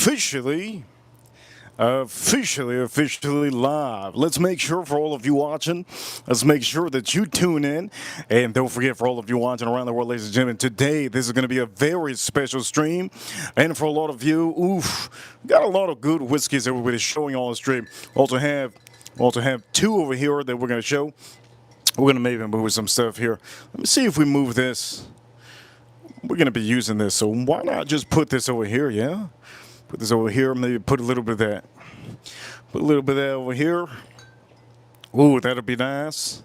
officially live. Let's make sure for all of you watching, let's make sure that you tune in. And don't forget for all of you watching around the world, ladies and gentlemen, today this is going to be a very special stream. And for a lot of you, got a lot of good whiskeys that we're going to be showing on the stream. Also have two over here that we're going to show. We're going to maybe move some stuff here. Let me see if we move this. We're going to be using this, so why not just put this over here, yeah? Put this over here, maybe put a little bit of that. Put a little bit of that over here. Ooh, that'll be nice.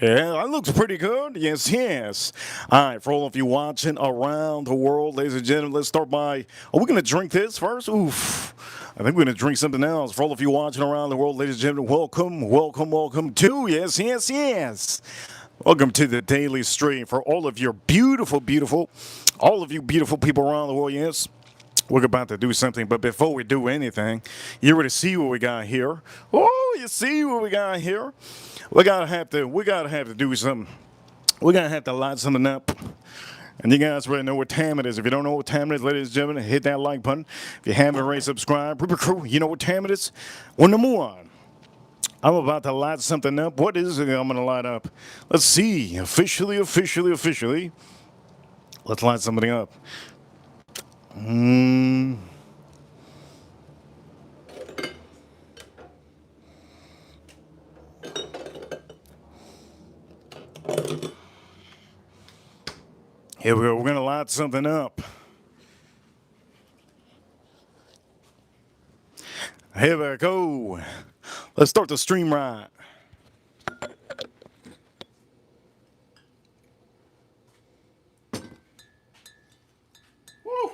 Yeah, that looks pretty good. Yes, yes. All right, for all of you watching around the world, ladies and gentlemen, let's start by, are we going to drink this first? Oof. I think we're going to drink something else. For all of you watching around the world, ladies and gentlemen, welcome to, yes. Welcome to the daily stream for all of your beautiful people around the world, yes. We're about to do something, but before we do anything, you already see what we got here. Oh, you see what we got here? We gotta have to do something. We're gonna have to light something up. And you guys already know what time it is. If you don't know what time it is, ladies and gentlemen, hit that like button. If you haven't already subscribed, Ripper Crew, you know what time it is? Well, number one, I'm about to light something up. What is it I'm gonna light up? Let's see. Officially. Let's light something up. Here we go. We're going to light something up. Here we go. Let's start the stream right. Woo.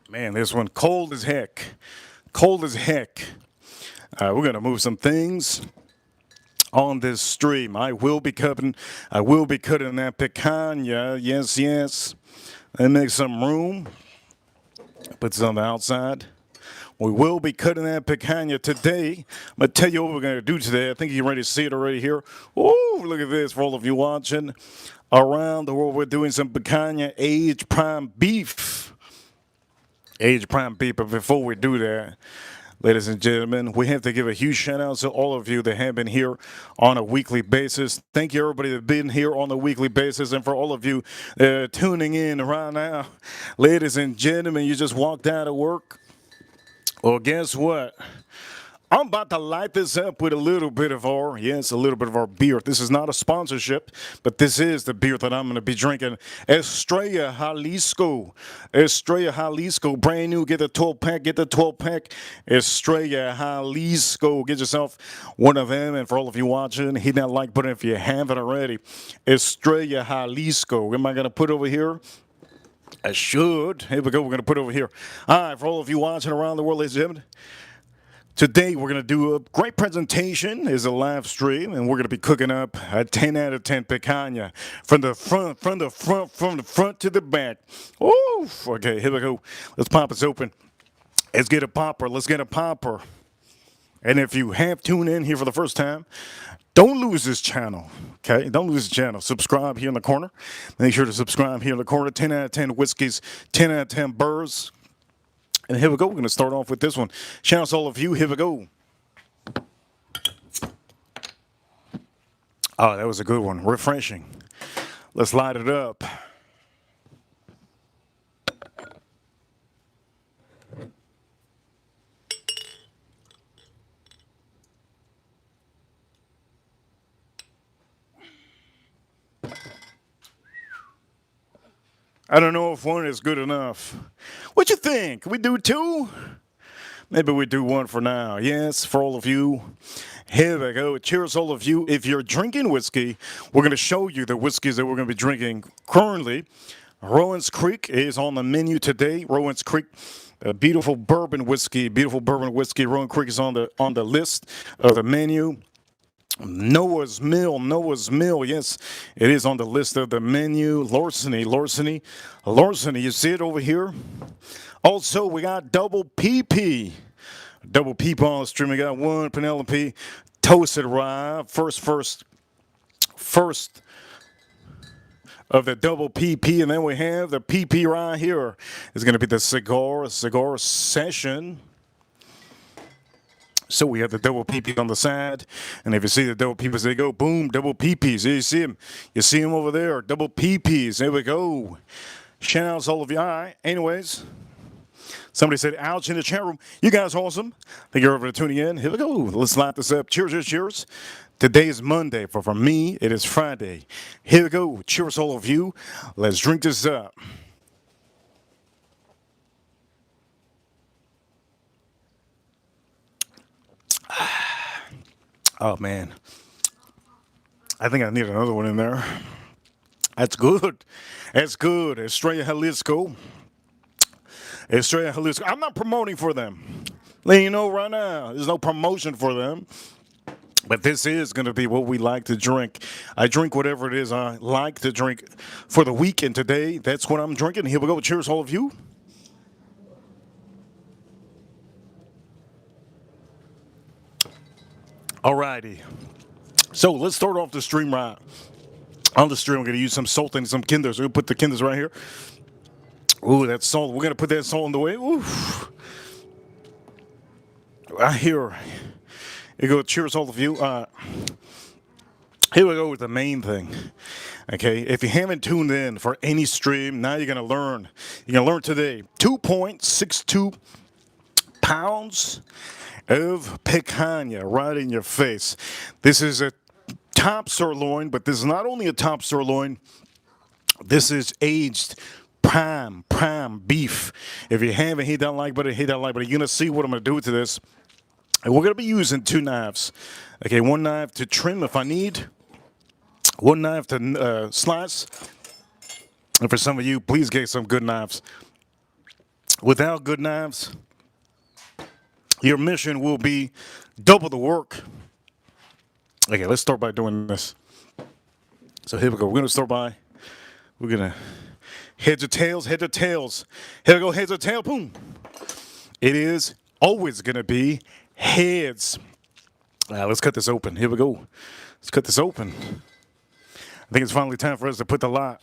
Man, this one cold as heck. We're going to move some things on this stream. I will be cutting that picanha. Yes. And make some room. Put some on the outside. We will be cutting that picanha today. I'm going to tell you what we're going to do today. I think you're ready to see it already here. Oh, look at this for all of you watching around the world. We're doing some picanha aged prime beef. But before we do that, ladies and gentlemen, we have to give a huge shout out to all of you that have been here on a weekly basis. Thank you, everybody that's been here on a weekly basis. And for all of you tuning in right now, ladies and gentlemen, you just walked out of work. Well, guess what? I'm about to light this up with a little bit of our beer. This is not a sponsorship, but this is the beer that I'm going to be drinking. Estrella Jalisco, brand new. Get the 12-pack. Estrella Jalisco. Get yourself one of them. And for all of you watching, hit that like button if you haven't already. Estrella Jalisco. Am I going to put over here? I should. Here we go. We're going to put it over here. All right, for all of you watching around the world, ladies and gentlemen, today we're going to do a great presentation. It's a live stream, and we're going to be cooking up a 10 out of 10 picanha from the front to the back. Ooh, okay, here we go. Let's pop this open. Let's get a popper. And if you have tuned in here for the first time, don't lose this channel, okay? Don't lose the channel. Subscribe here in the corner. Make sure to subscribe here in the corner. 10 out of 10 whiskeys, 10 out of 10 burrs. And here we go. We're going to start off with this one. Shout out to all of you. Here we go. Oh, that was a good one. Refreshing. Let's light it up. I don't know if one is good enough. What you think? We do two? Maybe we do one for now. Yes, for all of you. Here we go. Cheers, all of you. If you're drinking whiskey, we're going to show you the whiskeys that we're going to be drinking currently. Rowan's Creek is on the menu today. Rowan's Creek, a beautiful bourbon whiskey. Rowan Creek is on the list of the menu. Noah's Mill, yes, it is on the list of the menu. Larceny, you see it over here? Also, we got Double PP on the stream. We got one Penelope, Toasted Rye, first of the double PP, and then we have the PP right here. It's going to be the cigar session. So we have the double PP on the side, and if you see the double PPs, they go boom, double PPs. There you see them. You see them over there, double PPs. There we go. Shout outs all of you. All right. Anyways, somebody said ouch in the chat room. You guys awesome. Thank you for tuning in. Here we go. Let's light this up. Cheers, cheers, cheers. Today is Monday, but for me, it is Friday. Here we go. Cheers, all of you. Let's drink this up. Oh, man. I think I need another one in there. That's good. That's good. Estrella Jalisco. Estrella Jalisco. I'm not promoting for them. Letting you know right now, there's no promotion for them. But this is going to be what we like to drink. I drink whatever it is I like to drink for the weekend today. That's what I'm drinking. Here we go. Cheers, all of you. Alrighty. So let's start off the stream right. On the stream, I'm going to use some salt and some kinders. We're going to put the kinders right here. Ooh, that salt. We're going to put that salt in the way. Ooh. Right here. Here you go. Cheers, all of you. Here we go with the main thing. Okay, if you haven't tuned in for any stream, now you're going to learn. You're going to learn today. 2.62 pounds of picanha right in your face. This is a top sirloin, but this is not only a top sirloin, this is aged prime beef. If you haven't hit that like button, hit that like button. You're going to see what I'm going to do to this. And we're going to be using two knives. Okay, one knife to trim if I need, one knife to slice. And for some of you, please get some good knives. Without good knives, your mission will be double the work. Okay, let's start by doing this. So here we go. We're going to start by, we're going to heads or tails, heads or tails. Here we go, heads or tail, boom. It is always going to be heads. Let's cut this open. Here we go. Let's cut this open. I think it's finally time for us to put the lot.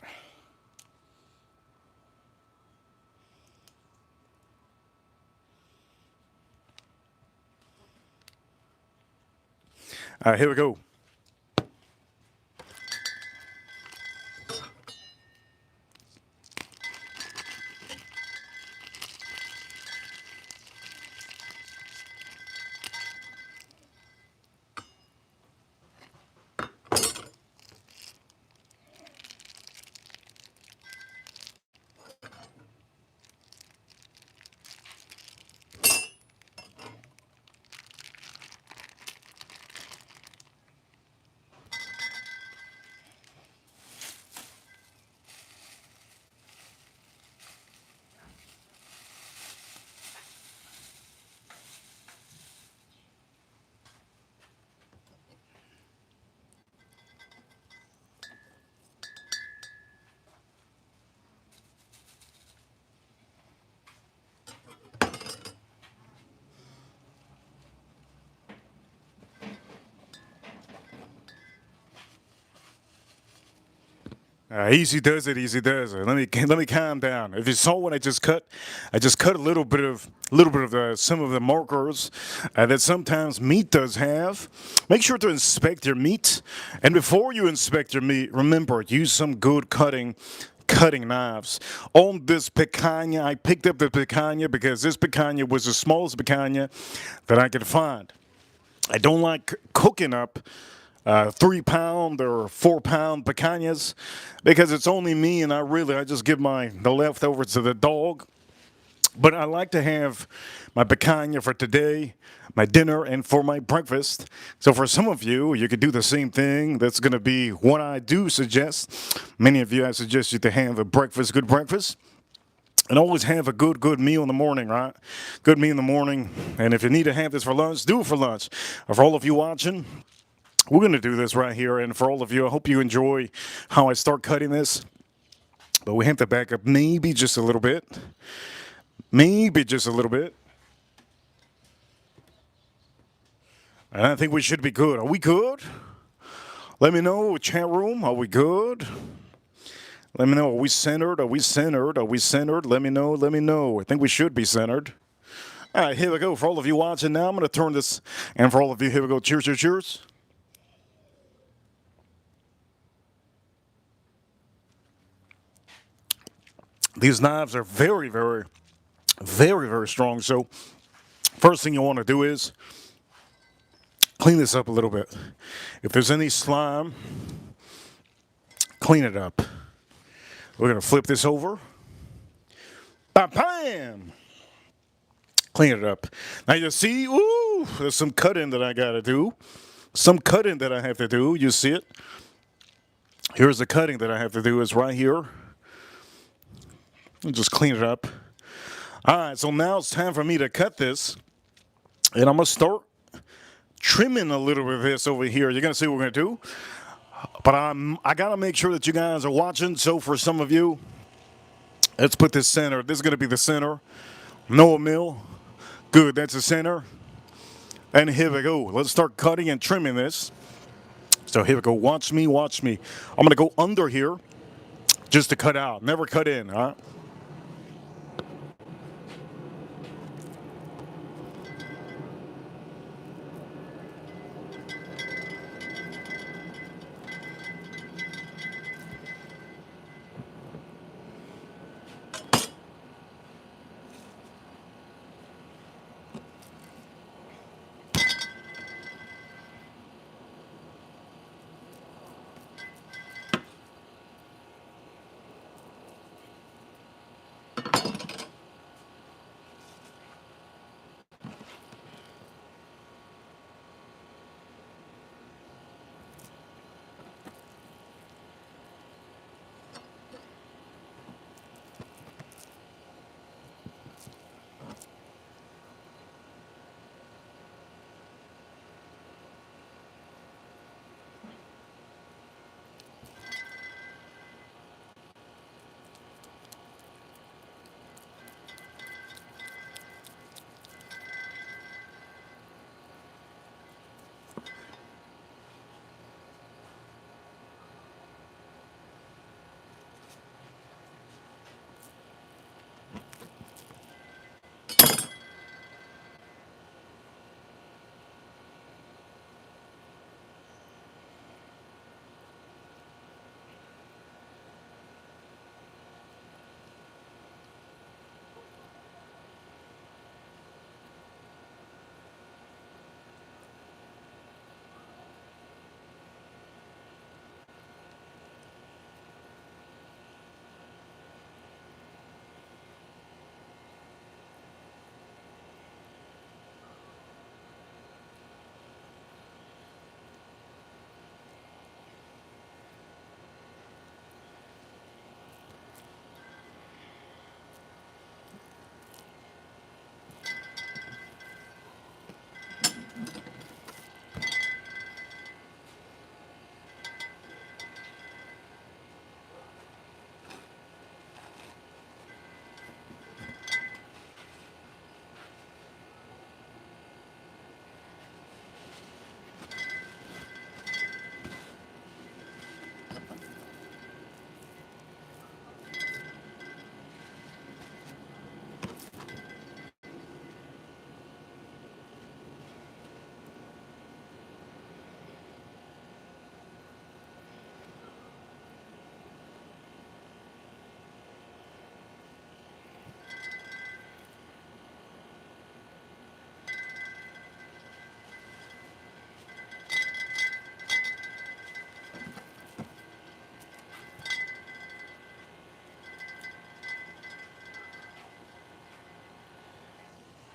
All right, here we go. Easy does it. Easy does it. Let me calm down. If you saw what I just cut a little bit of some of the markers that sometimes meat does have. Make sure to inspect your meat, and before you inspect your meat, remember, use some good cutting knives. On this picanha, I picked up the picanha because this picanha was the smallest picanha that I could find. I don't like cooking up 3-pound or 4-pound picanhas because it's only me, and I just give the leftovers to the dog. But I like to have my picanha for today, my dinner, and for my breakfast. So for some of you, you could do the same thing. That's going to be what I do suggest. Many of you, I suggest you to have a good breakfast. And always have a good meal in the morning, right? Good meal in the morning. And if you need to have this for lunch, do it for lunch. Or for all of you watching, we're going to do this right here. And for all of you, I hope you enjoy how I start cutting this. But we have to back up maybe just a little bit. Maybe just a little bit. And I think we should be good. Are we good? Let me know, chat room. Are we good? Let me know. Are we centered? Are we centered? Are we centered? Let me know. Let me know. I think we should be centered. All right, here we go. For all of you watching now, I'm going to turn this. And for all of you, here we go. Cheers, cheers, cheers. These knives are very, very, very, very strong. So, first thing you want to do is clean this up a little bit. If there's any slime, clean it up. We're going to flip this over. Bam, bam! Clean it up. Now you see, ooh, there's some cutting that I got to do. Some cutting that I have to do. You see it? Here's the cutting that I have to do. Is right here. Just clean it up. All right, so now it's time for me to cut this. And I'm going to start trimming a little bit of this over here. You're going to see what we're going to do. But I got to make sure that you guys are watching. So for some of you, let's put this center. This is going to be the center. Noah Mill. Good, that's the center. And here we go. Let's start cutting and trimming this. So here we go. Watch me, watch me. I'm going to go under here just to cut out. Never cut in, all right?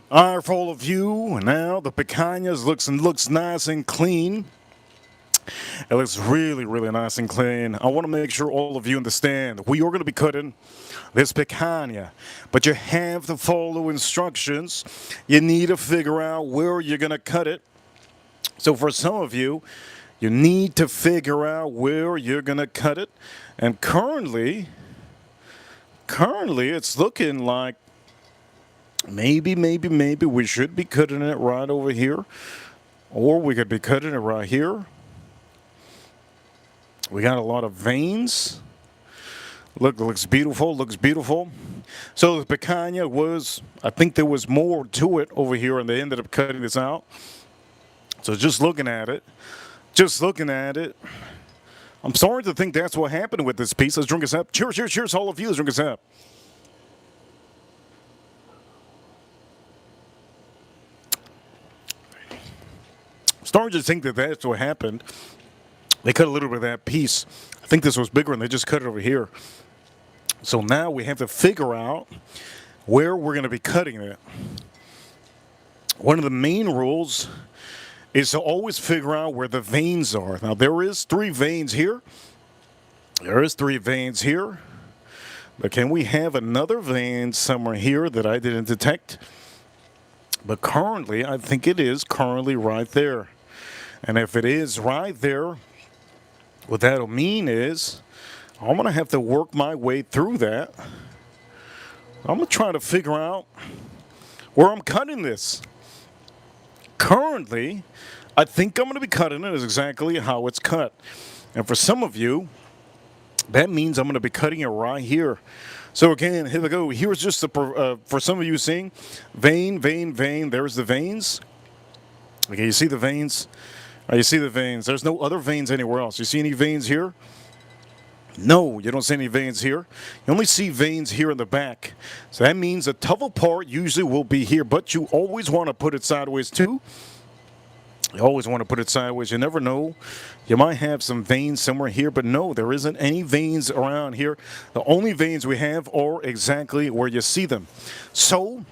All right, for all of you, now the picanhas looks nice and clean. It looks really, really nice and clean. I want to make sure all of you understand we are going to be cutting this picanha, but you have to follow instructions. You need to figure out where you're going to cut it. So for some of you, you need to figure out where you're going to cut it. And currently, it's looking like maybe we should be cutting it right over here. Or we could be cutting it right here. We got a lot of veins. Looks beautiful. Looks beautiful. So the picanha was, I think there was more to it over here, and they ended up cutting this out. So just looking at it, I'm sorry to think that's what happened with this piece. Let's drink us up. Cheers, cheers, cheers, all of you. Let's drink us up. Starting to think that that's what happened. They cut a little bit of that piece. I think this was bigger, and they just cut it over here. So now we have to figure out where we're going to be cutting it. One of the main rules is to always figure out where the veins are. Now, there is 3 veins here. There is 3 veins here. But can we have another vein somewhere here that I didn't detect? But currently, I think it is currently right there. And if it is right there, what that'll mean is I'm going to have to work my way through that. I'm going to try to figure out where I'm cutting this. Currently, I think I'm going to be cutting it as exactly how it's cut. And for some of you, that means I'm going to be cutting it right here. So again, here we go. Here's just the, for some of you seeing, vein, vein, vein. There's the veins. Okay, you see the veins? You see the veins. There's no other veins anywhere else. You see any veins here? No, you don't see any veins here. You only see veins here in the back. So that means the tunnel part usually will be here, but you always want to put it sideways too. You always want to put it sideways. You never know. You might have some veins somewhere here, but no, there isn't any veins around here. The only veins we have are exactly where you see them. So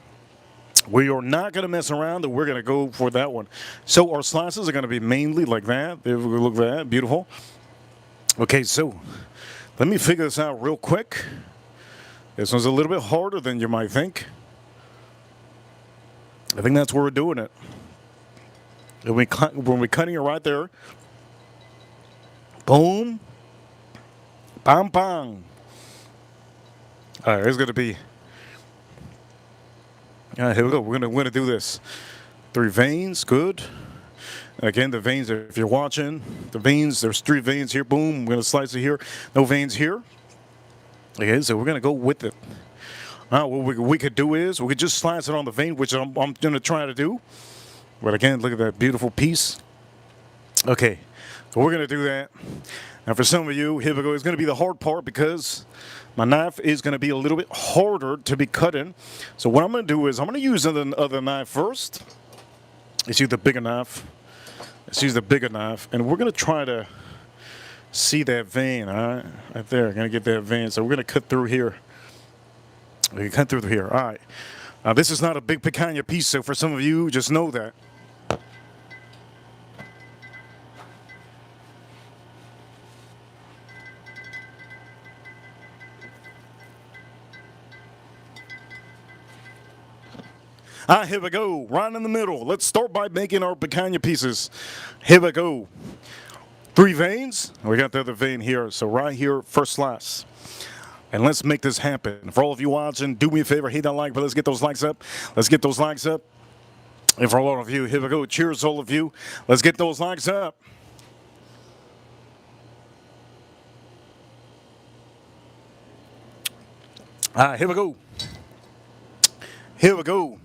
we are not going to mess around, and we're going to go for that one. So our slices are going to be mainly like that. There we look at that. Beautiful. Okay, so let me figure this out real quick. This one's a little bit harder than you might think. I think that's where we're doing it. When we're cutting it right there, boom, bam, bam. All right, it's going to be. All right, here we go. We're gonna do this. 3 veins, good. Again, the veins, if you're watching, the veins, there's 3 veins here. Boom, I'm going to slice it here. No veins here. Okay, so we're going to go with it. What we could do is, we could just slice it on the vein, which I'm going to try to do. But again, look at that beautiful piece. Okay, so we're going to do that. Now for some of you, here we go. It's going to be the hard part because my knife is going to be a little bit harder to be cut in. So what I'm going to do is I'm going to use the other knife first. Let's use the bigger knife. Let's use the bigger knife. And we're going to try to see that vein, all right? Right there. Going to get that vein. So we're going to cut through here. We can cut through here. All right. Now this is not a big picanha piece, so for some of you, just know that. Here we go, right in the middle. Let's start by making our picanha pieces. Here we go. 3 veins. We got the other vein here. So right here, first slice. And let's make this happen. For all of you watching, do me a favor, hit that like, but let's get those likes up. Let's get those likes up. And for all of you, here we go. Cheers, all of you. Let's get those likes up. Here we go. Here we go.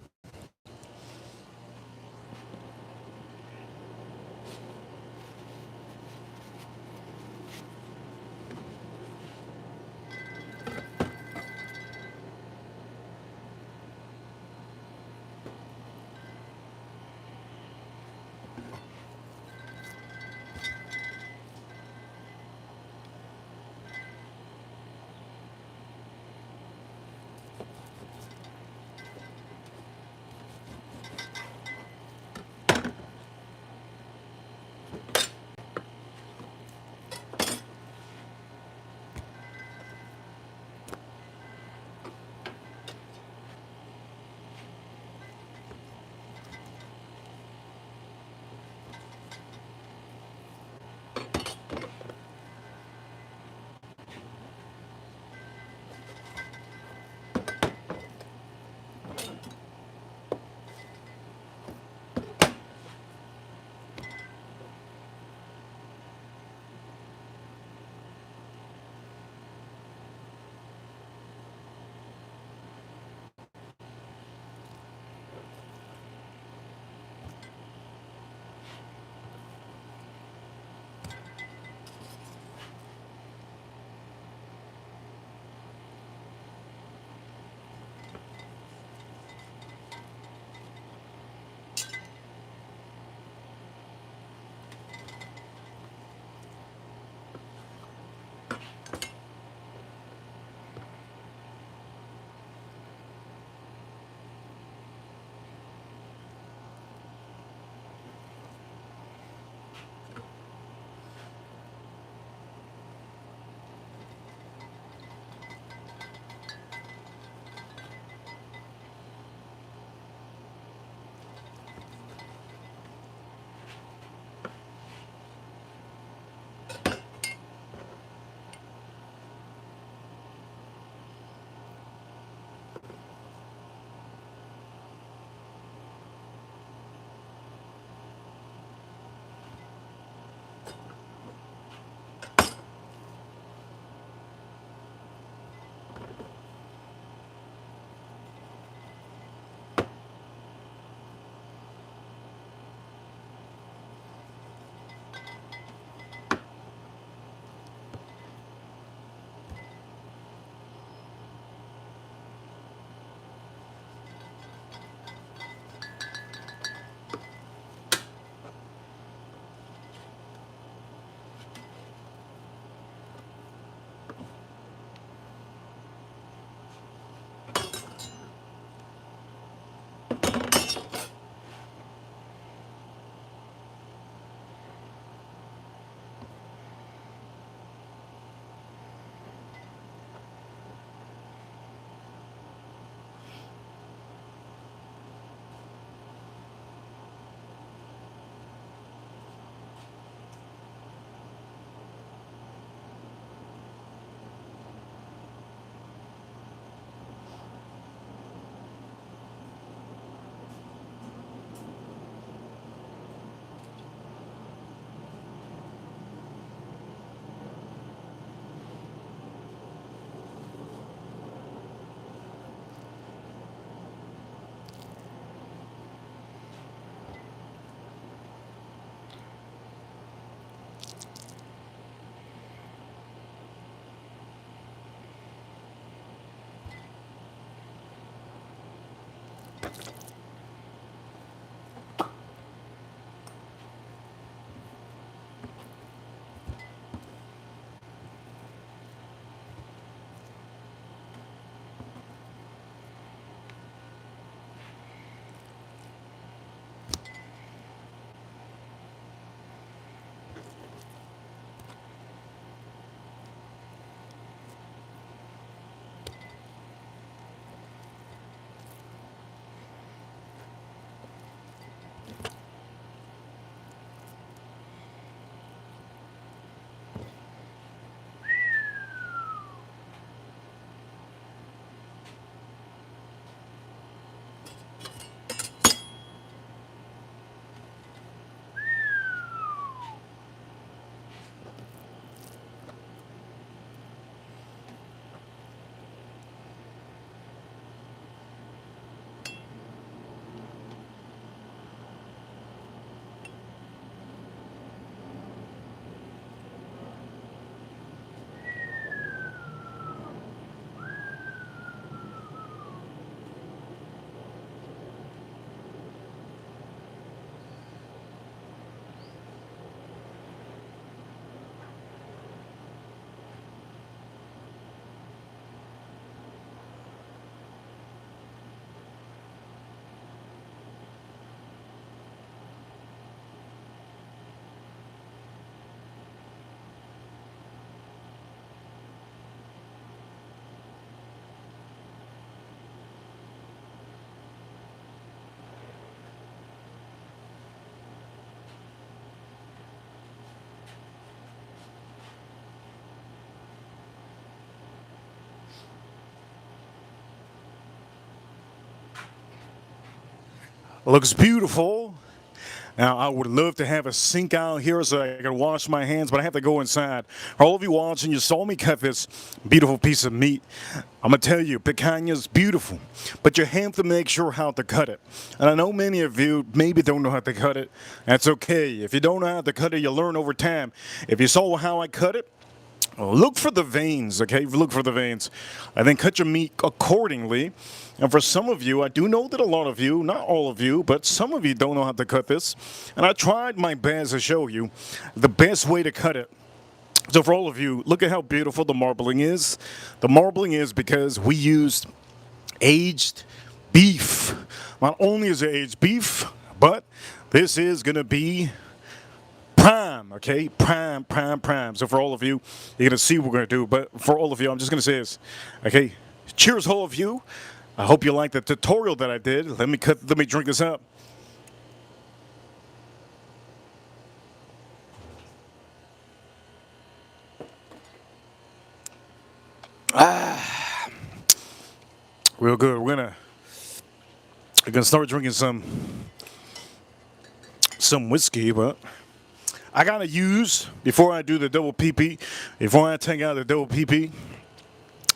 Looks beautiful. Now, I would love to have a sink out here so I can wash my hands, but I have to go inside. For all of you watching, you saw me cut this beautiful piece of meat. I'm going to tell you, picanha is beautiful, but you have to make sure how to cut it. And I know many of you maybe don't know how to cut it. That's okay. If you don't know how to cut it, you learn over time. If you saw how I cut it, look for the veins, okay? Look for the veins. And then cut your meat accordingly. And for some of you, I do know that a lot of you, not all of you, but some of you don't know how to cut this. And I tried my best to show you the best way to cut it. So for all of you, look at how beautiful the marbling is. The marbling is because we used aged beef. Not only is it aged beef, but this is going to be prime, okay? Prime, prime, prime. So for all of you, you're going to see what we're going to do. But for all of you, I'm just going to say this, okay? Cheers, all of you. I hope you liked the tutorial that I did. Let me drink this up. Real good. We're gonna start drinking some whiskey, but I gotta use before I do the double PP, before I take out the double PP.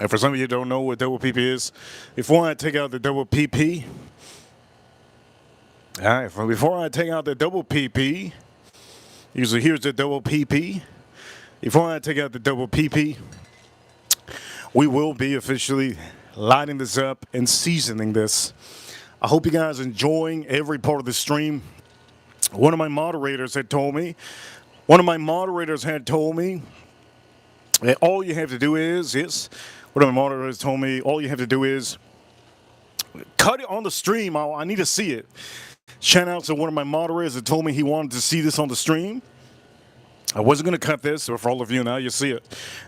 And for some of you who don't know what double PP is, before I take out the double PP, all right, before I take out the double PP, usually here's the double PP. Before I take out the double PP, we will be officially lighting this up and seasoning this. I hope you guys are enjoying every part of the stream. One of my moderators had told me that all you have to do is all you have to do is Cut it on the stream. I need to see it. Shout out to one of my moderators that told me he wanted to see this on the stream. I wasn't going to cut this, but for all of you now, you see it.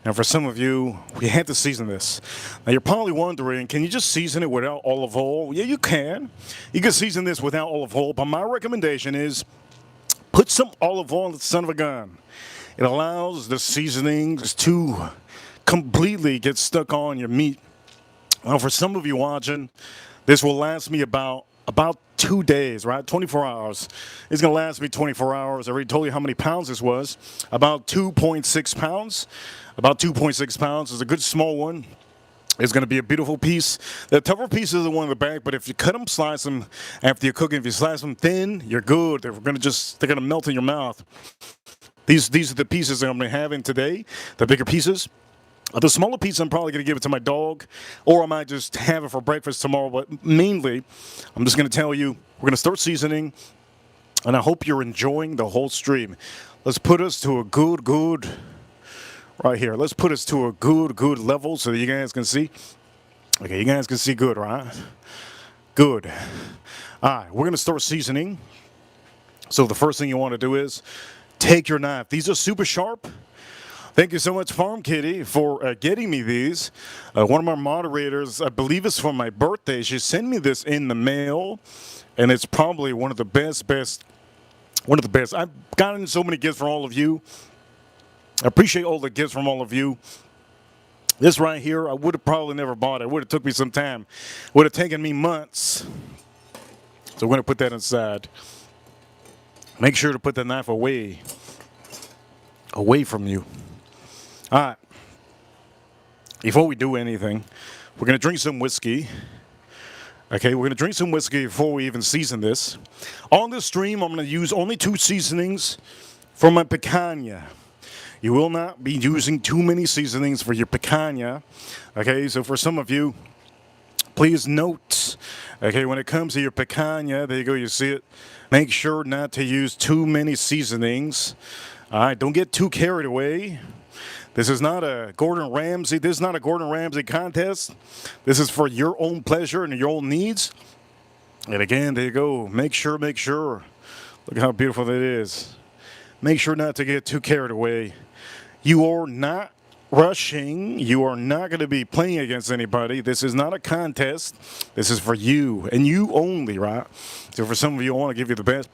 And for some of you, we had to season this. Now, you're probably wondering, can you just season it without olive oil? Yeah, you can. You can season this without olive oil, but my recommendation is put some olive oil on the son of a gun. It allows the seasonings to completely get stuck on your meat. Now, for some of you watching, this will last me about 2 days, right? 24 hours. It's going to last me 24 hours. I already told you how many pounds this was. About 2.6 pounds. About 2.6 pounds. It's a good small one. It's going to be a beautiful piece. The tougher pieces are the one in the back, but if you cut them, slice them after you're cooking, if you slice them thin, you're good. They're going to melt in your mouth. These are the pieces that I'm going to have in today, the bigger pieces. The smaller piece, I'm probably going to give it to my dog, or I might just have it for breakfast tomorrow. But mainly, I'm just going to tell you, we're going to start seasoning, and I hope you're enjoying the whole stream. Let's put us to a good, right here. Let's put us to a good level so that you guys can see. Okay, you guys can see good, right? Good. All right, we're going to start seasoning. So the first thing you want to do is take your knife. These are super sharp. Thank you so much, Farm Kitty, for getting me these. One of my moderators, I believe it's for my birthday, she sent me this in the mail, and it's probably one of the best. I've gotten so many gifts from all of you. I appreciate all the gifts from all of you. This right here, I would have probably never bought it. It would have took me some time. It would have taken me months. So we're going to put that inside. Make sure to put the knife away from you. All right, before we do anything, we're going to drink some whiskey. Okay, we're going to drink some whiskey before we even season this. On this stream, I'm going to use only 2 seasonings for my picanha. You will not be using too many seasonings for your picanha. Okay, so for some of you, please note, okay, when it comes to your picanha, there you go, you see it. Make sure not to use too many seasonings. All right, don't get too carried away. This is not a Gordon Ramsay. This is not a Gordon Ramsay contest. This is for your own pleasure and your own needs. And again, there you go. Make sure. Look how beautiful that is. Make sure not to get too carried away. You are not rushing. You are not going to be playing against anybody. This is not a contest. This is for you and you only, right? So for some of you, I want to give you the best.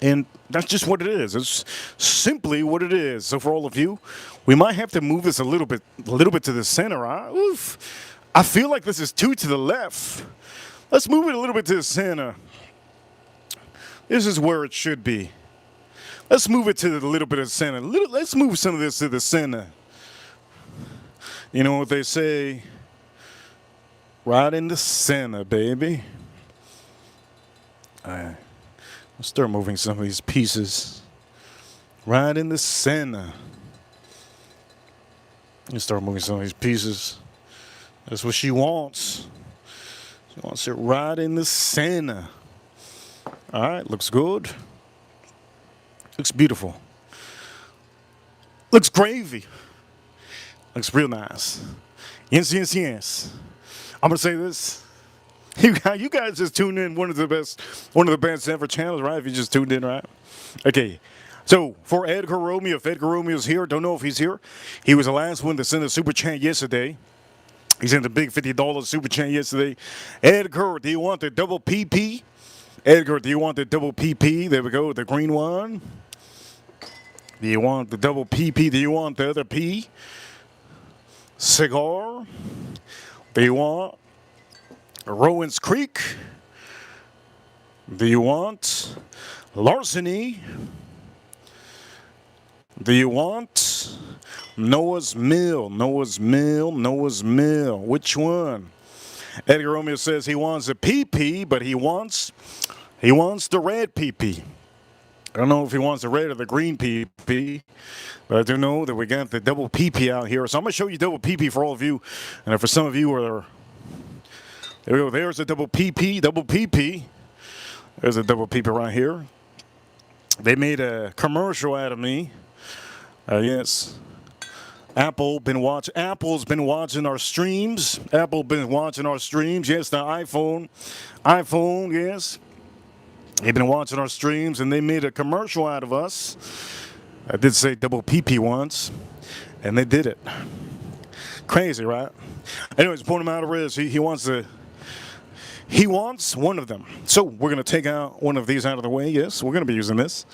And that's just what it is. It's simply what it is. So for all of you, we might have to move this a little bit to the center. Huh? Oof. I feel like this is too to the left. Let's move it a little bit to the center. This is where it should be. Let's move it to the little bit of the center. Let's move some of this to the center. You know what they say? Right in the center, baby. All right. I'll start moving some of these pieces right in the center. You start moving some of these pieces. That's what she wants. She wants it right in the center. All right, looks good. Looks beautiful. Looks gravy. Looks real nice. Yes. I'm gonna say this. You guys just tuned in one of the best ever channels, right? If you just tuned in, right? Okay. So for Edgar Romeo, if Edgar Romeo's here, don't know if he's here. He was the last one to send a super chat yesterday. He sent a big $50 super chat yesterday. Edgar, do you want the double PP? Edgar, do you want the double PP? There we go, the green one. Do you want the double PP? Do you want the other P? Cigar. Do you want Rowan's Creek? Do you want larceny? Do you want Noah's Mill? Noah's Mill. Which one? Edgar Romeo says he wants a PP, but he wants the red PP. I don't know if he wants the red or the green PP, but I do know that we got the double PP out here. So I'm going to show you double PP for all of you. And for some of you there we go. There's a double PP. There's a double PP right here. They made a commercial out of me. Yes. Apple's been watching our streams. Apple been watching our streams. Yes, the iPhone, yes. They've been watching our streams, and they made a commercial out of us. I did say double PP once, and they did it. Crazy, right? Anyways, the point of the matter is, he wants one of them. So we're gonna take out one of these out of the way. Yes, we're gonna be using this,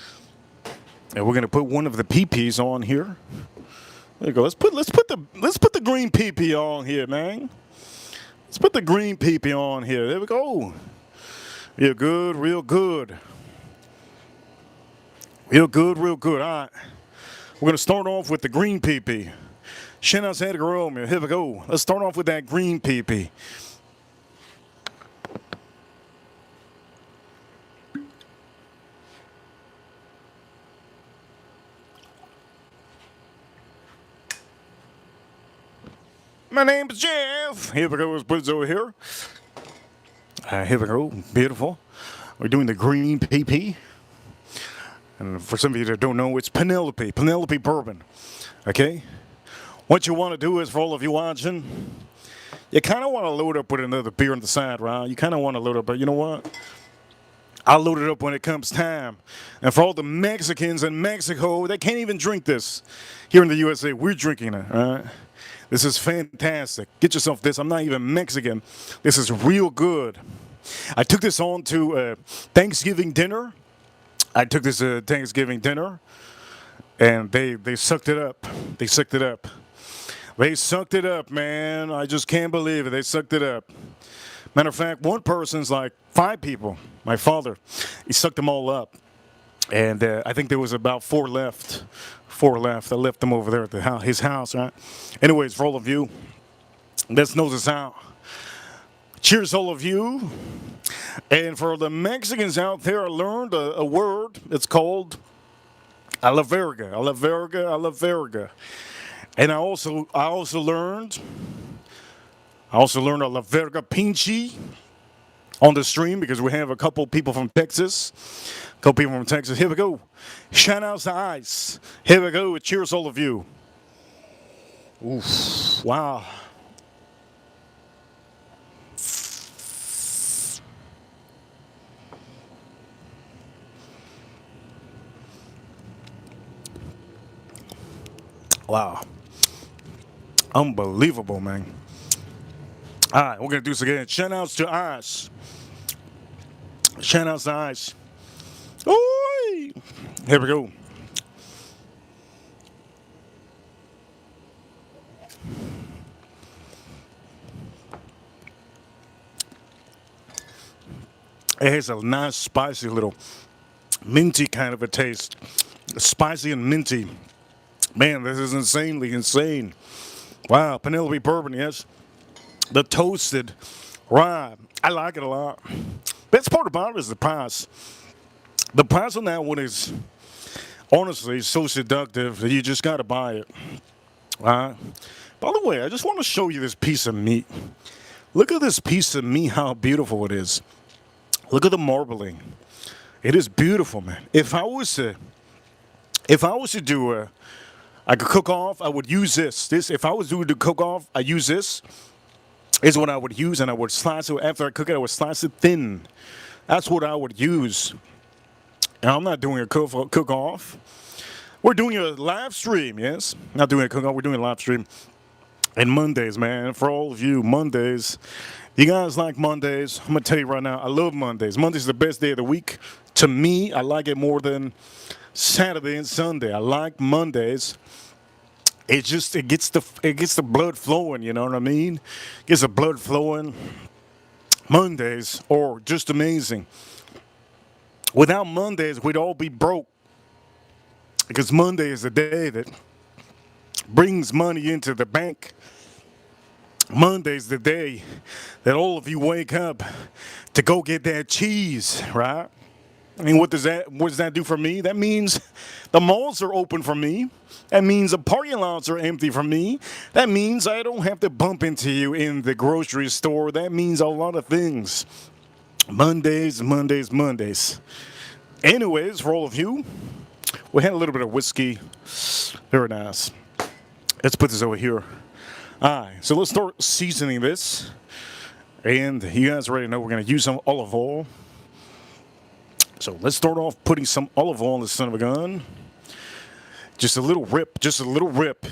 and we're gonna put one of the PPs on here. There you go. Let's put the green PP on here, man. Let's put the green PP on here. There we go. Real good, real good. Real good, real good. All right. We're going to start off with the green PP. Shout out to Edgar Romeo. Here we go. Let's start off with that green PP. My name's Jeff. Here we go. Let's put it over here. Here we go. Beautiful. We're doing the green PP. And for some of you that don't know, it's Penelope bourbon. Okay? What you want to do is, for all of you watching, you kind of want to load up with another beer on the side, right? You kind of want to load up, but you know what? I'll load it up when it comes time. And for all the Mexicans in Mexico, they can't even drink this. Here in the USA, we're drinking it, all right? This is fantastic. Get yourself this. I'm not even Mexican. This is real good. I took this on to Thanksgiving dinner. And they sucked it up. They sucked it up. They sucked it up, man. I just can't believe it. They sucked it up. Matter of fact, one person's like 5 people. My father, he sucked them all up. And I think there was about 4 left. 4 left. I left them over there at his house, right? Anyways, for all of you, let's nose this out. Cheers, all of you. And for the Mexicans out there, I learned a word. It's called a la verga. A la verga, a la verga. And I also learned a la verga pinche on the stream because we have a couple people from Texas. Here we go. Shout outs to Ice. Here we go. Cheers, all of you. Oof. Wow. Wow. Unbelievable, man. All right, we're going to do this again. Shout outs to Ice. Shout outs to Ice. Ooh. Here we go. It has a nice, spicy little minty kind of a taste. Spicy and minty. Man, this is insanely insane. Wow, Penelope bourbon, yes. The toasted rye. I like it a lot. Best part about it is the price. The price on that one is honestly so seductive that you just got to buy it. By the way, I just want to show you this piece of meat. Look at this piece of meat, how beautiful it is. Look at the marbling. It is beautiful, man. If I was to do I could cook off, I would use this. If I was doing to cook off, I use this. Is what I would use, and I would slice it. After I cook it, I would slice it thin. That's what I would use. And I'm not doing a cook off. We're doing a live stream, yes. Not doing a cook off. We're doing a live stream. And Mondays, man. For all of you, Mondays. You guys like Mondays? I'm gonna tell you right now, I love Mondays. Monday's the best day of the week. To me, I like it more than Saturday and Sunday. I like Mondays. It gets the blood flowing, you know what I mean? Gets the blood flowing. Mondays are just amazing. Without Mondays, we'd all be broke. Because Monday is the day that brings money into the bank. Monday's the day that all of you wake up to go get that cheese, right? I mean, what does that do for me? That means the malls are open for me. That means the parking lots are empty for me. That means I don't have to bump into you in the grocery store. That means a lot of things. Mondays. Anyways, for all of you, we had a little bit of whiskey. Very nice. Let's put this over here. Alright, so let's start seasoning this. And you guys already know we're going to use some olive oil. So let's start off putting some olive oil on this son of a gun. Just a little rip, just a little rip.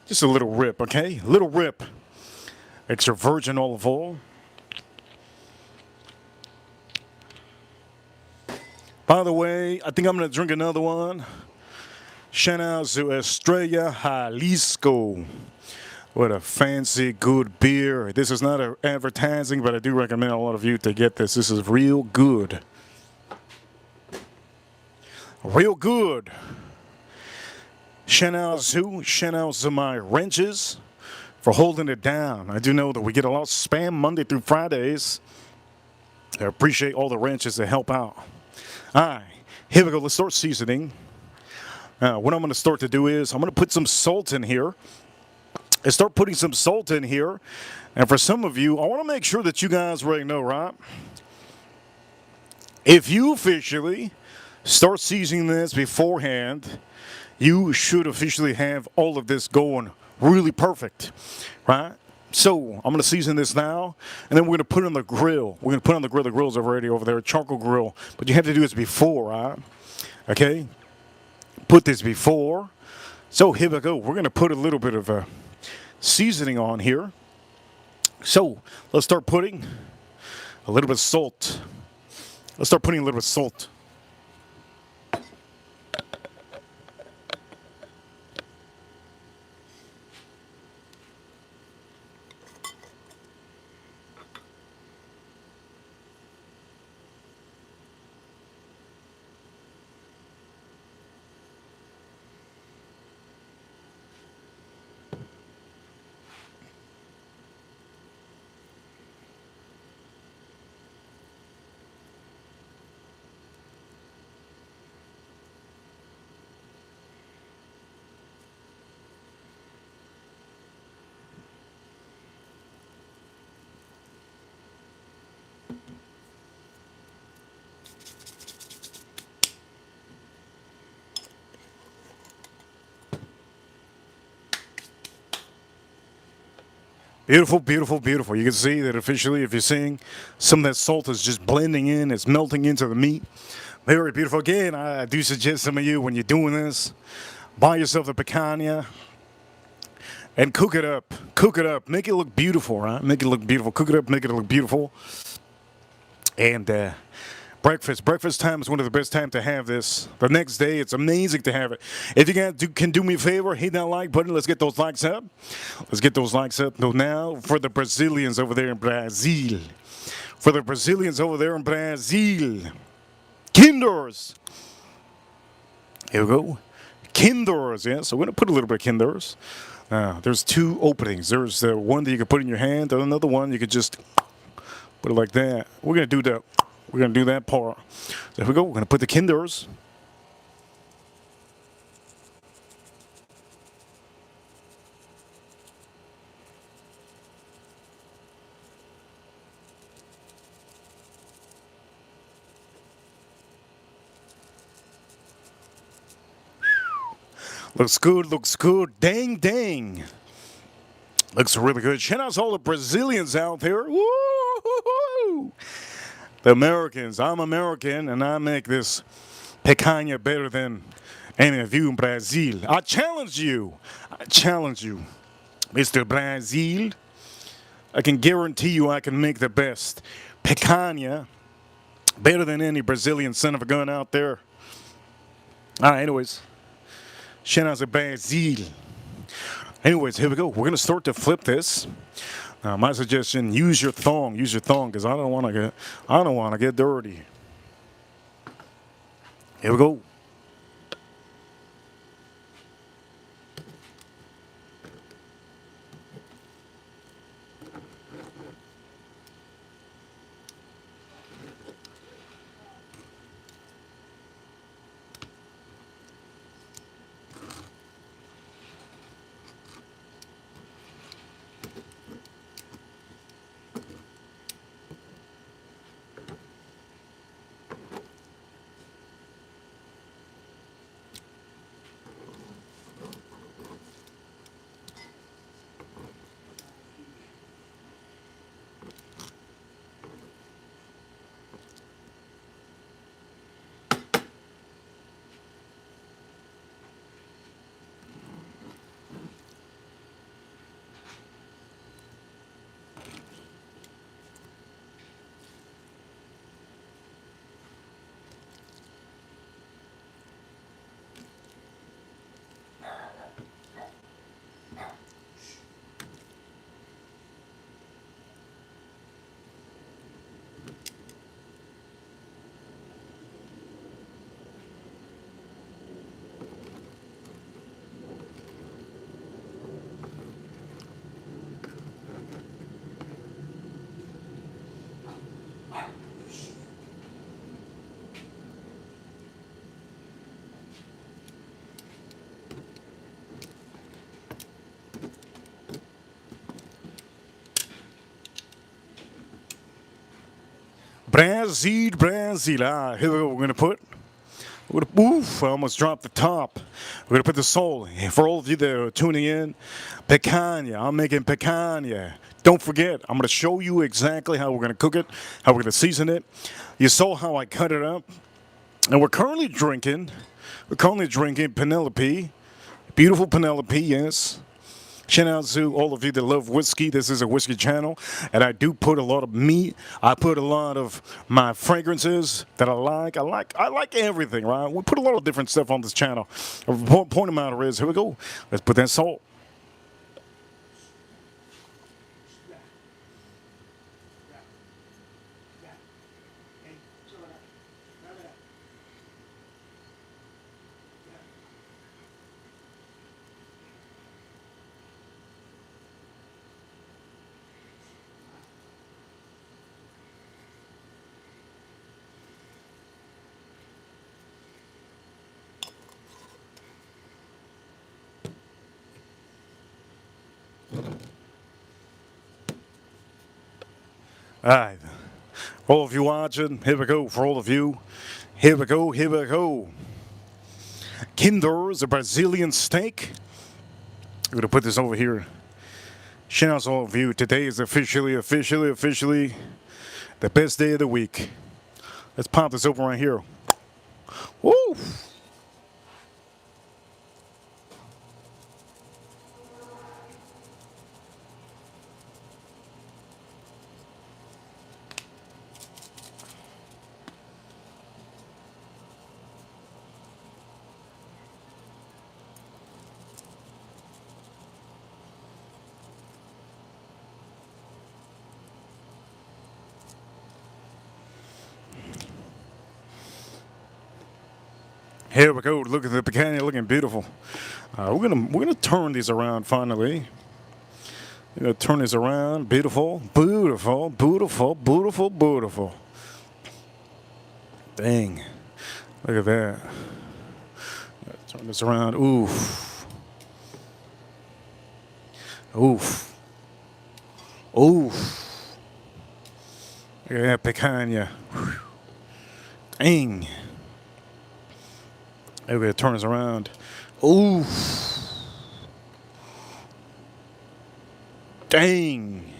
Just a little rip, okay? Little rip. Extra virgin olive oil. By the way, I think I'm going to drink another one. Shout out to Estrella Jalisco. What a fancy, good beer. This is not an advertising, but I do recommend a lot of you to get this. This is real good. Real good. Shout out to my wrenches for holding it down. I do know that we get a lot of spam Monday through Fridays. I appreciate all the wrenches that help out. All right, here we go. Let's start seasoning. What I'm going to start to do is I'm going to put some salt in here. And start putting some salt in here. And for some of you, I want to make sure that you guys already know, right? If you officially start seasoning this beforehand, you should officially have all of this going really perfect, right? So I'm going to season this now, and then we're going to put it on the grill. We're going to put it on the grill. The grill's already over there, charcoal grill. But you have to do this before, right? Okay? Put this before. So here we go. We're going to put a little bit of seasoning on here. So let's start putting a little bit of salt. Let's start putting a little bit of salt. Beautiful, beautiful, beautiful. You can see that officially, if you're seeing, some of that salt is just blending in, it's melting into the meat. Very beautiful. Again, I do suggest some of you, when you're doing this, buy yourself a picanha and cook it up. Cook it up. Make it look beautiful, right? Make it look beautiful. Cook it up, make it look beautiful. And breakfast time is one of the best times to have this. The next day, it's amazing to have it. If you can do me a favor, hit that like button. Let's get those likes up. Let's get those likes up. Now, for the Brazilians over there in Brazil. For the Brazilians over there in Brazil. Kinders. Here we go. Kinders, yeah. So we're going to put a little bit of Kinders. There's two openings. There's the one that you can put in your hand, and another one you could just put it like that. We're going to do that. We're going to do that part. So here we go. We're going to put the Kinders. Looks good, looks good. Dang, dang. Looks really good. Shout out to all the Brazilians out there. Woo-hoo-hoo. The Americans. I'm American, and I make this picanha better than any of you in Brazil. I challenge you. I challenge you, Mr. Brazil. I can guarantee you I can make the best picanha better than any Brazilian son of a gun out there. All right, anyways. Shout out to Brazil. Anyways, here we go. We're going to start to flip this. My suggestion, use your thong, because I don't want to get dirty. Here we go. Brazil, Brazil. Here we go. We're gonna oof, I almost dropped the top. We're gonna put the soul. For all of you that are tuning in, picanha. I'm making picanha. Don't forget, I'm gonna show you exactly how we're gonna cook it, how we're gonna season it. You saw how I cut it up, and we're currently drinking. Penelope, beautiful Penelope. Yes. Shout out to all of you that love whiskey. This is a whiskey channel, and I do put a lot of meat. I put a lot of my fragrances that I like. I like everything, right? We put a lot of different stuff on this channel. Point of matter is, here we go. Let's put that salt. All right. All of you watching, here we go. For all of you, here we go, here we go. Kinder's a Brazilian steak. I'm going to put this over here. Shout out to all of you. Today is officially the best day of the week. Let's pop this open right here. Woo! Here we go. Look at the picanha, looking beautiful. We're gonna turn these around finally. We're gonna turn this around. Beautiful, beautiful, beautiful, beautiful, beautiful. Dang! Look at that. Turn this around. Oof. Oof. Oof. Look at that picanha. Dang. Everybody turns around. Ooh. Dang.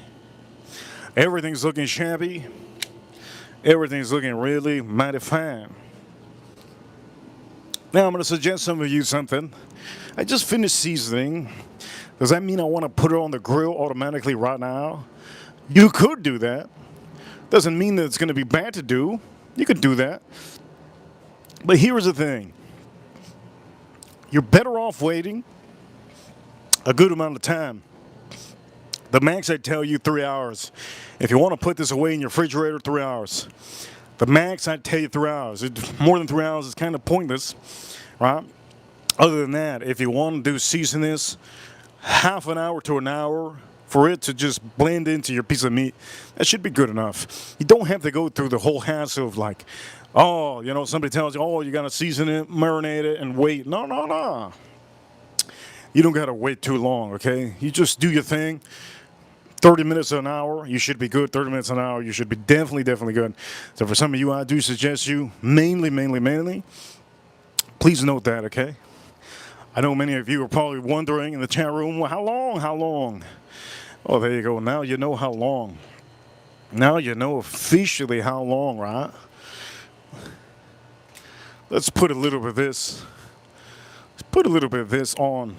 Everything's looking shabby. Everything's looking really mighty fine. Now I'm going to suggest some of you something. I just finished seasoning. Does that mean I want to put it on the grill automatically right now? You could do that. Doesn't mean that it's going to be bad to do. You could do that. But here's the thing. You're better off waiting a good amount of time. The max I tell you 3 hours. If you want to put this away in your refrigerator, 3 hours. The max I tell you 3 hours. More than 3 hours is kind of pointless, right? Other than that, if you want to season this, half an hour to an hour for it to just blend into your piece of meat, that should be good enough. You don't have to go through the whole hassle of like, oh, you know, somebody tells you, oh, you got to season it, marinate it, and wait. No, no, no. You don't got to wait too long, okay? You just do your thing. 30 minutes to an hour, you should be good. 30 minutes an hour, you should be definitely good. So for some of you, I do suggest you, mainly, please note that, okay? I know many of you are probably wondering in the chat room, well, how long? Oh, there you go. Now you know how long. Now you know officially how long, right? Let's put a little bit of this. Let's put a little bit of this on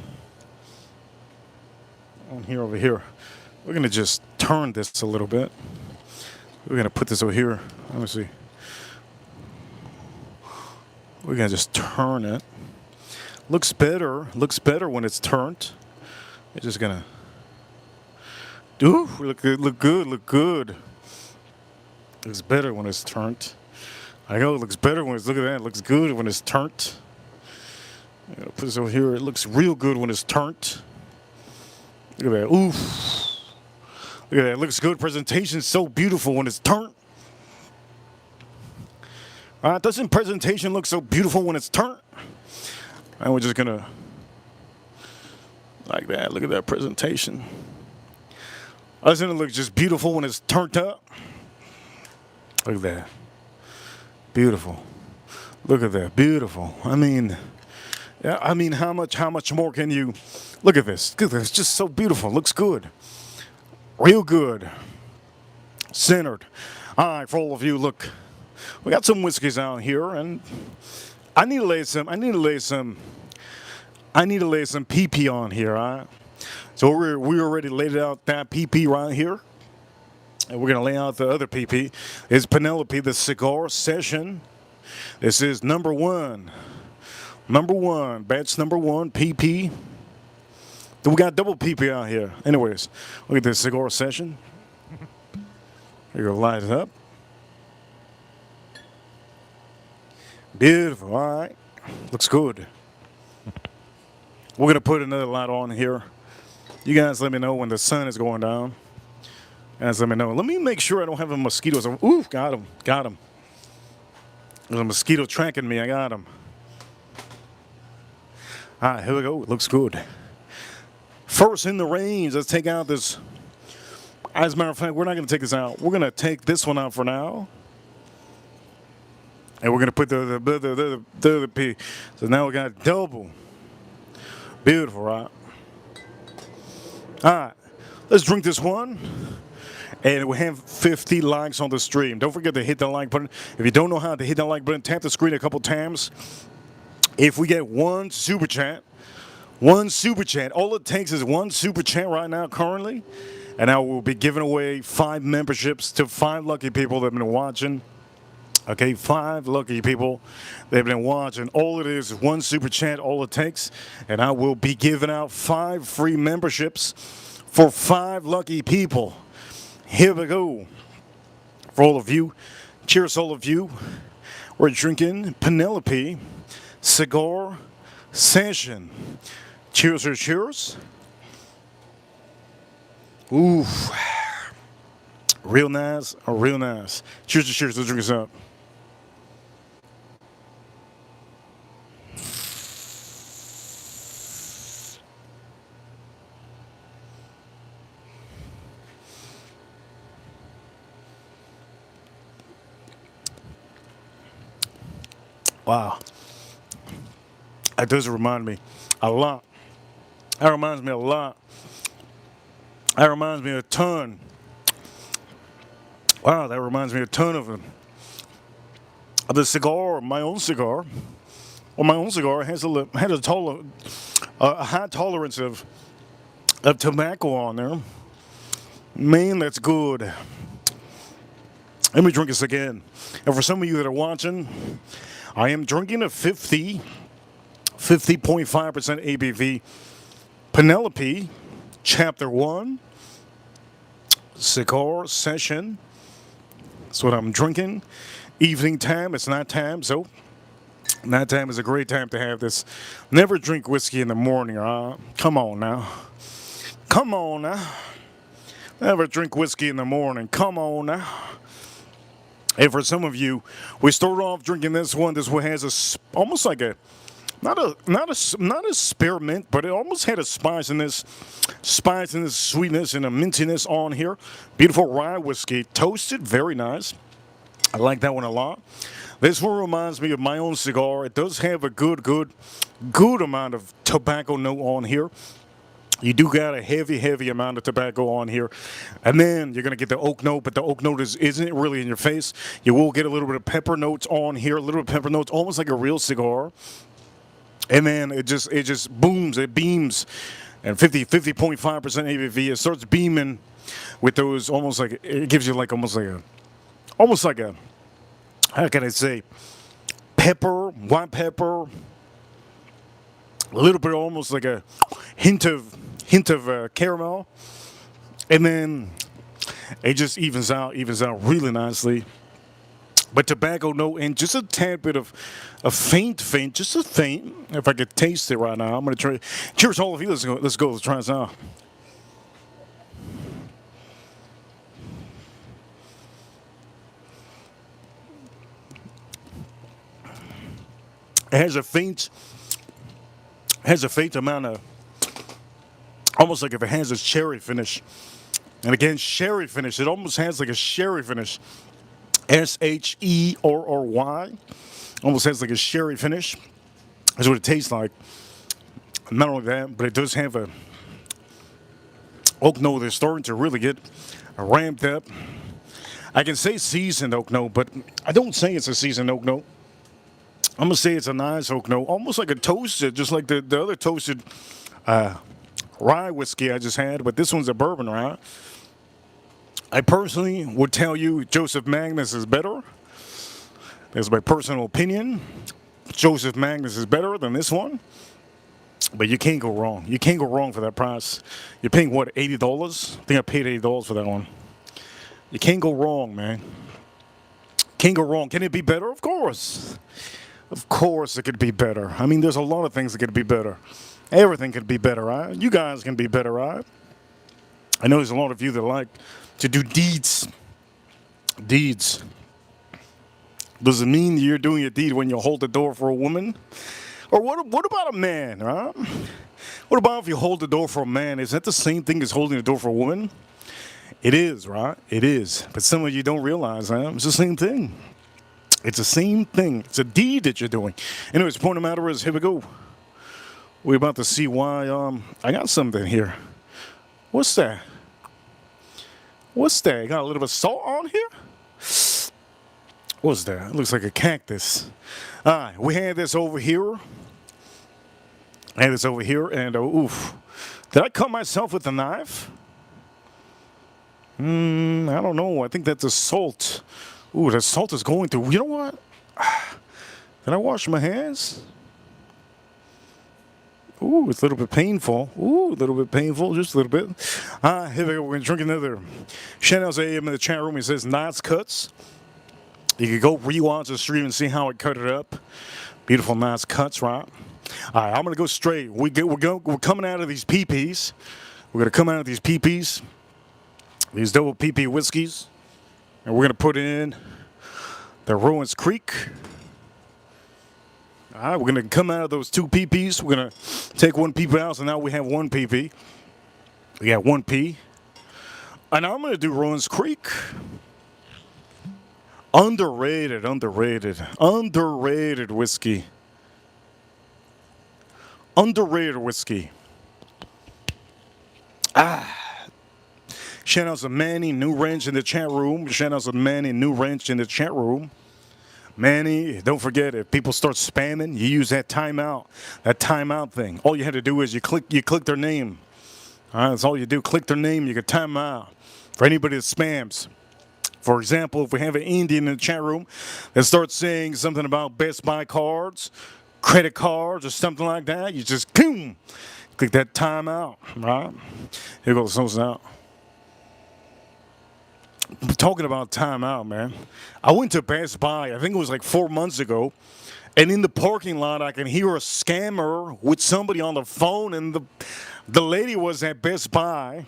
here over here. We're gonna just turn this a little bit. We're gonna put this over here. Let me see. We're gonna just turn it. Looks better when it's turned. It's just gonna. Ooh, look good. Looks better when it's turned. I know it looks better when it's, look at that, it looks good when it's turned. I'm gonna put this over here, it looks real good when it's turned. Look at that, oof. Look at that, it looks good, presentation's so beautiful when it's turned. Doesn't presentation look so beautiful when it's turned? And we're just gonna, like that, look at that presentation. Doesn't it look just beautiful when it's turned up? Look at that. Beautiful. Look at that. Beautiful. I mean, yeah, I mean, how much more can you look at this? Look at this. It's just so beautiful. Looks good. Real good. Centered. All right, for all of you, look. We got some whiskeys out here, and I need to lay some. I need to lay some PP on here. All right. So we already laid out that PP right here, and we're gonna lay out the other PP. It's Penelope, the cigar session. This is number one, batch number one PP. Then we got double PP out here. Anyways, look at this cigar session. You're gonna light it up. Beautiful. All right. Looks good. We're going to put another light on here. You guys let me know when the sun is going down. Guys, let me know. Let me make sure I don't have a mosquito. Ooh, got him. Got him. There's a mosquito tracking me. I got him. All right, here we go. It looks good. First in the range. Let's take out this. As a matter of fact, we're not going to take this out. We're going to take this one out for now. And we're going to put the other P. So now we got double. Beautiful, right? All right. Let's drink this one. And we have 50 likes on the stream. Don't forget to hit the like button. If you don't know how to hit that like button, tap the screen a couple times. If we get one super chat, all it takes is one super chat right now currently. And I will be giving away 5 memberships to 5 lucky people that have been watching. Okay, 5 lucky people that have been watching. All it is one super chat, all it takes. And I will be giving out 5 free memberships for 5 lucky people. Here we go. For all of you, cheers all of you. We're drinking Penelope Cigar Session. Cheers or cheers. Ooh. Real nice, real nice. Cheers to cheers, let's drink this up. Wow. That does remind me a lot. That reminds me a lot. That reminds me a ton. Wow, that reminds me a ton of the cigar, my own cigar. Well, my own cigar has a high tolerance of tobacco on there. Man, that's good. Let me drink this again. And for some of you that are watching, I am drinking a 50.5% ABV Penelope Chapter 1 Cigar Session. That's what I'm drinking. Evening time, it's night time, so night time is a great time to have this. Never drink whiskey in the morning, come on now. Come on now. Never drink whiskey in the morning. Come on now. And for some of you, we started off drinking this one. This one has almost like a not a spearmint, but it almost had a spiciness, sweetness, and a mintiness on here. Beautiful rye whiskey, toasted, very nice. I like that one a lot. This one reminds me of my own cigar. It does have a good amount of tobacco note on here. You do got a heavy amount of tobacco on here. And then you're going to get the oak note, but the oak note isn't really in your face. You will get a little bit of pepper notes on here, a little bit of pepper notes, almost like a real cigar. And then it just booms, it beams. And 50.5% ABV, it starts beaming with those almost like, it gives you like almost like a, how can I say, pepper, white pepper, a little bit almost like a hint of caramel, and then it just evens out really nicely. But tobacco note and just a tad bit of a faint, just a faint. If I could taste it right now, I'm gonna try. Cheers, all of you. Let's go. Let's try this out. It has a faint amount of, almost like if it has a cherry finish. And again, sherry finish. It almost has like a sherry finish. Sherry. Almost has like a sherry finish. That's what it tastes like. Not only that, but it does have a oak note that's starting to really get ramped up. I can say seasoned oak note, but I don't say it's a seasoned oak note. I'm gonna say it's a nice oak note, almost like a toasted, just like the other toasted rye whiskey I just had, but this one's a bourbon rye. I personally would tell you Joseph Magnus is better. That's my personal opinion. Joseph Magnus is better than this one. But you can't go wrong. You can't go wrong for that price. You're paying, what, $80? I think I paid $80 for that one. You can't go wrong, man. Can't go wrong. Can it be better? Of course. Of course it could be better. I mean, there's a lot of things that could be better. Everything could be better, right? You guys can be better, right? I know there's a lot of you that like to do deeds. Deeds. Does it mean you're doing a deed when you hold the door for a woman? Or what about a man, right? What about if you hold the door for a man? Is that the same thing as holding the door for a woman? It is, right? It is. But some of you don't realize that. It's the same thing. It's the same thing. It's a deed that you're doing. Anyways, point of the matter is, here we go. We're about to see why I got something here. What's that? What's that? Got a little bit of salt on here? What's that? It looks like a cactus. All right, we had this over here. And oof. Did I cut myself with a knife? I don't know. I think that's the salt. Ooh, the salt is going through. You know what? Did I wash my hands? Ooh, it's a little bit painful. Ooh, a little bit painful, just a little bit. Here we go. We're going to drink another. Shannon's AM in the chat room. He says, nice cuts. You can go rewatch the stream and see how it cut it up. Beautiful, nice cuts, right? All right, I'm going to go straight. We're coming out of these PPs. We're going to come out of these PPs, these double PP whiskeys, and we're going to put in the Rowan's Creek. All right, we're going to come out of those two PPs. We're going to take one PP out, so now we have one PP. We got one P. And I'm going to do Rowan's Creek. Underrated whiskey. Underrated whiskey. Shout out to Manny New Ranch in the chat room. Manny, don't forget, if people start spamming, you use that timeout thing. All you had to do is you click their name. All right, that's all you do. Click their name, you can time out. For anybody that spams. For example, if we have an Indian in the chat room that starts saying something about Best Buy cards, credit cards, or something like that, you just boom, click that timeout, right? Here goes something out. Talking about timeout, man. I went to Best Buy, I think it was like 4 months ago, and in the parking lot, I can hear a scammer with somebody on the phone, and the lady was at Best Buy.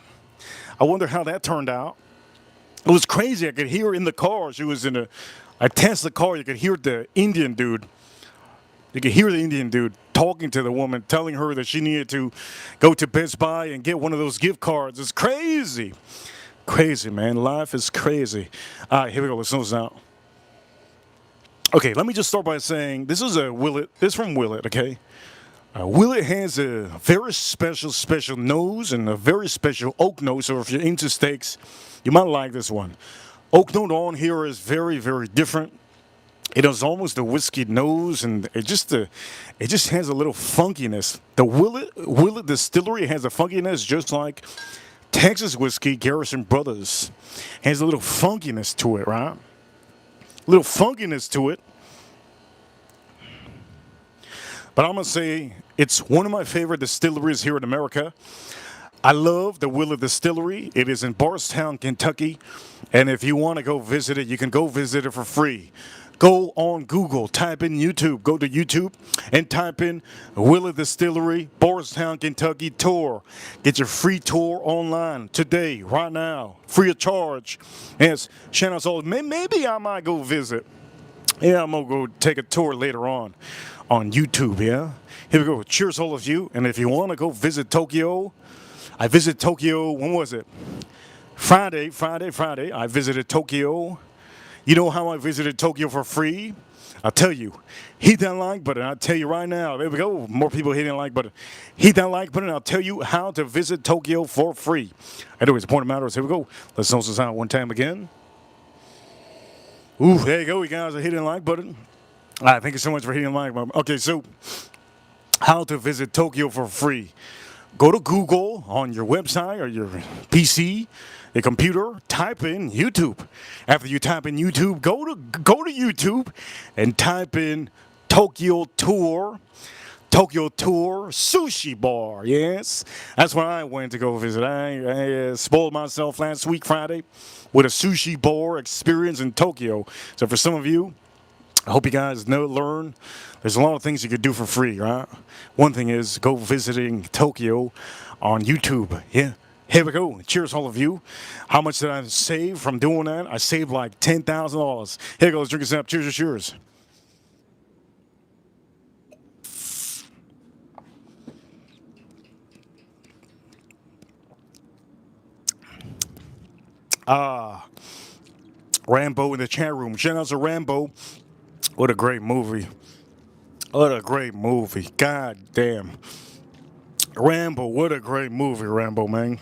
I wonder how that turned out. It was crazy. I could hear her in the car. She was in a Tesla car. You could hear the Indian dude. You could hear the Indian dude talking to the woman, telling her that she needed to go to Best Buy and get one of those gift cards. It's crazy. Crazy, man. Life is crazy. All right, here we go. Let's nose out. Okay, let me just start by saying this is a Willet. This is from Willet, okay? Willet has a very special nose and a very special oak nose. So if you're into steaks, you might like this one. Oak note on here is very, very different. It has almost a whiskey nose, and it just has a little funkiness. The Willet Distillery has a funkiness just like Texas whiskey, Garrison Brothers. Has a little funkiness to it, right? A little funkiness to it. But I'm going to say it's one of my favorite distilleries here in America. I love the Willet Distillery. It is in Bardstown, Kentucky. And if you want to go visit it, you can go visit it for free. Go on Google, type in YouTube. Go to YouTube and type in Willet Distillery, Bardstown, Kentucky tour. Get your free tour online today, right now, free of charge. Yes, Shannon said, maybe I might go visit. Yeah, I'm going to go take a tour later on YouTube, yeah? Here we go. Cheers, all of you. And if you want to go visit Tokyo, I visited Tokyo, when was it? Friday. I visited Tokyo. You know how I visited Tokyo for free? I'll tell you. Hit that like button. I'll tell you right now. There we go. More people hitting the like button. Hit that like button. I'll tell you how to visit Tokyo for free. Anyways, the point of the matter is, here we go. Let's notice this out one time again. Ooh, there you go. You guys are hitting the like button. All right, thank you so much for hitting the like button. Okay, so how to visit Tokyo for free. Go to Google on your website or your PC, your computer, type in YouTube. After you type in YouTube, go to YouTube and type in Tokyo Tour Sushi Bar. Yes, that's where I went to go visit. I spoiled myself last week Friday with a sushi bar experience in Tokyo. So for some of you, I hope you guys learn. There's a lot of things you could do for free, right? One thing is go visiting Tokyo on YouTube. Yeah. Here we go. Cheers, all of you. How much did I save from doing that? I saved like $10,000. Here goes. Drink us up. Cheers, cheers. Rambo in the chat room. Shout out to Rambo. What a great movie. What a great movie. God damn. Rambo, what a great movie, Rambo, man.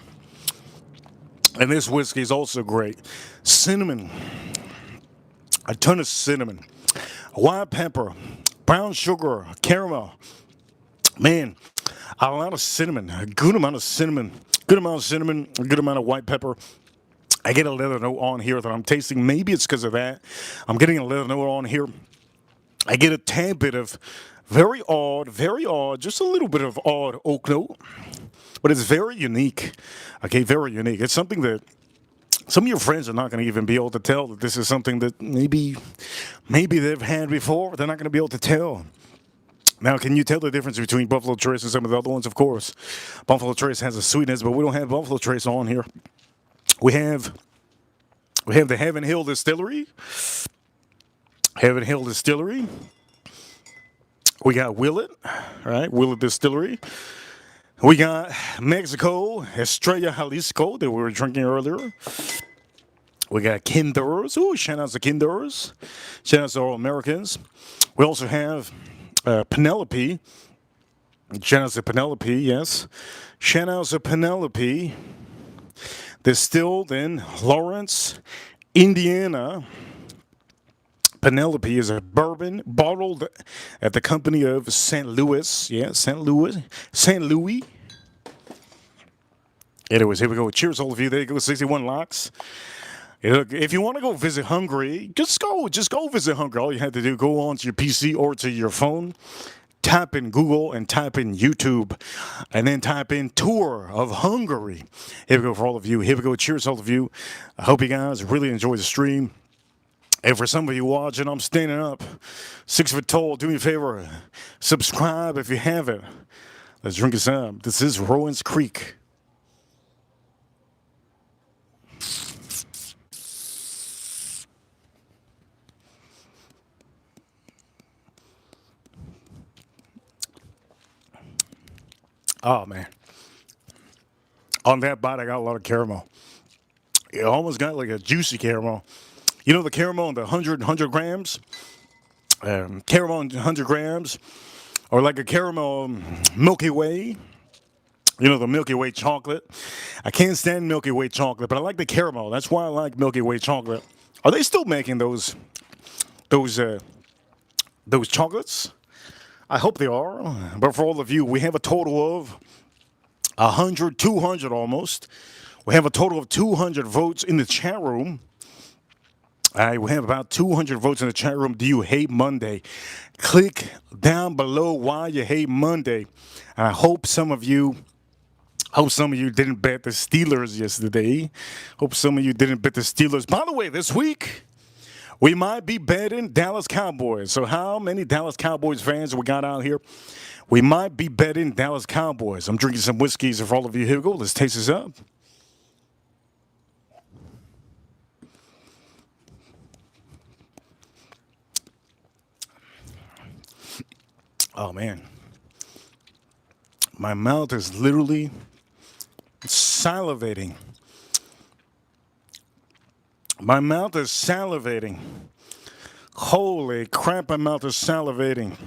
And this whiskey is also great. Cinnamon. A ton of cinnamon. White pepper. Brown sugar. Caramel. Man, a lot of cinnamon. A good amount of cinnamon. Good amount of cinnamon. A good amount of white pepper. I get a little note on here that I'm tasting. Maybe it's because of that. I'm getting a little note on here. I get a tad bit of very odd, just a little bit of odd oak note, but it's very unique. Okay, very unique. It's something that some of your friends are not going to even be able to tell that this is something that maybe they've had before. They're not going to be able to tell. Now, can you tell the difference between Buffalo Trace and some of the other ones? Of course, Buffalo Trace has a sweetness, but we don't have Buffalo Trace on here. We have the Heaven Hill Distillery. Heaven Hill Distillery. We got Willet, right? Willet Distillery. We got Mexico, Estrella Jalisco that we were drinking earlier. We got Kinders. Ooh, shout out to Kinders. Shout out to all Americans. We also have Penelope. Shout out to Penelope, yes. Shout out to Penelope. Distilled in Lawrence, Indiana. Penelope is a bourbon bottled at the company of St. Louis. Yeah, St. Louis. St. Louis. Anyways, here we go. Cheers, all of you. There you go, 61 locks. If you want to go visit Hungary, just go visit Hungary. All you have to do, go onto your PC or to your phone, type in Google and type in YouTube, and then type in Tour of Hungary. Here we go for all of you. Here we go. Cheers, all of you. I hope you guys really enjoy the stream. And for some of you watching, I'm standing up, 6 foot tall. Do me a favor, subscribe if you haven't. Let's drink this up. This is Rowan's Creek. Oh, man. On that bite, I got a lot of caramel. It almost got like a juicy caramel. You know the caramel in the 100 grams? Caramel in 100 grams. Or like a caramel Milky Way. You know, the Milky Way chocolate. I can't stand Milky Way chocolate, but I like the caramel. That's why I like Milky Way chocolate. Are they still making those chocolates? I hope they are. But for all of you, we have a total of 100, 200 almost. We have a total of 200 votes in the chat room. We have about 200 votes in the chat room. Do you hate Monday? Click down below why you hate Monday. And I hope some of you didn't bet the Steelers yesterday. Hope some of you didn't bet the Steelers. By the way, this week, we might be betting Dallas Cowboys. So how many Dallas Cowboys fans we got out here? We might be betting Dallas Cowboys. I'm drinking some whiskeys for all of you. Here we go. Let's taste this up. Oh, man. My mouth is literally salivating. My mouth is salivating. Holy crap, my mouth is salivating.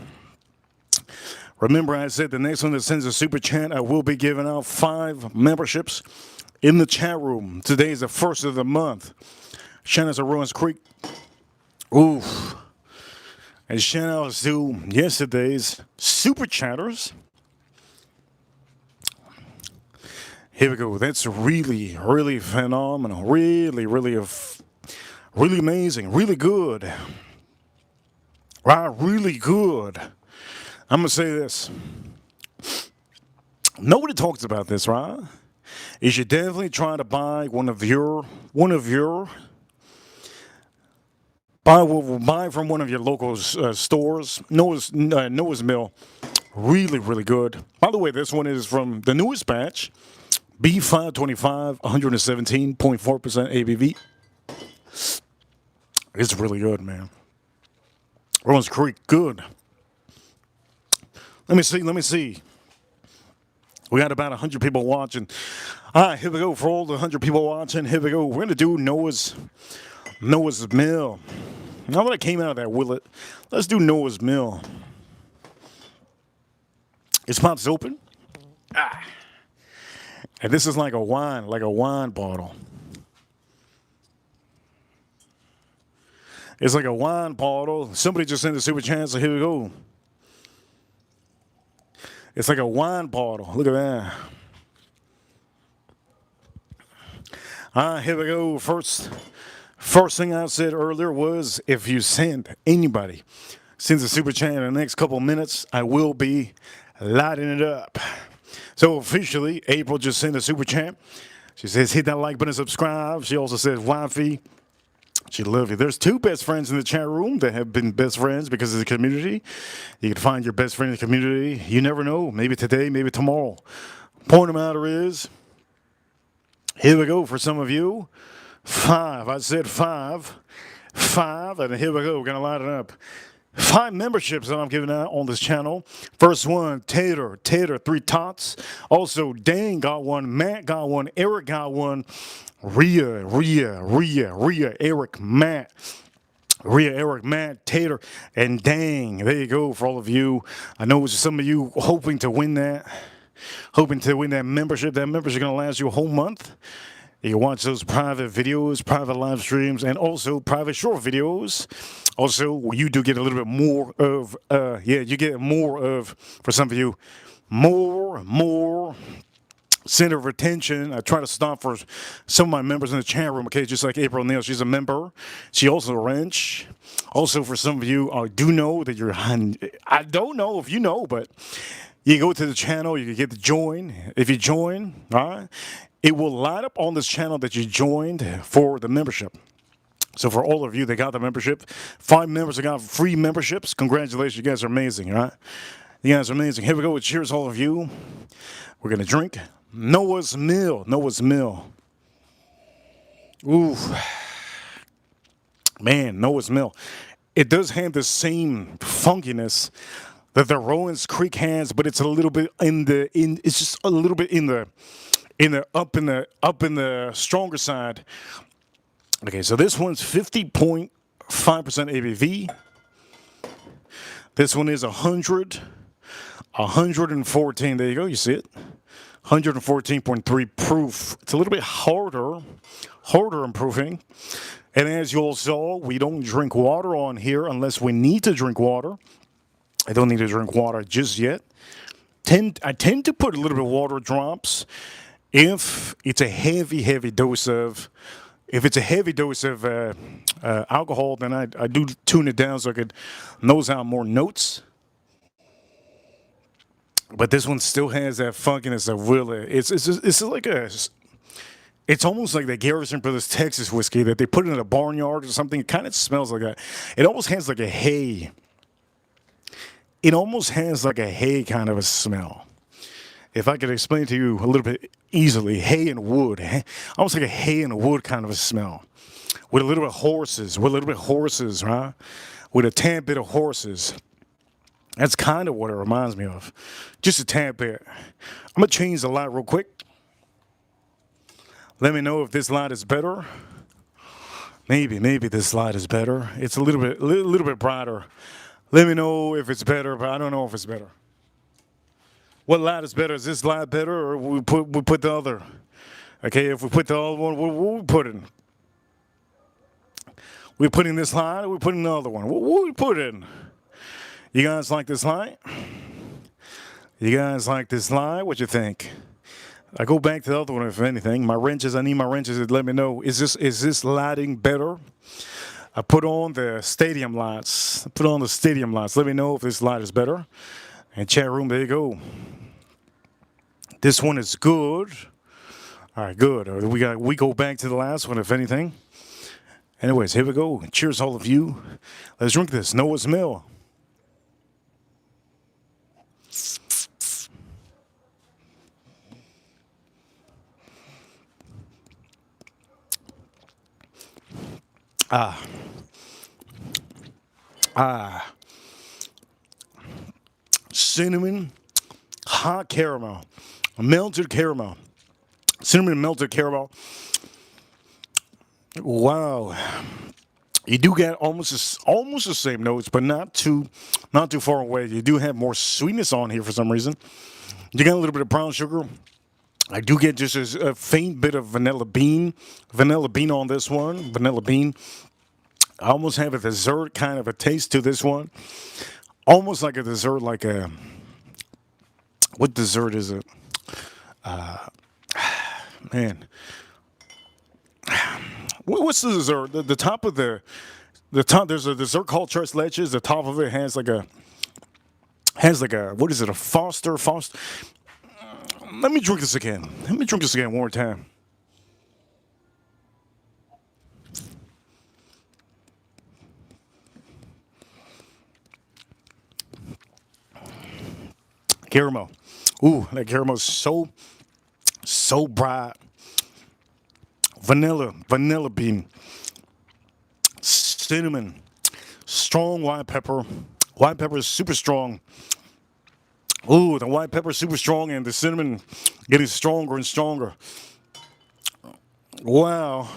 Remember, I said the next one that sends a super chat, I will be giving out 5 memberships in the chat room. Today is the first of the month. Shout out to Rowan's Creek. Oof. And shout out to yesterday's super chatters. Here we go. That's really, really phenomenal. Really, really, really amazing. Really good. Right? Really good. I'm going to say this. Nobody talks about this, right? You should definitely try to buy buy from one of your local stores. Noah's Mill. Really, really good. By the way, this one is from the newest batch. B525, 117.4% ABV. It's really good, man. Rowan's Creek, good. Let me see. We got about 100 people watching. All right, here we go. For all the 100 people watching, here we go. We're going to do Noah's Mill. Now that I came out of that Willet, let's do Noah's Mill. Its mouth's open. And this is like a wine bottle. It's like a wine bottle. Somebody just sent a super chat, so here we go. It's like a wine bottle. Look at that. All right, here we go. First thing I said earlier was if you anybody sends a super chat in the next couple of minutes, I will be lighting it up. So officially, April just sent a super chat. She says, hit that like button and subscribe. She also says, wifey, she loves you. There's 2 best friends in the chat room that have been best friends because of the community. You can find your best friend in the community. You never know. Maybe today, maybe tomorrow. Point of matter is, here we go for some of you. 5. I said 5. 5. And here we go. We're going to light it up. 5 memberships that I'm giving out on this channel. First one, Tater, 3 tots. Also, Dane got one, Matt got one, Eric got one, Rhea, Eric, Matt, Tater, and Dang. There you go for all of you. I know some of you hoping to win that membership. That membership is going to last you a whole month. You can watch those private videos, private live streams, and also private short videos. Also, you do get a little bit more of, you get more of, for some of you, more center of attention. I try to stop for some of my members in the chat room, okay, just like April Neal. She's a member. She also a wrench. Also, for some of you, I do know that I don't know if you know, but you go to the channel, you can get to join. If you join, all right, it will light up on this channel that you joined for the membership. So for all of you that got the membership, 5 members that got free memberships, congratulations, you guys are amazing, all right? You guys are amazing. Here we go. Cheers, all of you. We're going to drink Noah's Mill. Ooh. Man, Noah's Mill. It does have the same funkiness that the Rowan's Creek has, but it's a little bit it's just a little bit up in the stronger side. Okay, so this one's 50.5% ABV. This one is 114. There you go. You see it? 114.3 proof. It's a little bit harder in proofing. And as you all saw, we don't drink water on here unless we need to drink water. I don't need to drink water just yet. I tend to put a little bit of water drops if it's a heavy dose of. If it's a heavy dose of alcohol, then I do tune it down so I could nose out more notes. But this one still has that funkiness of Willa. It's almost like the Garrison Brothers Texas whiskey that they put in a barnyard or something. It kind of smells like that. It almost has like a hay. It almost has like a hay kind of a smell. If I could explain to you a little bit easily, hay and wood, almost like a hay and wood kind of a smell, with a little bit of horses, right? With a tad bit of horses. That's kind of what it reminds me of, just a tad bit. I'm gonna change the light real quick. Let me know if this light is better. Maybe this light is better. It's a little bit brighter. Let me know if it's better, but I don't know if it's better. What light is better? Is this light better, or we put the other? Okay, if we put the other one, what we put in? We put in this light, or we put in the other one? What we put in? You guys like this light? You guys like this light? What you think? I go back to the other one if anything. My wrenches, I need my wrenches to let me know. Is this lighting better? I put on the stadium lights. Let me know if this light is better. And chat room, there you go. This one is good. All right, good. We go back to the last one if anything. Anyways, here we go. Cheers, all of you. Let's drink this. Noah's Mill. Cinnamon, hot caramel, melted caramel, cinnamon melted caramel. Wow, you do get almost the same notes, but not too far away. You do have more sweetness on here for some reason. You got a little bit of brown sugar. I do get just a faint bit of vanilla bean on this one. Vanilla bean. I almost have a dessert kind of a taste to this one. Almost like a dessert, like a... What dessert is it? Man. What's the dessert? The top of the top, there's a dessert called tres leches. The top of it has like a... what is it? A Foster? Let me drink this again. One more time. Caramel. Ooh, that caramel is so bright. Vanilla bean. Cinnamon. Strong white pepper. White pepper is super strong. Ooh, the white pepper is super strong and the cinnamon getting stronger and stronger. Wow.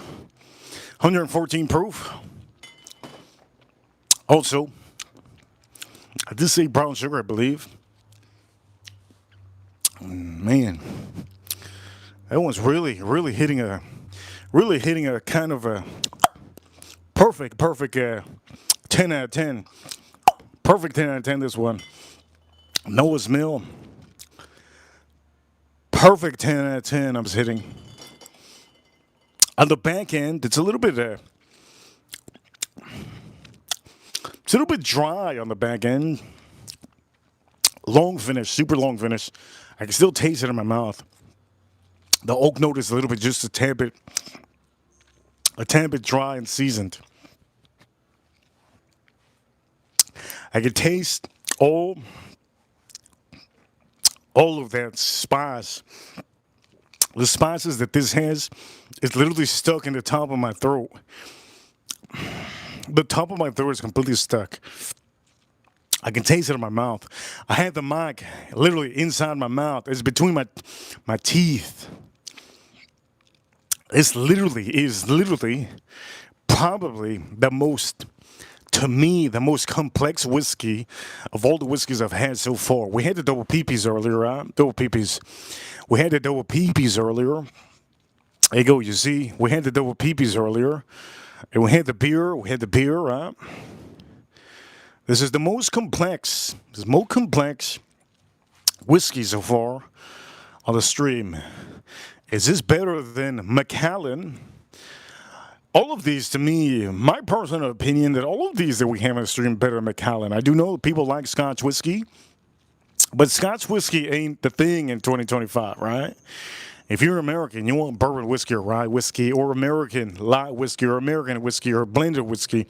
114 proof. Also, I did say brown sugar, I believe. Man, that one's really hitting a kind of a perfect 10 out of 10. Perfect 10 out of 10, this one. Noah's Mill. Perfect 10 out of 10 I'm hitting. On the back end, it's a little bit dry on the back end. Long finish, super long finish. I can still taste it in my mouth. The oak note is a little bit, just a tad bit dry and seasoned. I can taste all of that spice. The spices that this has is literally stuck in the top of my throat. The top of my throat is completely stuck. I can taste it in my mouth. I have the mic literally inside my mouth. It's between my teeth. It is literally probably the most complex whiskey of all the whiskeys I've had so far. We had the double peepees earlier, right? We had the double peepees earlier. There you go, you see? We had the double peepees earlier. And we had the beer, right? This is the most complex whiskey so far on the stream. Is this better than Macallan? All of these, to me, my personal opinion, that all of these that we have on the stream are better than Macallan. I do know people like Scotch whiskey, but Scotch whiskey ain't the thing in 2025, right? If you're American, you want bourbon whiskey or rye whiskey or American light whiskey or American whiskey or blended whiskey.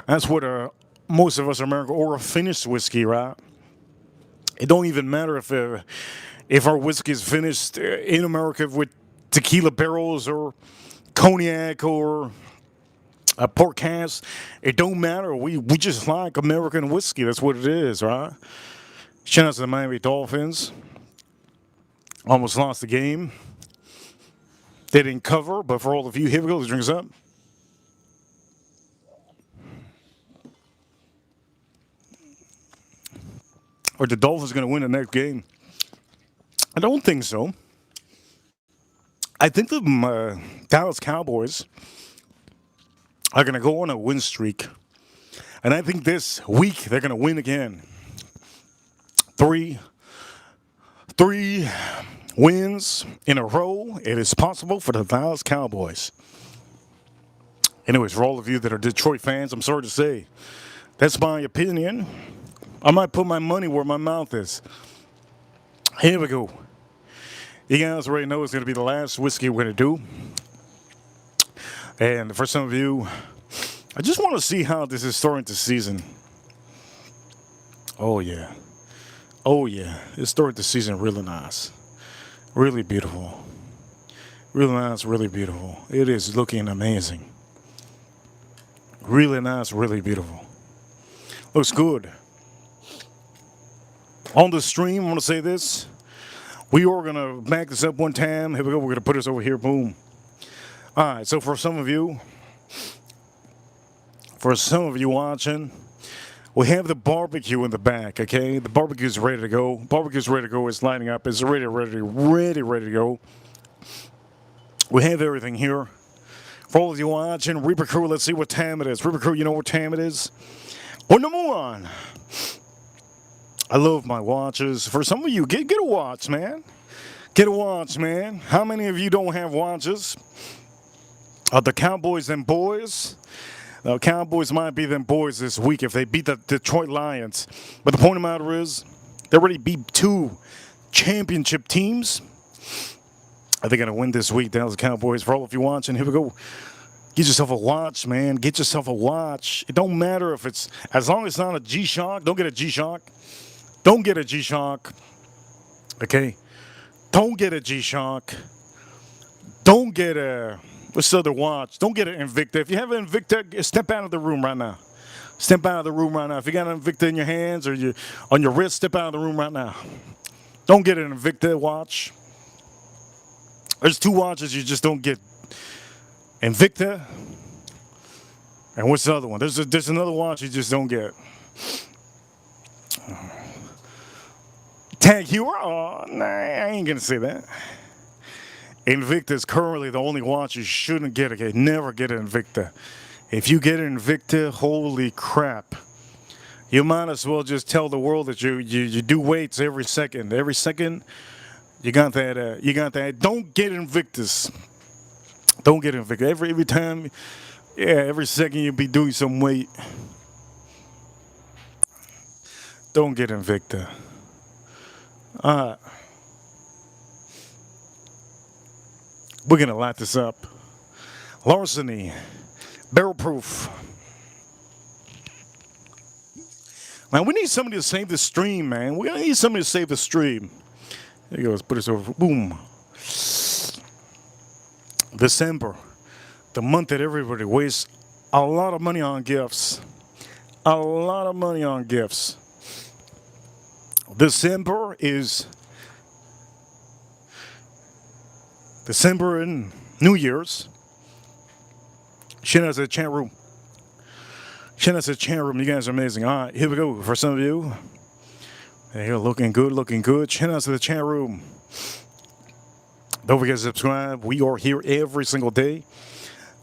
That's what most of us are American, or a finished whiskey, right? It don't even matter if our whiskey is finished in America with tequila barrels or cognac or a port cask. It don't matter. We just like American whiskey. That's what it is, right? Shout out to the Miami Dolphins. Almost lost the game. They didn't cover, but for all of you, here we go. Let's drink this up. Are the Dolphins going to win the next game? I don't think so. I think the Dallas Cowboys are going to go on a win streak. And I think this week they're going to win again. Three wins in a row. It is possible for the Dallas Cowboys. Anyways, for all of you that are Detroit fans, I'm sorry to say, that's my opinion. I might put my money where my mouth is. Here we go. You guys already know it's going to be the last whiskey we're going to do. And for some of you, I just want to see how this is starting the season. Oh, yeah. Oh, yeah. It's starting the season really nice. Really beautiful. Really nice, really beautiful. It is looking amazing. Really nice, really beautiful. Looks good. On the stream, I want to say this. We are going to back this up one time. Here we go. We're going to put this over here. Boom. All right. So for some of you watching, we have the barbecue in the back, okay? The barbecue is ready to go. Barbecue's ready to go. It's lining up. It's ready to go. We have everything here. For all of you watching, Reaper Crew, let's see what time it is. Reaper Crew, you know what time it is? Well, number one. I love my watches. For some of you, get a watch, man. Get a watch, man. How many of you don't have watches? The Cowboys and boys. The Cowboys might be them boys this week if they beat the Detroit Lions. But the point of the matter is, they already beat 2 championship teams. Are they going to win this week, Dallas Cowboys? For all of you watching, here we go. Get yourself a watch, man. Get yourself a watch. It don't matter if it's, as long as it's not a G-Shock. Don't get a G-Shock. Don't get a G-Shock. Okay? Don't get a G-Shock. Don't get a, what's the other watch? Don't get an Invicta. If you have an Invicta, step out of the room right now. Step out of the room right now. If you got an Invicta in your hands or on your wrist, step out of the room right now. Don't get an Invicta watch. There's 2 watches you just don't get. Invicta. And what's the other one? There's another watch you just don't get. Tag Heuer? Oh, nah, I ain't going to say that. Invicta is currently the only watch you shouldn't get. Okay, never get an Invicta. If you get an Invicta, holy crap. You might as well just tell the world that you do weights every second. Every second, you got that. Don't get Invictus. Don't get Invicta. Every time, yeah, every second you'll be doing some weight. Don't get Invicta. We're going to light this up. Larceny. Barrel proof. Man, we need somebody to save the stream, man. We need somebody to save the stream. There you go. Let's put this over. Boom. December. The month that everybody wastes a lot of money on gifts. A lot of money on gifts. December and New Year's. Shanna's at the chat room. Shanna's at the chat room. You guys are amazing. All right, here we go. For some of you, you're looking good, looking good. Shanna's at the chat room. Don't forget to subscribe. We are here every single day.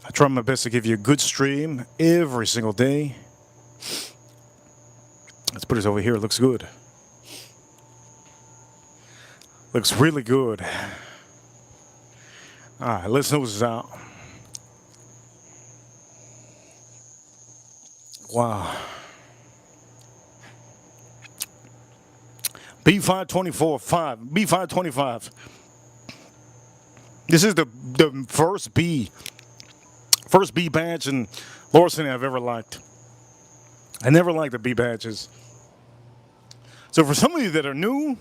I try my best to give you a good stream every single day. Let's put this over here. It looks good. Looks really good. All right, let's nose this out. Wow. B524-5. B525. This is the first B badge in Larceny I've ever liked. I never liked the B badges. So for some of you that are new,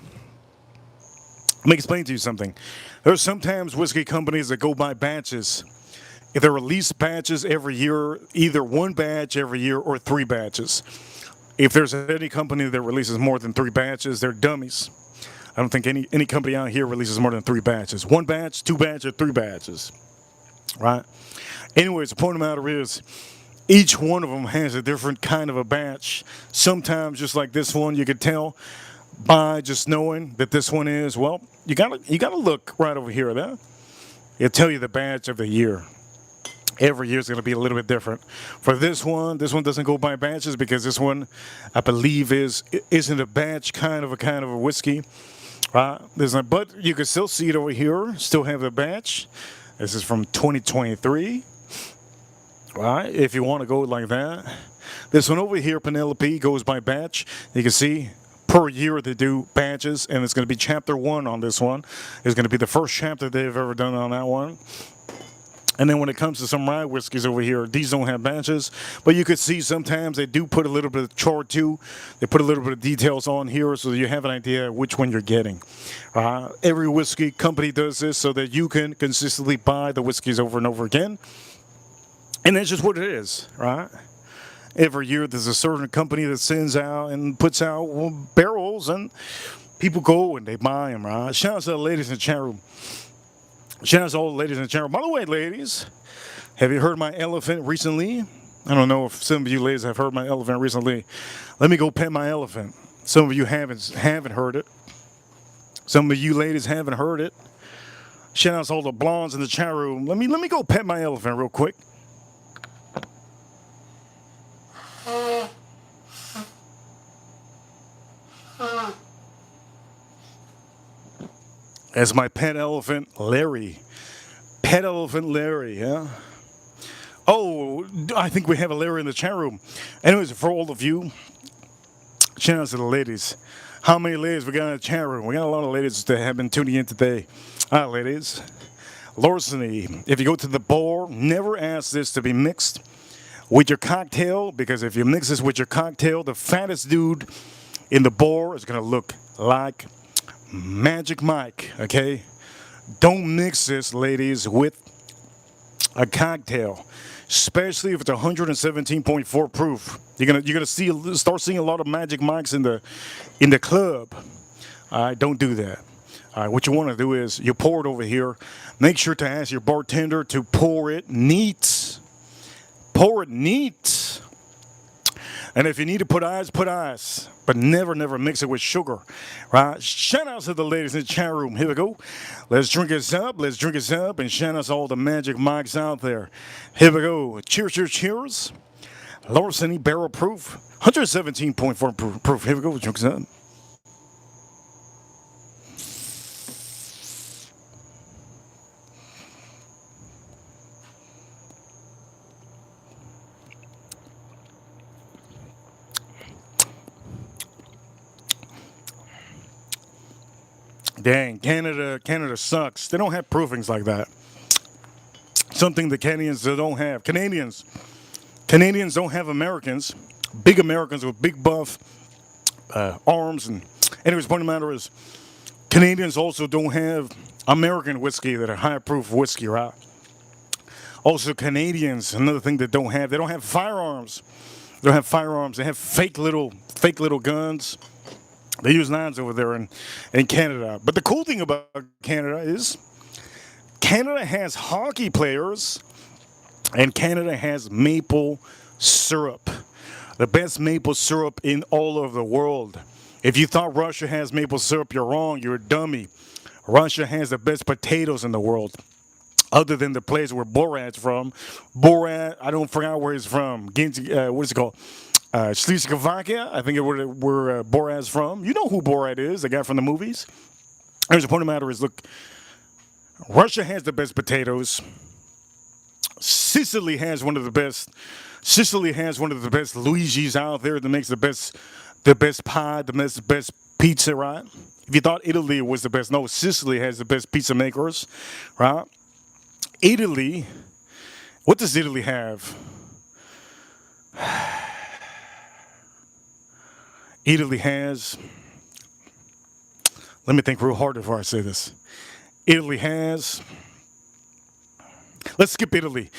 let me explain to you something. There's sometimes whiskey companies that go by batches. If they release batches every year, either 1 batch every year or 3 batches. If there's any company that releases more than 3 batches, they're dummies. I don't think any company out here releases more than 3 batches. 1 batch, 2 batches, or 3 batches. Right? Anyways, the point of the matter is, each one of them has a different kind of a batch. Sometimes, just like this one, you could tell buy just knowing that this one is, well, you gotta look right over here. There, it'll tell you the badge of the year. Every year is going to be a little bit different. For this one doesn't go by batches because this one, I believe, isn't a batch kind of a whiskey. There's not, but you can still see it over here. Still have the batch. This is from 2023. Right, if you want to go like that. This one over here, Penelope, goes by batch. You can see per year they do batches, and it's going to be chapter 1 on this one. It's going to be the first chapter they've ever done on that one. And then when it comes to some rye whiskeys over here, these don't have batches. But you could see sometimes they do put a little bit of chart too. They put a little bit of details on here so that you have an idea which one you're getting. Every whiskey company does this so that you can consistently buy the whiskeys over and over again. And that's just what it is, right? Every year there's a certain company that sends out and puts out barrels, and people go and they buy them, right? Shout out to the ladies in the chat room. Shout out to all the ladies in the chat room. By the way, ladies, have you heard my elephant recently? I don't know if some of you ladies have heard my elephant recently. Let me go pet my elephant. Some of you haven't heard it. Some of you ladies haven't heard it. Shout out to all the blondes in the chat room. Let me go pet my elephant real quick. That's my pet elephant, Larry. Pet elephant, Larry, yeah? Oh, I think we have a Larry in the chat room. Anyways, for all of you, shout out to the ladies. How many ladies we got in the chat room? We got a lot of ladies that have been tuning in today. All right, ladies. Larceny, if you go to the bar, never ask this to be mixed with your cocktail, because if you mix this with your cocktail, the fattest dude in the bar is going to look like Magic Mike, okay? Don't mix this, ladies, with a cocktail, especially if it's 117.4 proof. You're gonna start seeing a lot of Magic Mikes in the club. All right, don't do that. All right, what you want to do is you pour it over here. Make sure to ask your bartender to pour it neat. Pour it neat. And if you need to put ice, put ice. But never mix it with sugar. Right? Shout out to the ladies in the chat room. Here we go. Let's drink this up. Let's drink this up. And shout out to all the Magic Mics out there. Here we go. Cheers, cheers, cheers. Larceny barrel proof. 117.4 proof. Here we go. Let's drink this up. Dang, Canada sucks. They don't have proofings like that. Something the Canadians don't have. Canadians don't have Americans. Big Americans with big buff arms. And anyways, point of the matter is, Canadians also don't have American whiskey that are high proof whiskey, right? Also, Canadians, another thing they don't have firearms. They don't have firearms. They have fake little guns. They use knives over there in Canada. But the cool thing about Canada is Canada has hockey players, and Canada has maple syrup. The best maple syrup in all of the world. If you thought Russia has maple syrup, you're wrong. You're a dummy. Russia has the best potatoes in the world. Other than the place where Borat's from. Borat, I don't forget where he's from. What is it called? Czechoslovakia, I think where Borat's from. You know who Borat is, the guy from the movies. There's the point of the matter is, look, Russia has the best potatoes. Sicily has one of the best. Sicily has one of the best Luigi's out there that makes the best pie, the best pizza, right? If you thought Italy was the best, no, Sicily has the best pizza makers, right? Italy, what does Italy have? Italy has, let me think real hard before I say this. Italy has, let's skip Italy.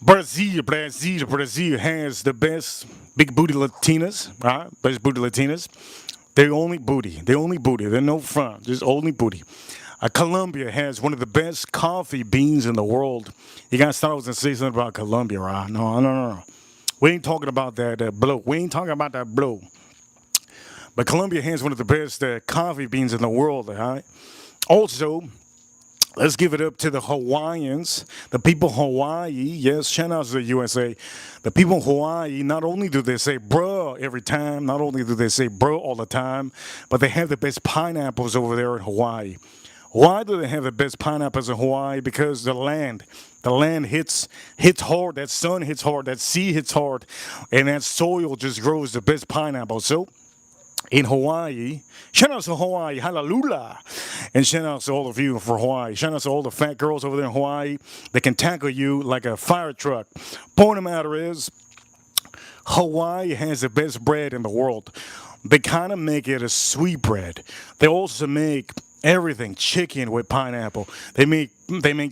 Brazil has the best big booty Latinas, right? Best booty Latinas. They're only booty. They're no front, just only booty. Colombia has one of the best coffee beans in the world. You guys thought I was going to say something about Colombia, right? No. We ain't talking about that blow. We ain't talking about that blow. But Colombia has one of the best coffee beans in the world. All right? Also, let's give it up to the Hawaiians, the people of Hawaii. Yes, shout out to the USA. The people of Hawaii, not only do they say bruh every time, not only do they say bruh all the time, but they have the best pineapples over there in Hawaii. Why do they have the best pineapples in Hawaii? Because the land hits hard, that sun hits hard, that sea hits hard, and that soil just grows the best pineapple. So in Hawaii. Shout out to Hawaii, hallelujah. And shout out to all of you for Hawaii. Shout out to all the fat girls over there in Hawaii that can tackle you like a fire truck. Point of the matter is, Hawaii has the best bread in the world. They kind of make it a sweet bread. They also make everything chicken with pineapple. They make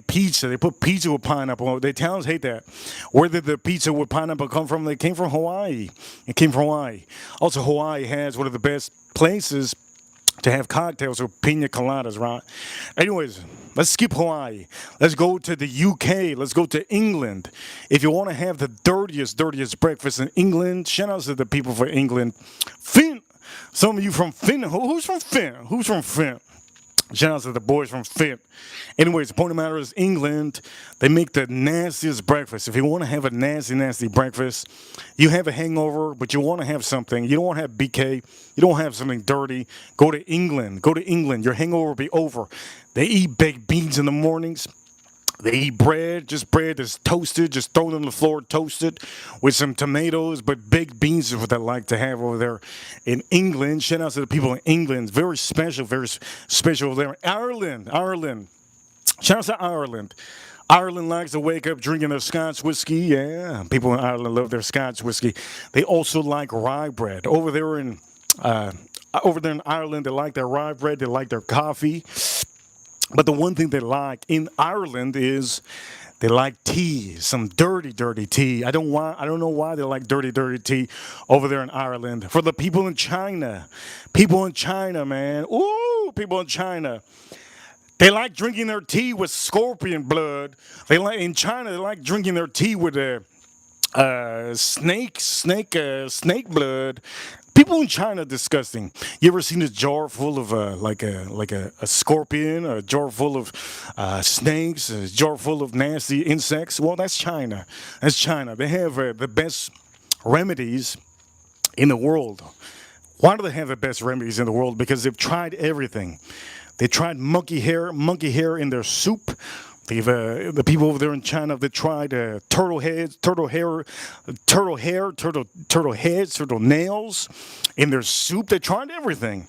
pizza. They put pizza with pineapple. The Italians hate that. Where did the pizza with pineapple come from? They came from Hawaii. It came from Hawaii. Also, Hawaii has one of the best places to have cocktails with pina coladas, right? Anyways, let's skip Hawaii. Let's go to the UK. Let's go to England. If you want to have the dirtiest breakfast in England, shout out to the people from England. Finn. Some of you from Finn. Who's from Finn? Who's from Finn? Shout out to the boys from Fit. Anyways, the point of the matter is England, they make the nastiest breakfast. If you want to have a nasty breakfast, you have a hangover, but you want to have something. You don't want to have BK. You don't have something dirty. Go to England. Go to England. Your hangover will be over. They eat baked beans in the mornings. They eat bread that's toasted, just thrown on the floor, toasted, with some tomatoes, but baked beans is what they like to have over there in England. Shout out to the people in England. Very special over there. Ireland. Shout out to Ireland. Ireland likes to wake up drinking their Scotch whiskey. Yeah, people in Ireland love their Scotch whiskey. They also like rye bread. Over there in Ireland, they like their rye bread. They like their coffee. But the one thing they like in Ireland is they like tea, some dirty tea. I don't know why they like dirty tea over there in Ireland. For the people in China, man. Ooh, people in China. They like drinking their tea with scorpion blood. In China, they like drinking their tea with snake blood. People in China are disgusting. You ever seen a jar full of a scorpion, a jar full of snakes, a jar full of nasty insects? Well, that's China. That's China. They have the best remedies in the world. Why do they have the best remedies in the world? Because they've tried everything. They tried monkey hair in their soup. The people over there in China, they tried turtle heads, turtle nails in their soup. They tried everything.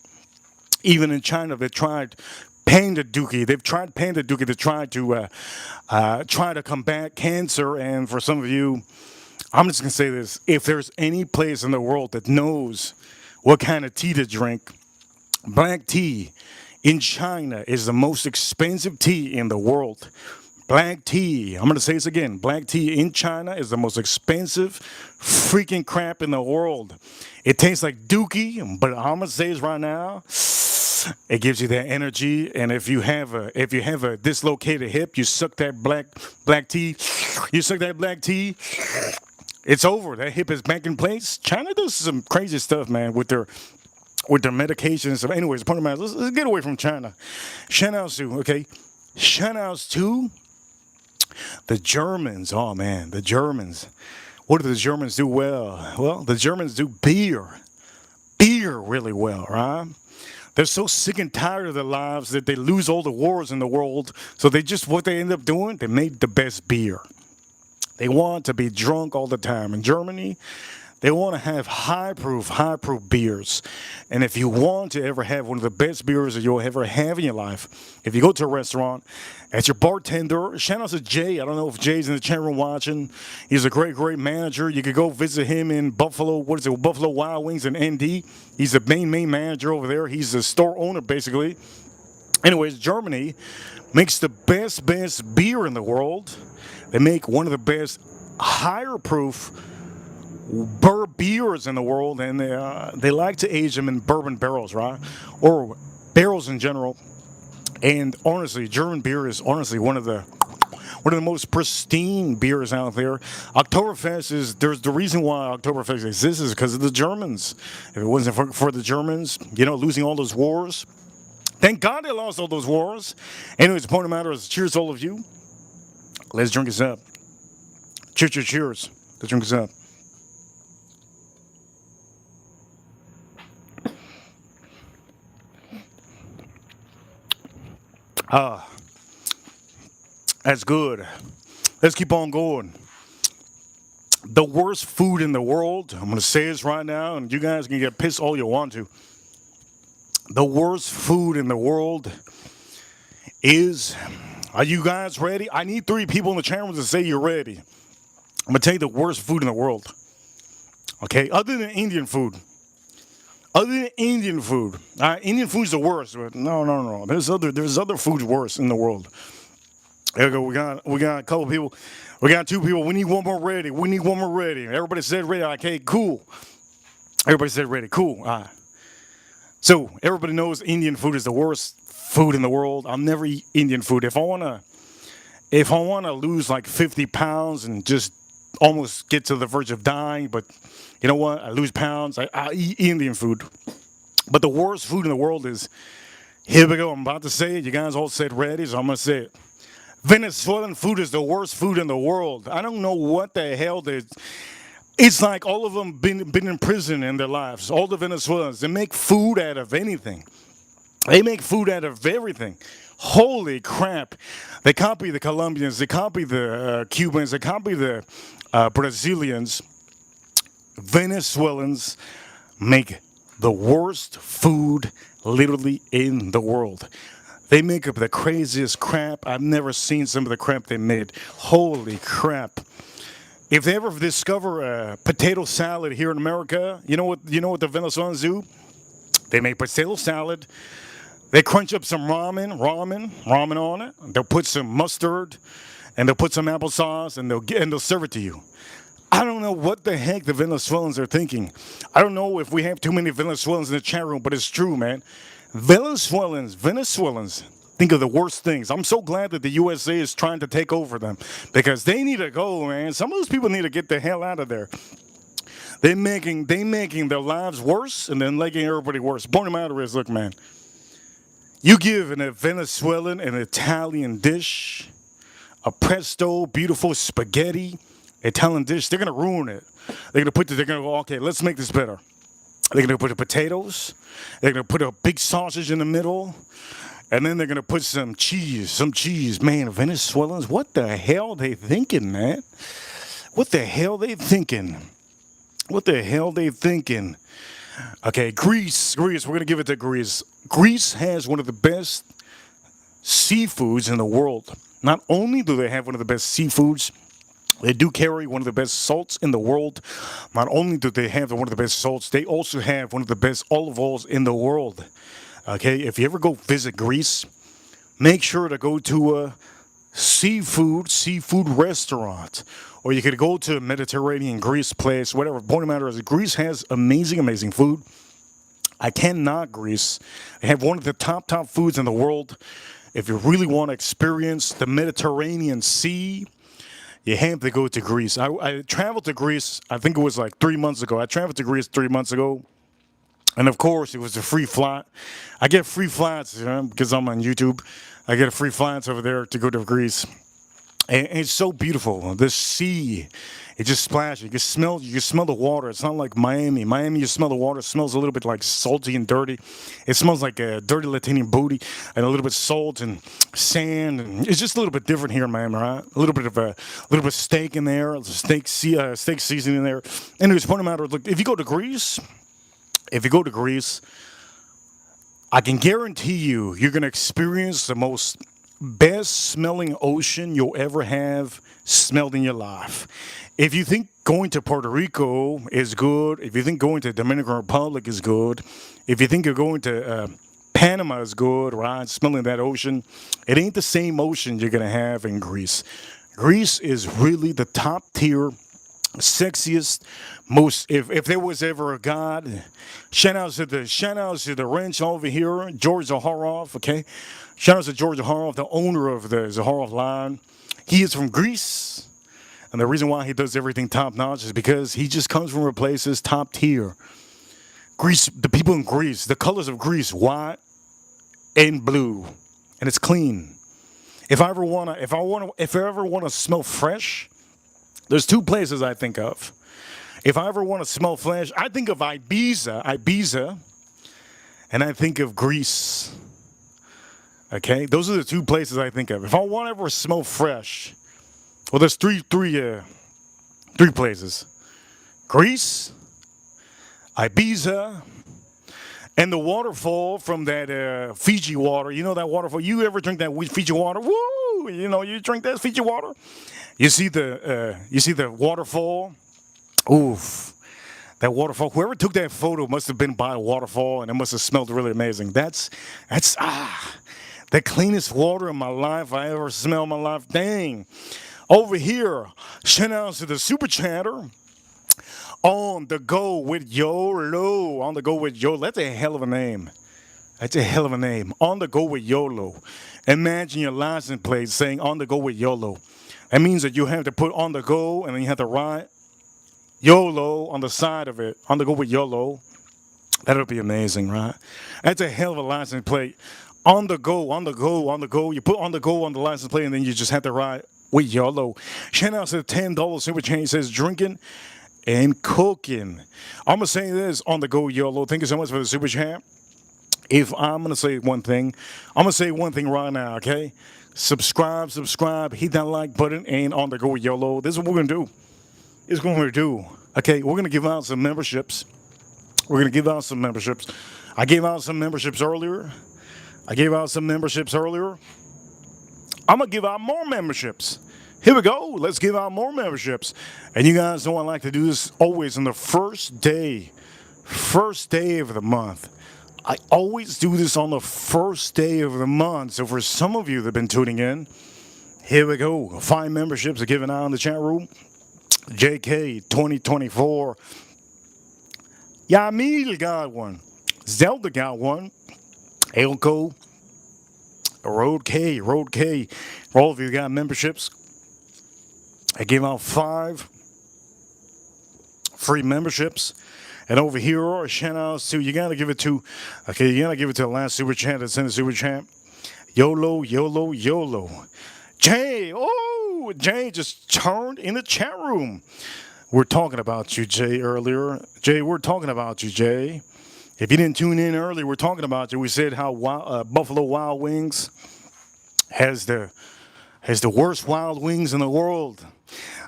Even in China, they tried panda dookie. They've tried panda dookie to try to combat cancer. And for some of you, I'm just gonna say this: if there's any place in the world that knows what kind of tea to drink, black tea in China is the most expensive tea in the world. Black tea, I'm going to say this again. Black tea in China is the most expensive freaking crap in the world. It tastes like dookie, but I'm going to say this right now. It gives you that energy, and if you have a dislocated hip, you suck that black tea. You suck that black tea. It's over. That hip is back in place. China does some crazy stuff, man, with their medications. So anyways, the point of the matter, let's get away from China. Shout outs to the Germans. Oh man, the Germans. What do the Germans do well? Well, the Germans do beer really well, right? They're so sick and tired of their lives that they lose all the wars in the world. So what they end up doing, they made the best beer. They want to be drunk all the time. In Germany, they want to have high proof beers. And if you want to ever have one of the best beers that you'll ever have in your life, if you go to a restaurant, as your bartender, shout out to Jay. I don't know if Jay's in the chat room watching. He's a great manager. You could go visit him in Buffalo Wild Wings in ND. He's the main manager over there. He's the store owner, basically. Anyways, Germany makes the best beer in the world. They make one of the best higher proof beers in the world, and they like to age them in bourbon barrels, right? Or barrels in general. And honestly, German beer is honestly one of the one of the most pristine beers out there. Oktoberfest is, there's the reason why Oktoberfest exists is because of the Germans. If it wasn't for the Germans, losing all those wars, thank God they lost all those wars. Anyways, the point of the matter is, cheers to all of you. Let's drink this up. Cheers, cheers, cheers. Let's drink this up. Ah, that's good. Let's keep on going. The worst food in the world, I'm going to say this right now, and you guys can get pissed all you want to. The worst food in the world is, are you guys ready? I need 3 people in the channel to say you're ready. I'm going to tell you the worst food in the world. Okay, other than Indian food. Other than Indian food. Indian food's the worst. But no. There's other foods worse in the world. There we go. We got a couple people. We got 2 people. We need one more ready. Everybody said ready. Okay, cool. Everybody said ready. Cool. All right. So everybody knows Indian food is the worst food in the world. I'll never eat Indian food. If I wanna lose like 50 pounds and just almost get to the verge of dying, but you know what? I lose pounds. I eat Indian food. But the worst food in the world is, here we go. I'm about to say it. You guys all said ready, so I'm gonna say it. Venezuelan food is the worst food in the world. I don't know what the hell they. It's like all of them been in prison in their lives. All the Venezuelans, they make food out of anything. They make food out of everything. Holy crap. They copy the Colombians, they copy the Cubans, they copy the Brazilians. Venezuelans make the worst food literally in the world. They make up the craziest crap. I've never seen some of the crap they made. Holy crap. If they ever discover a potato salad here in America, you know what the Venezuelans do? They make potato salad. They crunch up some ramen on it. They'll put some mustard, and they'll put some applesauce, and they'll serve it to you. I don't know what the heck the Venezuelans are thinking. I don't know if we have too many Venezuelans in the chat room, but it's true, man. Venezuelans think of the worst things. I'm so glad that the USA is trying to take over them because they need to go, man. Some of those people need to get the hell out of there. They making their lives worse and then making everybody worse. Point of the matter is, look, man, you give a Venezuelan an Italian dish, a presto, beautiful spaghetti, Italian dish, they're gonna ruin it. They're gonna go, okay, let's make this better. They're gonna put the potatoes, they're gonna put a big sausage in the middle, and then they're gonna put some cheese. Man, Venezuelans, what the hell they thinking, man? What the hell they thinking? Okay, Greece, we're gonna give it to Greece. Greece has one of the best seafoods in the world. Not only do they have one of the best seafoods, they do carry one of the best salts in the world. Not only do they have one of the best salts, they also have one of the best olive oils in the world. Okay, if you ever go visit Greece, make sure to go to a seafood restaurant. Or you could go to a Mediterranean Greece place, whatever. Point of the matter is, Greece has amazing food. I can't knock Greece. They have one of the top foods in the world. If you really want to experience the Mediterranean Sea, you have to go to Greece. I traveled to Greece, I think it was like 3 months ago. I traveled to Greece 3 months ago. And of course, it was a free flight. I get free flights, because I'm on YouTube. I get free flights over there to go to Greece. And it's so beautiful. The sea, it just splashes. You can smell the water. It's not like Miami. Miami, you smell the water. It smells a little bit like salty and dirty. It smells like a dirty Latino booty and a little bit salt and sand. And it's just a little bit different here in Miami, right? A little bit of steak in there, steak seasoning in there. Anyways, point of the matter, look, if you go to Greece, I can guarantee you're going to experience the most best smelling ocean you'll ever have smelled in your life. If you think going to Puerto Rico is good, if you think going to Dominican Republic is good, if you think you're going to Panama is good, right? Smelling that ocean, it ain't the same ocean you're going to have in Greece. Greece is really the top tier, sexiest, most, if there was ever a god, shout out to the ranch over here, George Zaharoff, okay? Shout out to George Zaharoff, the owner of the Zaharoff line. He is from Greece. And the reason why he does everything top notch is because he just comes from a place that's top tier. Greece, the people in Greece, the colors of Greece, white and blue, and it's clean. If I ever wanna smell fresh, there's two places I think of. If I ever want to smell fresh, I think of Ibiza, and I think of Greece. Okay, those are the two places I think of. If I want to ever smell fresh, well, there's three places: Greece, Ibiza, and the waterfall from that Fiji water. You know that waterfall? You ever drink that Fiji water? Woo! You know, you drink that Fiji water. You see the waterfall. Oof. That waterfall. Whoever took that photo must have been by a waterfall, and it must have smelled really amazing. That's the cleanest water in my life I ever smelled in my life. Dang. Over here, shout out to the super chatter. On the go with YOLO. On the go with YOLO. That's a hell of a name. That's a hell of a name. On the go with YOLO. Imagine your license plate saying on the go with YOLO. That means that you have to put on the go and then you have to write YOLO on the side of it. On the go with YOLO. That'll be amazing, right? That's a hell of a license plate. On the go, on the go, on the go. You put on the go on the license plate and then you just have to write with YOLO. Shout out to the $10 super chain. It says drinking and cooking. I'm going to say this on the go YOLO. Thank you so much for the super chat. If I'm going to say one thing, I'm going to say one thing right now, okay? Subscribe, hit that like button, and on the go YOLO. This is what we're going to do. This is what we're going to do. Okay, we're going to give out some memberships. We're going to give out some memberships. I gave out some memberships earlier. I'm going to give out more memberships. Here we go. Let's give out more memberships. And you guys know I like to do this always on the first day of the month. I always do this on the first day of the month. So for some of you that have been tuning in, here we go. 5 memberships are given out in the chat room. JK 2024. Yamil got one. Zelda got one. Elko. Road K. For all of you who got memberships, I gave out 5 free memberships. And over here are shout outs to, you gotta give it to the last super chat that's in the super chat. YOLO. Jay just turned in the chat room. We're talking about you, Jay, earlier. Jay, we're talking about you, Jay. If you didn't tune in earlier, we're talking about you. We said how Buffalo Wild Wings has the worst wild wings in the world.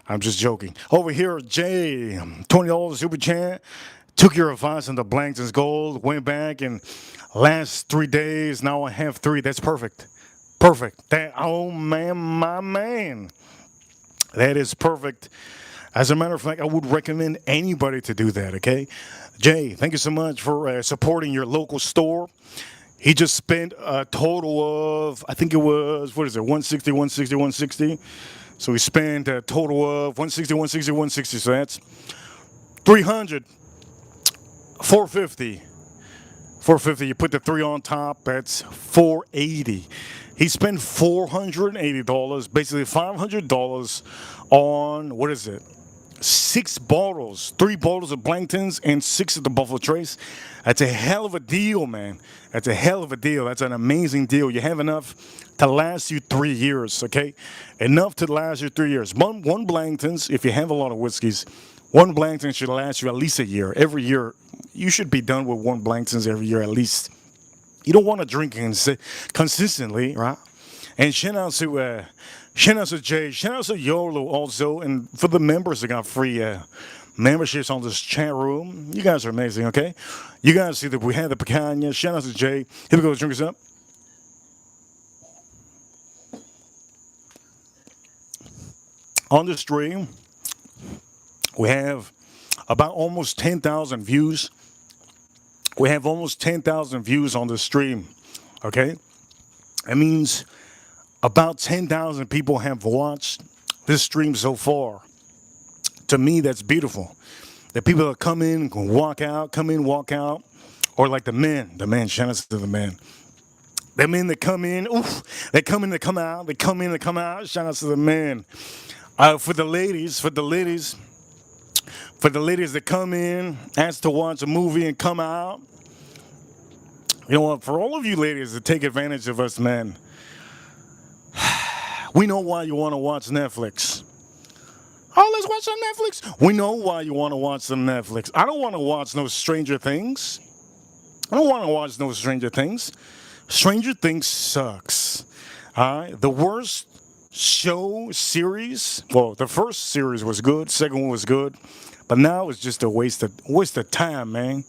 I'm just joking. Over here, Jay, $20 super chat. Took your advice on the Blankton's Gold. Went back and last 3 days. Now I have 3. That's perfect. Oh man, my man. That is perfect. As a matter of fact, I would recommend anybody to do that, okay? Jay, thank you so much for supporting your local store. He just spent a total of, I think it was, 160. So he spent a total of 160. So that's 300, 450. You put the 3 on top, that's 480. He spent $480, basically $500 on, what is it? 6 bottles, 3 bottles of Blanktons and 6 of the Buffalo Trace. That's a hell of a deal, man. That's a hell of a deal. That's an amazing deal. You have enough to last you 3 years, okay? Enough to last you 3 years. One Blanktons, if you have a lot of whiskeys, 1 Blankton should last you at least a year. Every year, you should be done with 1 Blanktons every year at least. You don't want to drink consistently, right? And shout out to Jay, shout out to YOLO also, and for the members that got free memberships on this chat room. You guys are amazing, okay? You guys see that we have the Picanha. Shout out to Jay. Here we go, drink us up. On the stream, we have about almost 10,000 views. We have almost 10,000 views on the stream, okay? That means about 10,000 people have watched this stream so far. To me, that's beautiful. The people that come in, walk out, or like the men, shout out to the men. That men that come in, oof, they come in, they come out, they come in, they come out. Shout out to the men. For the ladies, for the ladies that come in, ask to watch a movie and come out. You know what? For all of you ladies that take advantage of us men, we know why you want to watch Netflix. Oh, let's watch some Netflix. We know why you want to watch some Netflix. I don't want to watch no Stranger Things. I don't want to watch no Stranger Things. Stranger Things sucks. All right, the worst show series. Well, the first series was good. Second one was good, but now it's just a waste of time, man.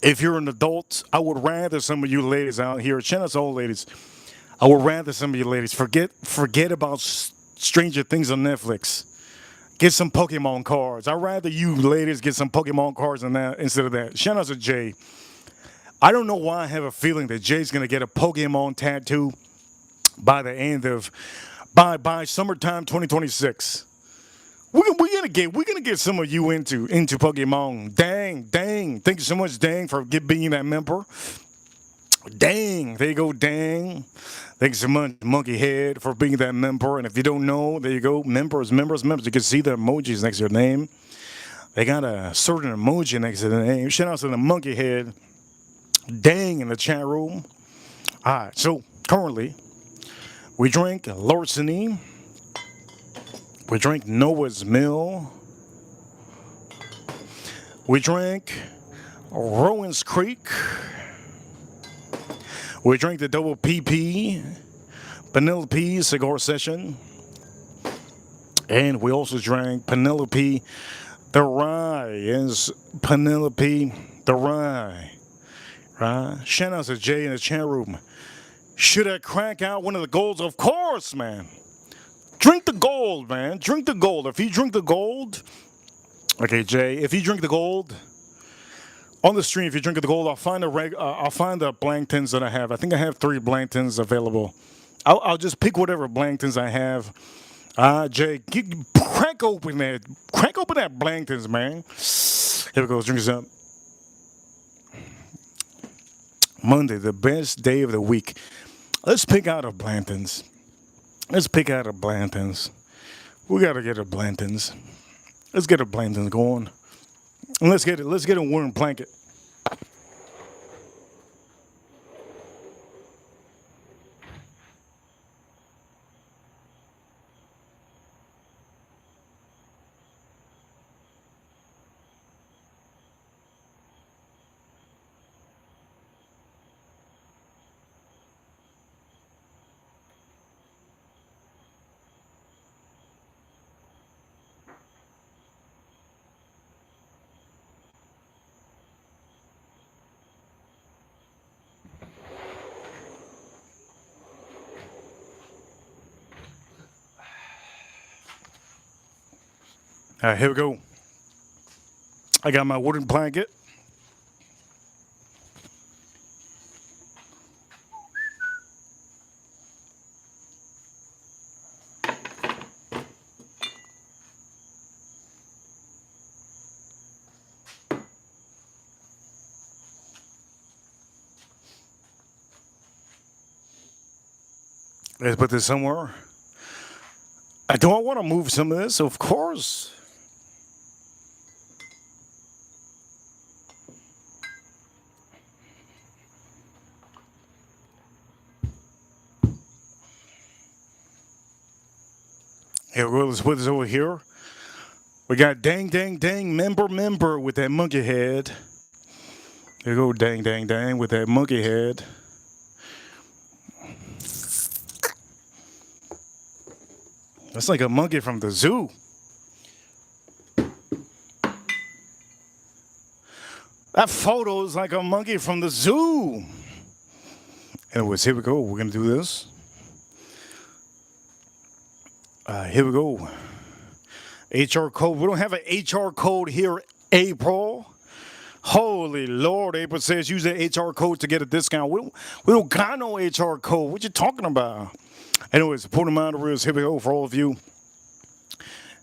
If you're an adult, I would rather some of you ladies out here, shout out to all ladies. I would rather some of you ladies forget about Stranger Things on Netflix. Get some Pokemon cards. I'd rather you ladies get some Pokemon cards than that instead of that. Shout out to Jay. I don't know why I have a feeling that Jay's gonna get a Pokemon tattoo by the end of by summertime 2026. We're gonna get some of you into Pokemon. Dang. Thank you so much, Dang, for being that member. Dang, there you go, Dang. Thank you so much, Monkey Head, for being that member. And if you don't know, there you go, members. You can see the emojis next to your name. They got a certain emoji next to the name. Shout out to the Monkey Head, Dang, in the chat room. All right, so currently we drink Larceny. We drink Noah's Mill. We drink Rowan's Creek. We drink the double PP, Penelope cigar session. And we also drank Penelope the Rye. Is Penelope the Rye. Right? Shout out to Jay in the chat room. Should I crack out one of the golds? Of course, man. Drink the gold, man. Drink the gold. If you drink the gold, okay, Jay. If you drink the gold on the stream, if you drink the gold, I'll find the Blanktons that I have. I think I have 3 Blanktons available. I'll just pick whatever Blanktons I have. Jay, crack open that Blanktons, man. Here we go. Let's drink this up. Monday, the best day of the week. Let's pick out a Blanton's. We gotta get a Blanton's. Let's get a Blanton's going. And let's get a warm blanket. All right, here we go. I got my wooden blanket. Let's put this somewhere. Do I want to move some of this? Of course. Here we go. Let's put this over here. We got dang member with that monkey head. Here we go, dang with that monkey head. That's like a monkey from the zoo. That photo is like a monkey from the zoo. Anyways, here we go. We're gonna do this. Here we go. HR code. We don't have an HR code here, April. Holy Lord, April says use the HR code to get a discount. We don't got no HR code. What you talking about? Anyways, put them out of reels. Here we go for all of you.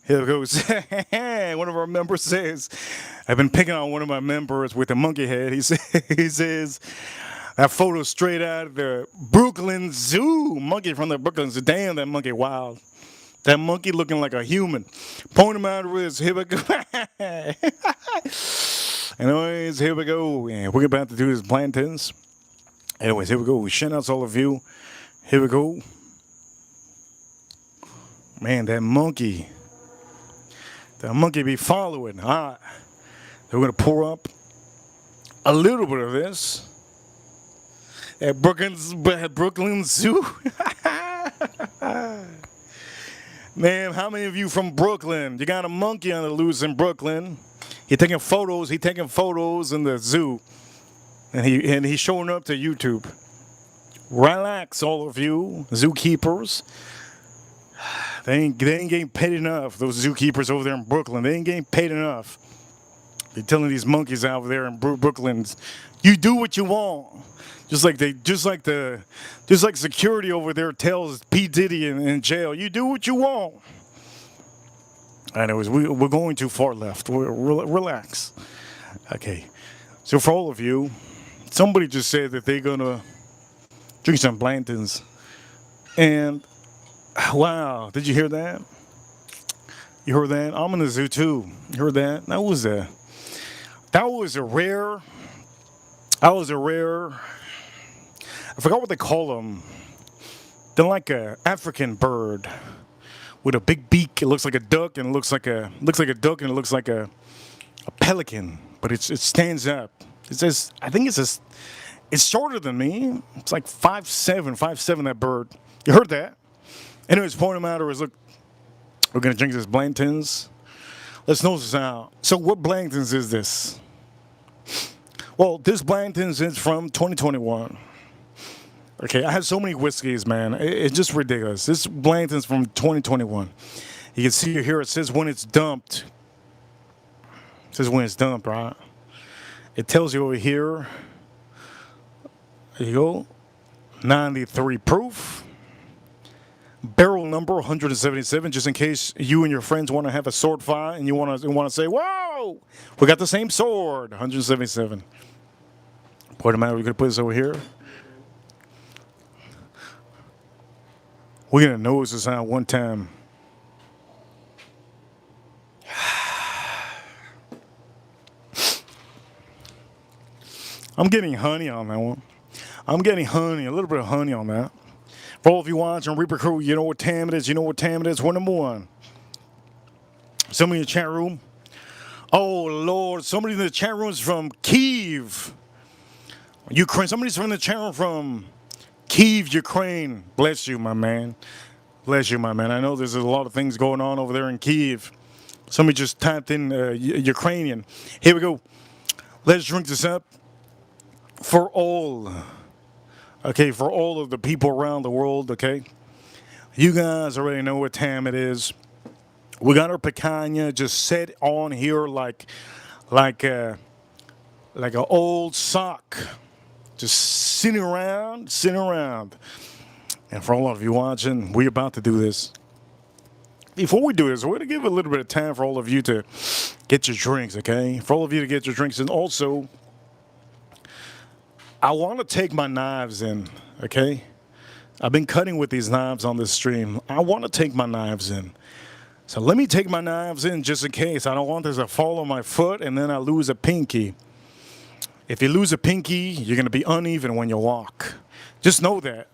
Here it goes. One of our members says, I've been picking on one of my members with a monkey head. He says, That photo straight out of the Brooklyn Zoo. Monkey from the Brooklyn Zoo. Damn, that monkey wild. That monkey looking like a human. Point him out of his. Here we go. Anyways, here we go. And we're about to do this plantains. Anyways, here we go. Shout out to all of you. Here we go. Man, that monkey. That monkey be following. All right. We're going to pour up a little bit of this at Brooklyn Zoo. Man, how many of you from Brooklyn? You got a monkey on the loose in Brooklyn. He taking photos in the zoo. And he's showing up to YouTube. Relax, all of you zookeepers. They ain't getting paid enough. Those zookeepers over there in Brooklyn, they ain't getting paid enough. They're telling these monkeys out there in Brooklyn, you do what you want. Just like security over there tells P. Diddy in jail, you do what you want. Anyways, we're going too far left. Relax. Okay. So for all of you, somebody just said that they're gonna drink some plantains, and wow, did you hear that? You heard that? I'm in the zoo too. You heard that? That was a rare. I forgot what they call them. They're like a African bird with a big beak. It looks like a duck, and it looks like a duck, and it looks like a pelican, but it stands up. It says, I think it's shorter than me. It's like 5'7", that bird. You heard that? Anyways, point of matter is, look, we're gonna drink this Blanton's. Let's nose this out. So what Blanton's is this? Well, this Blanton's is from 2021. Okay, I have so many whiskeys, man. It's just ridiculous. This Blanton's from 2021. You can see here it says when it's dumped. It says when it's dumped, right? It tells you over here. There you go. 93 proof. Barrel number 177, just in case you and your friends want to have a sword fight and you want to say, "Whoa, we got the same sword." 177. Point of matter, we're gonna put this over here. We're gonna nose this out one time. I'm getting honey on that one. I'm getting honey, a little bit of honey on that. For all of you watching Reaper Crew, you know what time it is. You know what time it is. We're number one. Somebody in the chat room. Oh, Lord. Somebody in the chat room is from Kyiv, Ukraine. Somebody's from the chat room from Kyiv, Ukraine. Bless you, my man. Bless you, my man. I know there's a lot of things going on over there in Kyiv. Somebody just typed in Ukrainian. Here we go. Let's drink this up for all. Okay, for all of the people around the world, okay? You guys already know what time it is. We got our picanha just set on here like an old sock. Just sitting around. And for all of you watching, we're about to do this. Before we do this, we're going to give a little bit of time for all of you to get your drinks, okay? For all of you to get your drinks. And also, I want to take my knives in, okay? I've been cutting with these knives on this stream. I want to take my knives in. So let me take my knives in just in case. I don't want this to fall on my foot and then I lose a pinky. If you lose a pinky, you're going to be uneven when you walk. Just know that.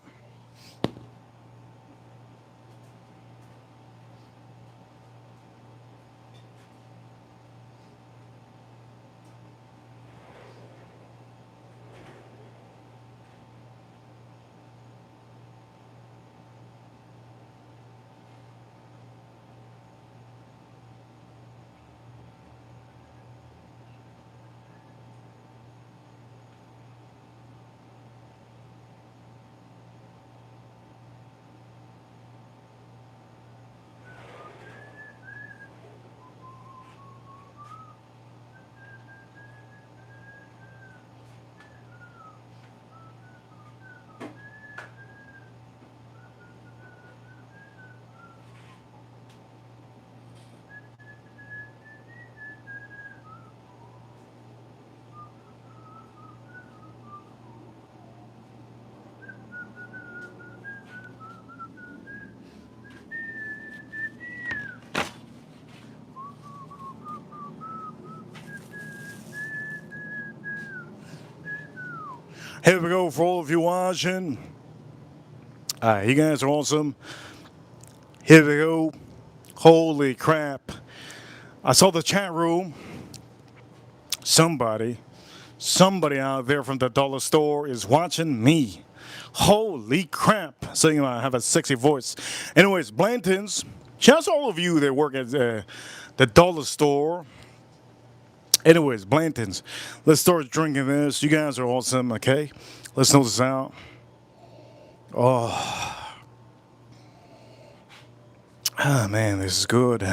Here we go for all of you watching. All right, you guys are awesome. Here we go. Holy crap. I saw the chat room. Somebody out there from the dollar store is watching me. Holy crap. So, I have a sexy voice. Anyways, Blanton's. Shout out to all of you that work at the dollar store. Anyways, Blanton's. Let's start drinking this. You guys are awesome, okay? Let's know this out. Oh. Ah, man, this is good.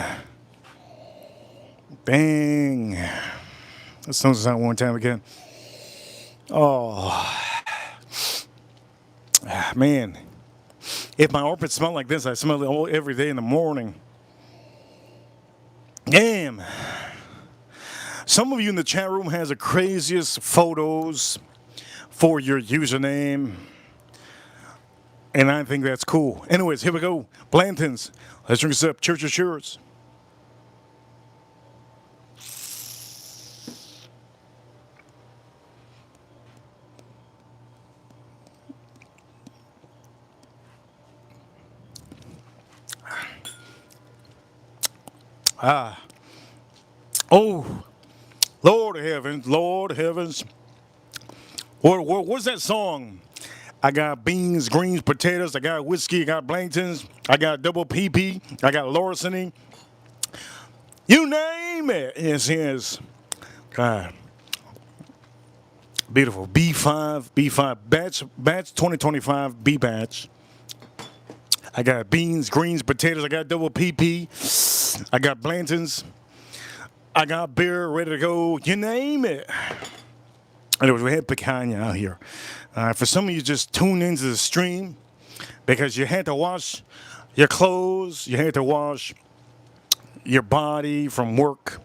Bang. Let's know this out one time again. Oh. Ah, man. If my armpits smell like this, I smell it every day in the morning. Damn. Some of you in the chat room has the craziest photos for your username. And I think that's cool. Anyways, here we go. Blanton's. Let's drink this up. Cheers, cheers. Ah. Oh. Lord of heavens. Lord of heavens. What's that song? I got beans, greens, potatoes. I got whiskey. I got Blanton's. I got double PP. I got larceny. You name it. Yes, yes. God. Beautiful. B5 batch 2025 B batch. I got beans, greens, potatoes. I got double PP. I got Blanton's. I got beer ready to go. You name it. Anyways, we had Picanha out here. For some of you just tuned into the stream because you had to wash your clothes, you had to wash your body from work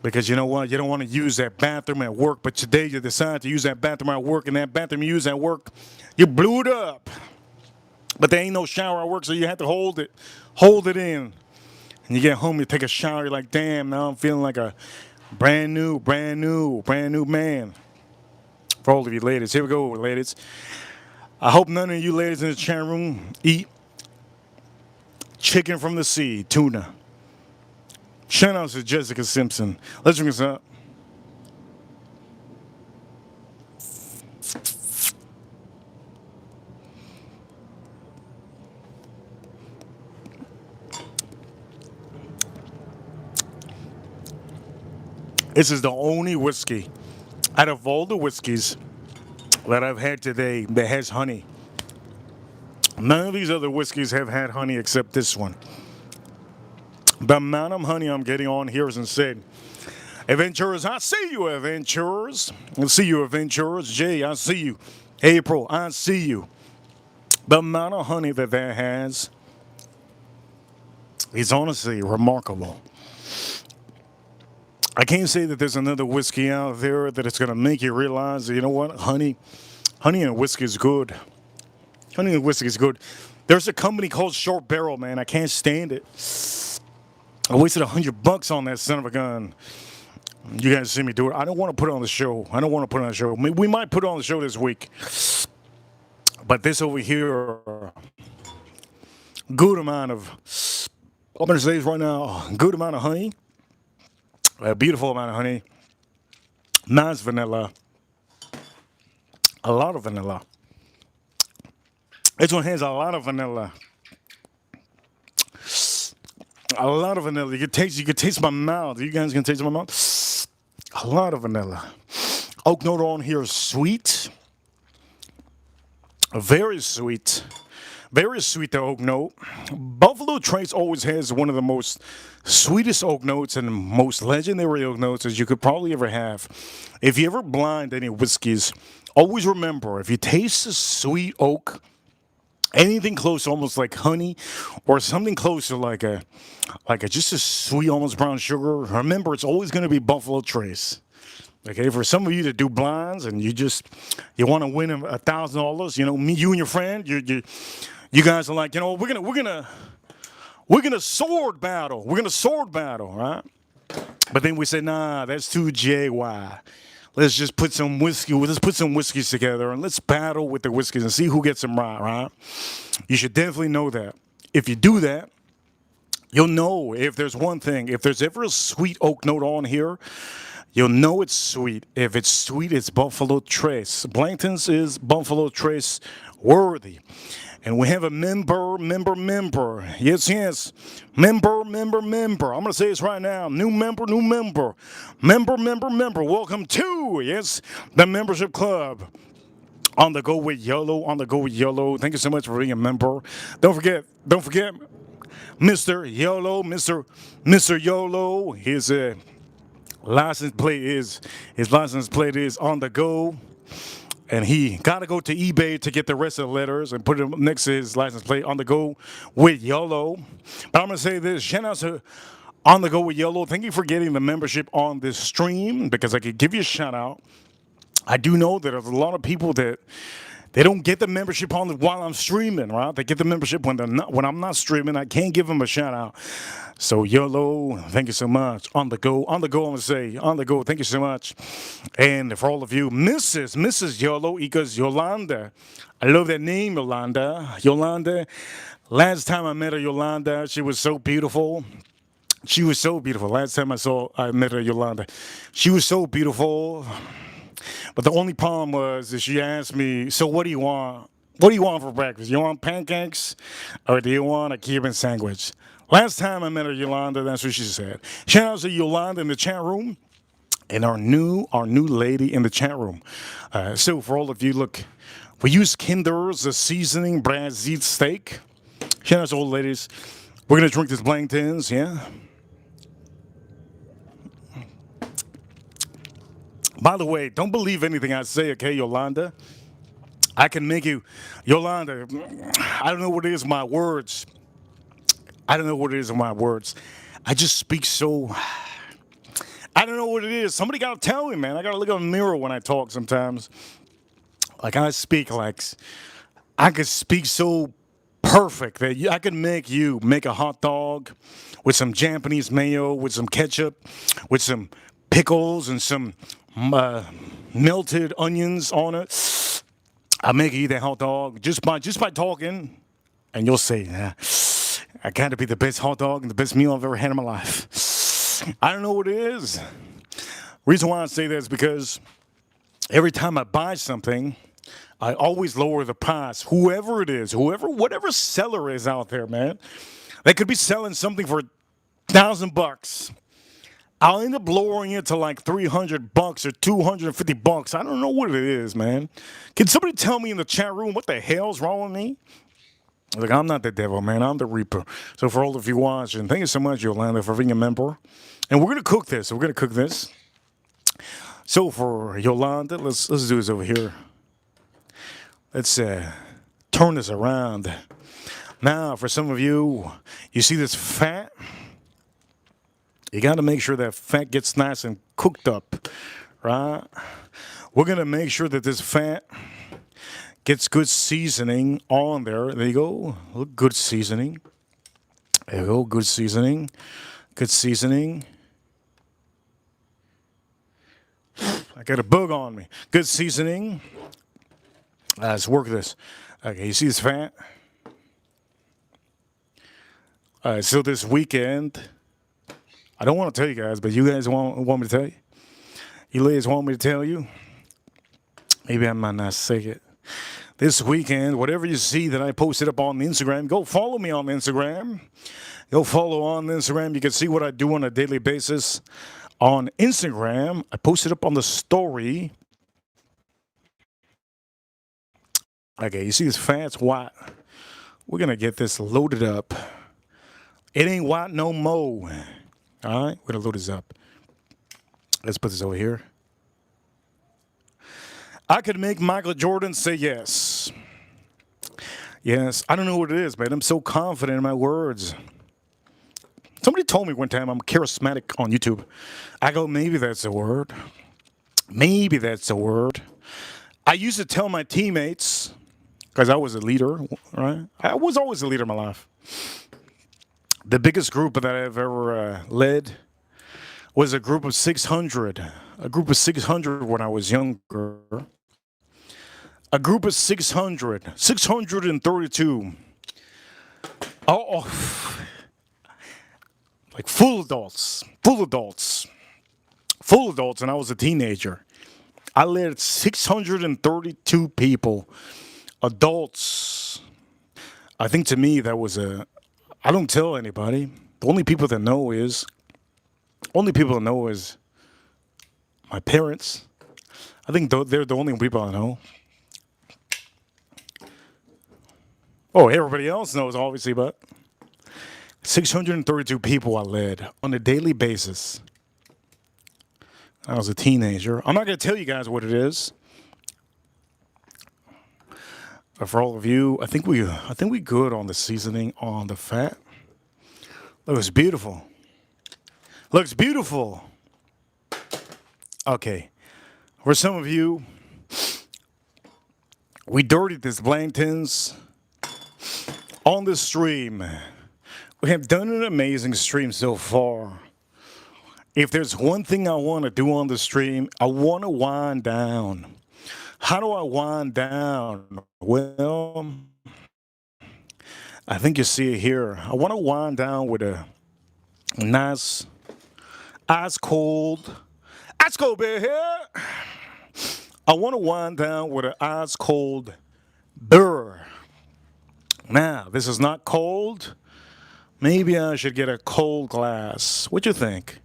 because you know what? You don't want to use that bathroom at work, but today you decide to use that bathroom at work, and that bathroom you use at work, you blew it up. But there ain't no shower at work, so you have to hold it in. And you get home, you take a shower, you're like, damn, now I'm feeling like a brand new man. For all of you ladies, here we go, ladies. I hope none of you ladies in the chat room eat chicken from the sea, tuna. Shout out to Jessica Simpson. Let's drink this up. This is the only whiskey out of all the whiskeys that I've had today that has honey. None of these other whiskeys have had honey except this one. The amount of honey I'm getting on here is insane. Adventurers, I see you, adventurers. I see you, adventurers. Jay, I see you. April, I see you. The amount of honey that has is honestly remarkable. I can't say that there's another whiskey out there that it's going to make you realize that, you know what, honey and whiskey is good. Honey and whiskey is good. There's a company called Short Barrel, man. I can't stand it. I wasted $100 on that son of a gun. You guys see me do it. I don't want to put it on the show. We might put it on the show this week. But this over here, good amount of, I'm going to say this right now, good amount of honey. A beautiful amount of honey. Nice vanilla. A lot of vanilla. This one has a lot of vanilla. A lot of vanilla. You can taste my mouth. You guys can taste my mouth. A lot of vanilla. Oak note on here is sweet. Very sweet. Very sweet, the oak note. Buffalo Trace always has one of the most sweetest oak notes and most legendary oak notes as you could probably ever have. If you ever blind any whiskeys, always remember, if you taste a sweet oak, anything close to almost like honey or something close to like a just a sweet, almost brown sugar, remember, it's always going to be Buffalo Trace. Okay, for some of you that do blinds and you want to win $1,000, you know, you and your friend, you guys are like, you know, we're gonna sword battle. We're gonna sword battle, right? But then we say, nah, that's too JY. let's just put some whiskey. Let's put some whiskeys together and let's battle with the whiskeys and see who gets them right. Right? You should definitely know that. If you do that, you'll know if there's one thing. If there's ever a sweet oak note on here, you'll know it's sweet. If it's sweet, it's Buffalo Trace. Blankton's is Buffalo Trace worthy. And we have a member. Yes, yes. Member. I'm going to say this right now. New member. Member. Welcome to, yes, the membership club. On the go with YOLO. Thank you so much for being a member. Don't forget, Mr. YOLO, Mr. YOLO. His license plate is on the go. And he got to go to eBay to get the rest of the letters and put them next to his license plate on the go with YOLO. But I'm going to say this. Shout out to On the Go with YOLO. Thank you for getting the membership on this stream because I could give you a shout out. I do know that there's a lot of people that they don't get the membership on while I'm streaming, right? They get the membership when I'm not streaming. I can't give them a shout out. So YOLO, thank you so much. On the go, I'm gonna say on the go. Thank you so much. And for all of you, Mrs. YOLO equals Yolanda. I love that name, Yolanda. Last time I met her, Yolanda, she was so beautiful. She was so beautiful. Last time I met her, Yolanda, she was so beautiful. But the only problem was that she asked me, so what do you want? What do you want for breakfast? You want pancakes or do you want a Cuban sandwich? Last time I met her, Yolanda, that's what she said. Shout out to Yolanda in the chat room and our new lady in the chat room. So for all of you, look, we use Kinder's seasoning braised steak. Shout out to old ladies. We're going to drink this Blankton's, yeah? By the way, don't believe anything I say, okay, Yolanda? I can make you, Yolanda, I don't know what it is in my words. I just speak so, I don't know what it is. Somebody got to tell me, man. I got to look in the mirror when I talk sometimes. Like I could speak so perfect that I could make a hot dog with some Japanese mayo, with some ketchup, with some pickles and some melted onions on it. I make you eat that hot dog just by talking, and you'll say, I got to be the best hot dog and the best meal I've ever had in my life. I don't know what it is. Reason why I say that is because every time I buy something, I always lower the price. Whoever it is, whatever seller is out there, man, they could be selling something for $1,000. I'll end up lowering it to like $300 or $250. I don't know what it is, man. Can somebody tell me in the chat room what the hell's wrong with me? Like, I'm not the devil, man. I'm the reaper. So for all of you watching, thank you so much, Yolanda, for being a member. And we're going to cook this. So for Yolanda, let's do this over here. Let's turn this around. Now, for some of you, you see this fat? You got to make sure that fat gets nice and cooked up, right? We're going to make sure that this fat gets good seasoning on there. There you go. Look, good seasoning. There you go. Good seasoning. Good seasoning. I got a bug on me. Good seasoning. Let's work this. Okay, you see this fat? So this weekend, I don't want to tell you guys, but you guys want me to tell you? You ladies want me to tell you? Maybe I might not say it. This weekend, whatever you see that I posted up on Instagram, go follow me on Instagram. Go follow on Instagram. You can see what I do on a daily basis on Instagram. I posted up on the story. Okay, you see this fat? It's white. We're going to get this loaded up. It ain't white no more. All right, we're going to load this up. Let's put this over here. I could make Michael Jordan say yes. Yes, I don't know what it is, man. I'm so confident in my words. Somebody told me one time I'm charismatic on YouTube. I go, maybe that's a word. Maybe that's a word. I used to tell my teammates, because I was a leader, right? I was always a leader in my life. The biggest group that I've ever led was a group of 600. A group of 600 when I was younger. A group of 600. 632. Oh, like full adults. Full adults. Full adults, and I was a teenager. I led 632 people. Adults. I think to me that was a. I don't tell anybody. The only people that know is. Only people that know is my parents. I think they're the only people I know. Oh, everybody else knows, obviously, but 632 people I led on a daily basis. I was a teenager. I'm not going to tell you guys what it is. But for all of you, I think we good on the seasoning on the fat. Looks beautiful. Looks beautiful. Okay. For some of you, we dirtied this Blanktons on the stream. We have done an amazing stream so far. If there's one thing I want to do on the stream, I want to wind down. How do I wind down? Well, I think you see it here. I want to wind down with a nice ice cold beer here. I want to wind down with an ice cold beer. Now, this is not cold. Maybe I should get a cold glass. What you think?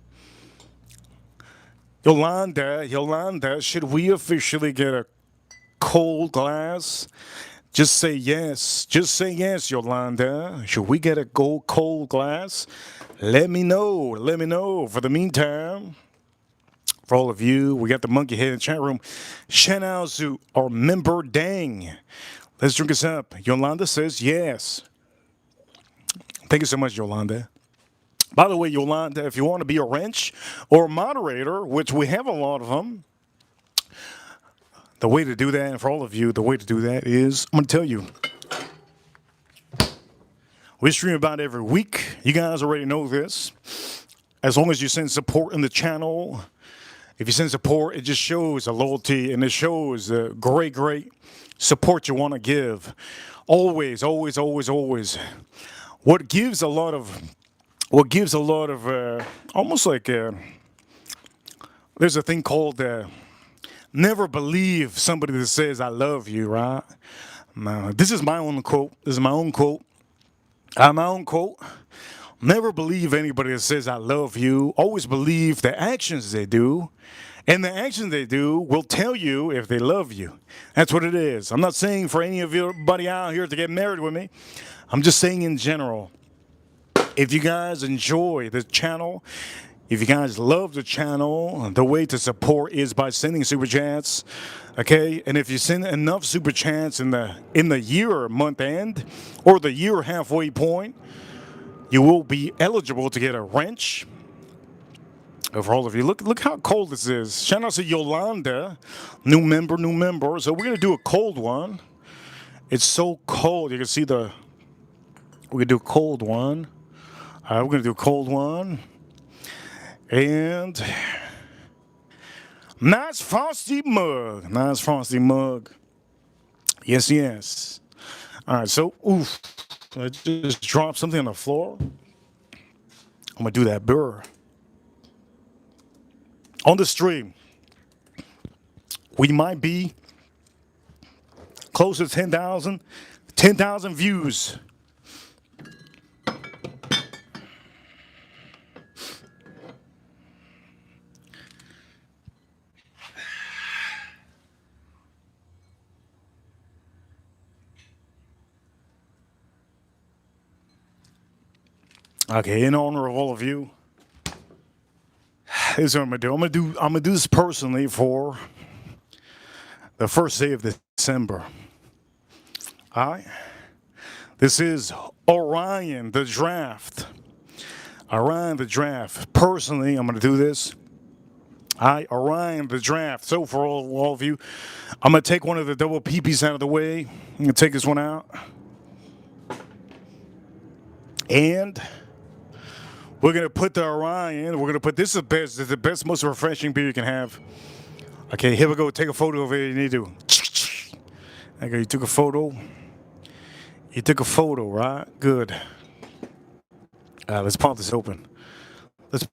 Yolanda, should we officially get a cold glass? Just say yes. Just say yes, Yolanda. Should we get a cold glass? Let me know. Let me know. For the meantime, for all of you, we got the monkey head in the chat room. Shout out to our member Dang. Let's drink us up. Yolanda says yes. Thank you so much, Yolanda. By the way, Yolanda, if you want to be a wrench or a moderator, which we have a lot of them, the way to do that, and for all of you, the way to do that is, I'm going to tell you, we stream about every week. You guys already know this. As long as you send support in the channel, if you send support, it just shows a loyalty and it shows the great support you want to give. Always, always, always, always. What gives a lot of almost like there's a thing called never believe somebody that says I love you, right? No, this is my own quote. This is my own quote. My own quote. Never believe anybody that says I love you. Always believe the actions they do. And the actions they do will tell you if they love you. That's what it is. I'm not saying for any of everybody out here to get married with me. I'm just saying in general. If you guys enjoy the channel, if you guys love the channel, the way to support is by sending super chats. Okay, and if you send enough super chats in the year month end or the year halfway point, you will be eligible to get a wrench. For all of you, look how cold this is. Shout out to Yolanda, new member. So we're gonna do a cold one. It's so cold. You can see we're gonna do a cold one. We're going to do a cold one. And nice frosty mug. Nice frosty mug. Yes, yes. All right, so, I just dropped something on the floor. I'm going to do that burr. On the stream, we might be close to 10,000 views. Okay, in honor of all of you, here's what I'm gonna do. I'm gonna do this personally for the first day of December. All right. This is Orion the Draft. Orion the Draft. Personally, I'm gonna do this. Orion the Draft. So for all of you, I'm gonna take one of the double peepees out of the way. I'm gonna take this one out. And We're gonna put the Orion. We're gonna put this is the best. This is the best, most refreshing beer you can have. Okay, here we go. Take a photo of it. You need to. Okay, you took a photo. You took a photo, right? Good. Let's pop this open. Let's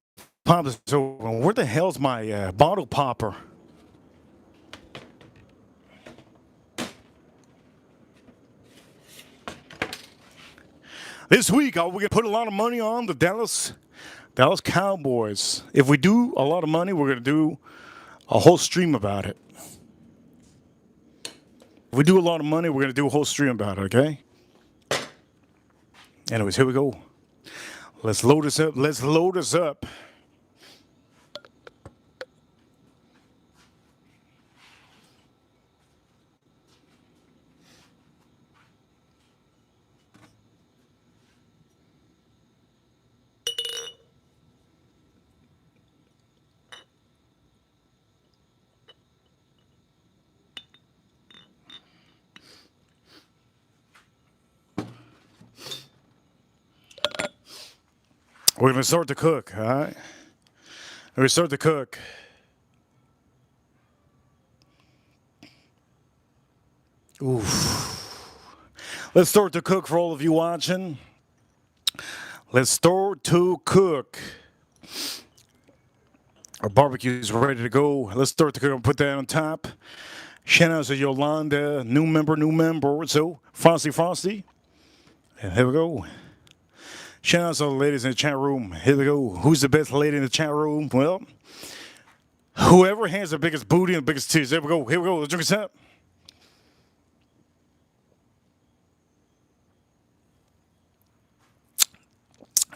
pop this open. Where the hell's my bottle popper? This week, we're going to put a lot of money on the Dallas Cowboys. If we do a lot of money, we're going to do a whole stream about it. If we do a lot of money, we're going to do a whole stream about it, okay? Anyways, here we go. Let's load this up. Let's load this up. We're going to start to cook, all right? We're going to start to cook. Oof. Let's start to cook for all of you watching. Let's start to cook. Our barbecue is ready to go. Let's start to cook and put that on top. Shout out to Yolanda, new member. So, Frosty. And here we go. Shout out to the ladies in the chat room. Here we go. Who's the best lady in the chat room? Well, whoever has the biggest booty and the biggest titties. There we go. Here we go. Let's drink this up.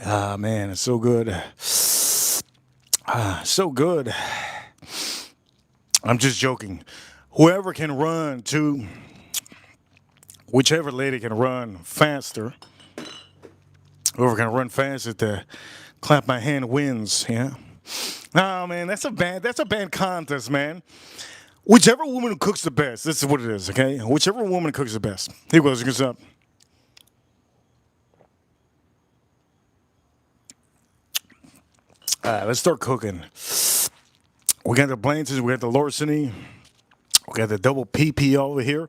Ah, man, it's so good. So good. I'm just joking. Whoever can run to, whichever lady can run faster, whoever can run faster to clap my hand wins, yeah? No, man, that's a bad contest, man. Whichever woman cooks the best, this is what it is, okay? Whichever woman cooks the best. Here goes, it goes up. Let's start cooking. We got the Blanches, we got the Larceny, we got the double PP over here.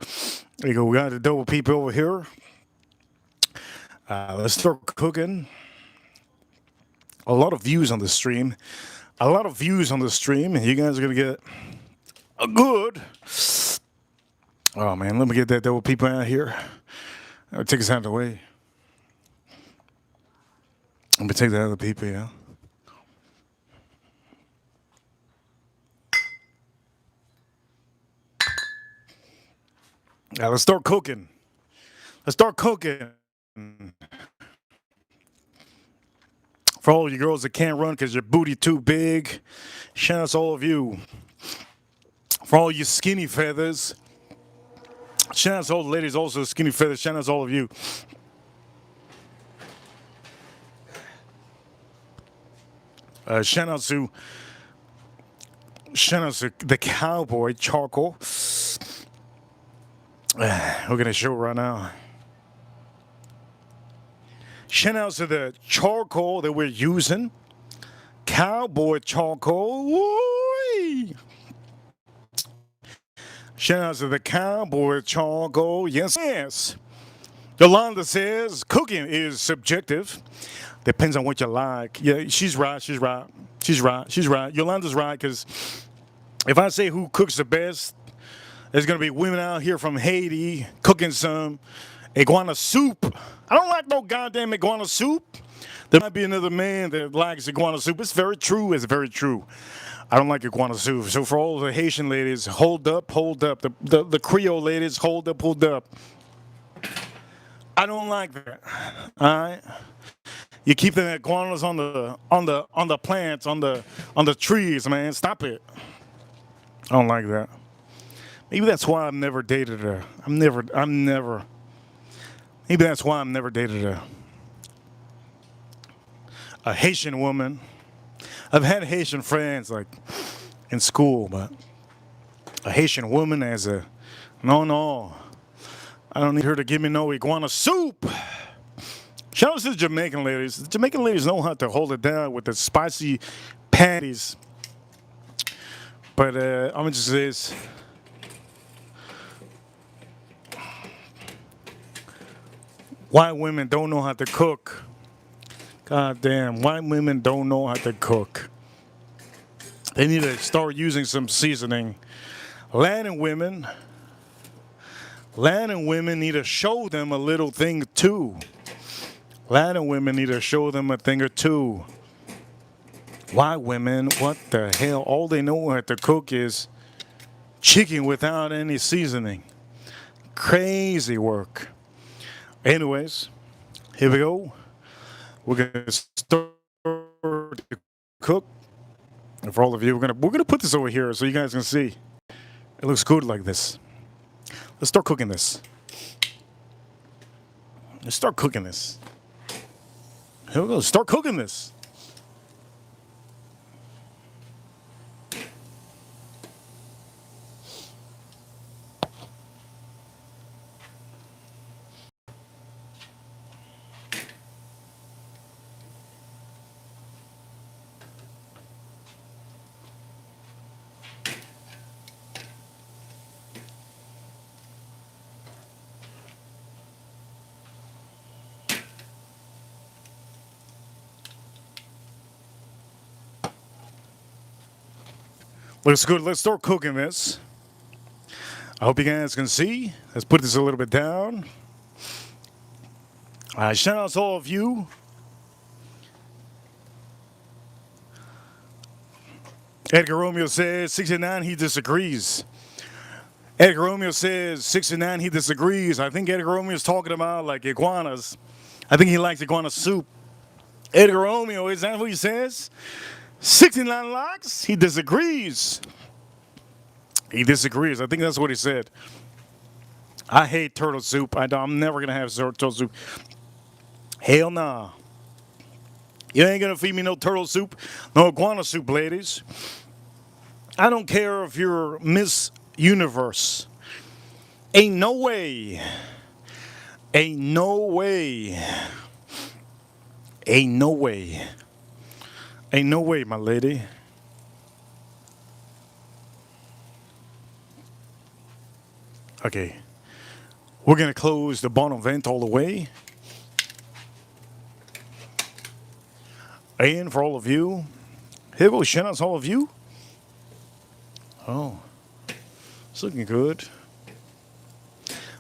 There you go, we got the double PP over here. Let's start cooking. A lot of views on the stream. You guys are going to get a good. Oh, man, let me get that double PP out here. I'll take his hand away. Let me take that other PP out. Let's start cooking. For all you girls that can't run because your booty too big, shout out to all of you. For all you skinny feathers, shout out to all the ladies also skinny feathers, shout out to all of you. Shout out to the cowboy charcoal. We're going to show right now. Shout out to the charcoal that we're using. Cowboy charcoal. Woo-wee. Shout out to the cowboy charcoal. Yes. Yolanda says cooking is subjective. Depends on what you like. Yeah, she's right. Yolanda's right, because if I say who cooks the best, there's going to be women out here from Haiti cooking some iguana soup. I don't like no goddamn iguana soup. There might be another man that likes iguana soup. It's very true. I don't like iguana soup. So for all the Haitian ladies, hold up. The Creole ladies, hold up. I don't like that. All right? You keep the iguanas on the plants, on the trees, man. Stop it. I don't like that. Maybe that's why I've never dated her. Maybe that's why I've never dated a Haitian woman. I've had Haitian friends like in school, but a Haitian woman as a no. I don't need her to give me no iguana soup. Shout out to the Jamaican ladies. The Jamaican ladies know how to hold it down with the spicy patties. But I'm gonna just say this. White women don't know how to cook. God damn, white women don't know how to cook. They need to start using some seasoning. Latin women need to show them a little thing too. Latin women need to show them a thing or two. White women, what the hell? All they know how to cook is chicken without any seasoning. Crazy work. Anyways, here we go. We're gonna start to cook. And for all of you, we're gonna put this over here so you guys can see. It looks good like this. Let's start cooking this. Let's start cooking this. Here we go. Start cooking this. Looks good. Let's start cooking this. I hope you guys can see. Let's put this a little bit down. Shout out to all of you. Edgar Romeo says 69, he disagrees. Edgar Romeo says 69, he disagrees. I think Edgar Romeo is talking about like iguanas. I think he likes iguana soup. Edgar Romeo, is that what he says? 69 likes? He disagrees. He disagrees. I think that's what he said. I hate turtle soup. I'm never going to have turtle soup. Hell nah. You ain't going to feed me no turtle soup, no iguana soup, ladies. I don't care if you're Miss Universe. Ain't no way. Ain't no way. Ain't no way. Ain't no way, my lady. Okay. We're going to close the bottom vent all the way. And for all of you, here goes shout out to all of you. Oh, it's looking good.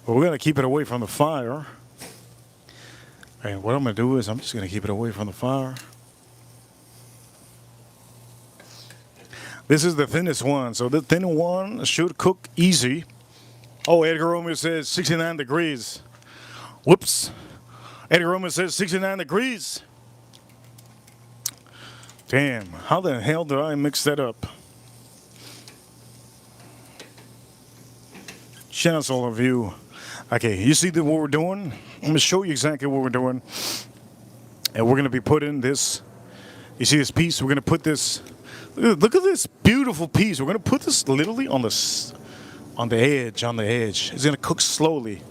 But we're going to keep it away from the fire. And what I'm going to do is I'm just going to keep it away from the fire. This is the thinnest one, so the thin one should cook easy. Oh, Edgar Romeo says 69 degrees. Whoops. Edgar Romeo says 69 degrees. Damn, how the hell did I mix that up? Shout out to all of you. Okay, you see what we're doing? I'm going to show you exactly what we're doing. And we're going to be putting this, you see this piece? We're going to put this, look at this beautiful piece. We're going to put this literally on the edge. It's going to cook slowly.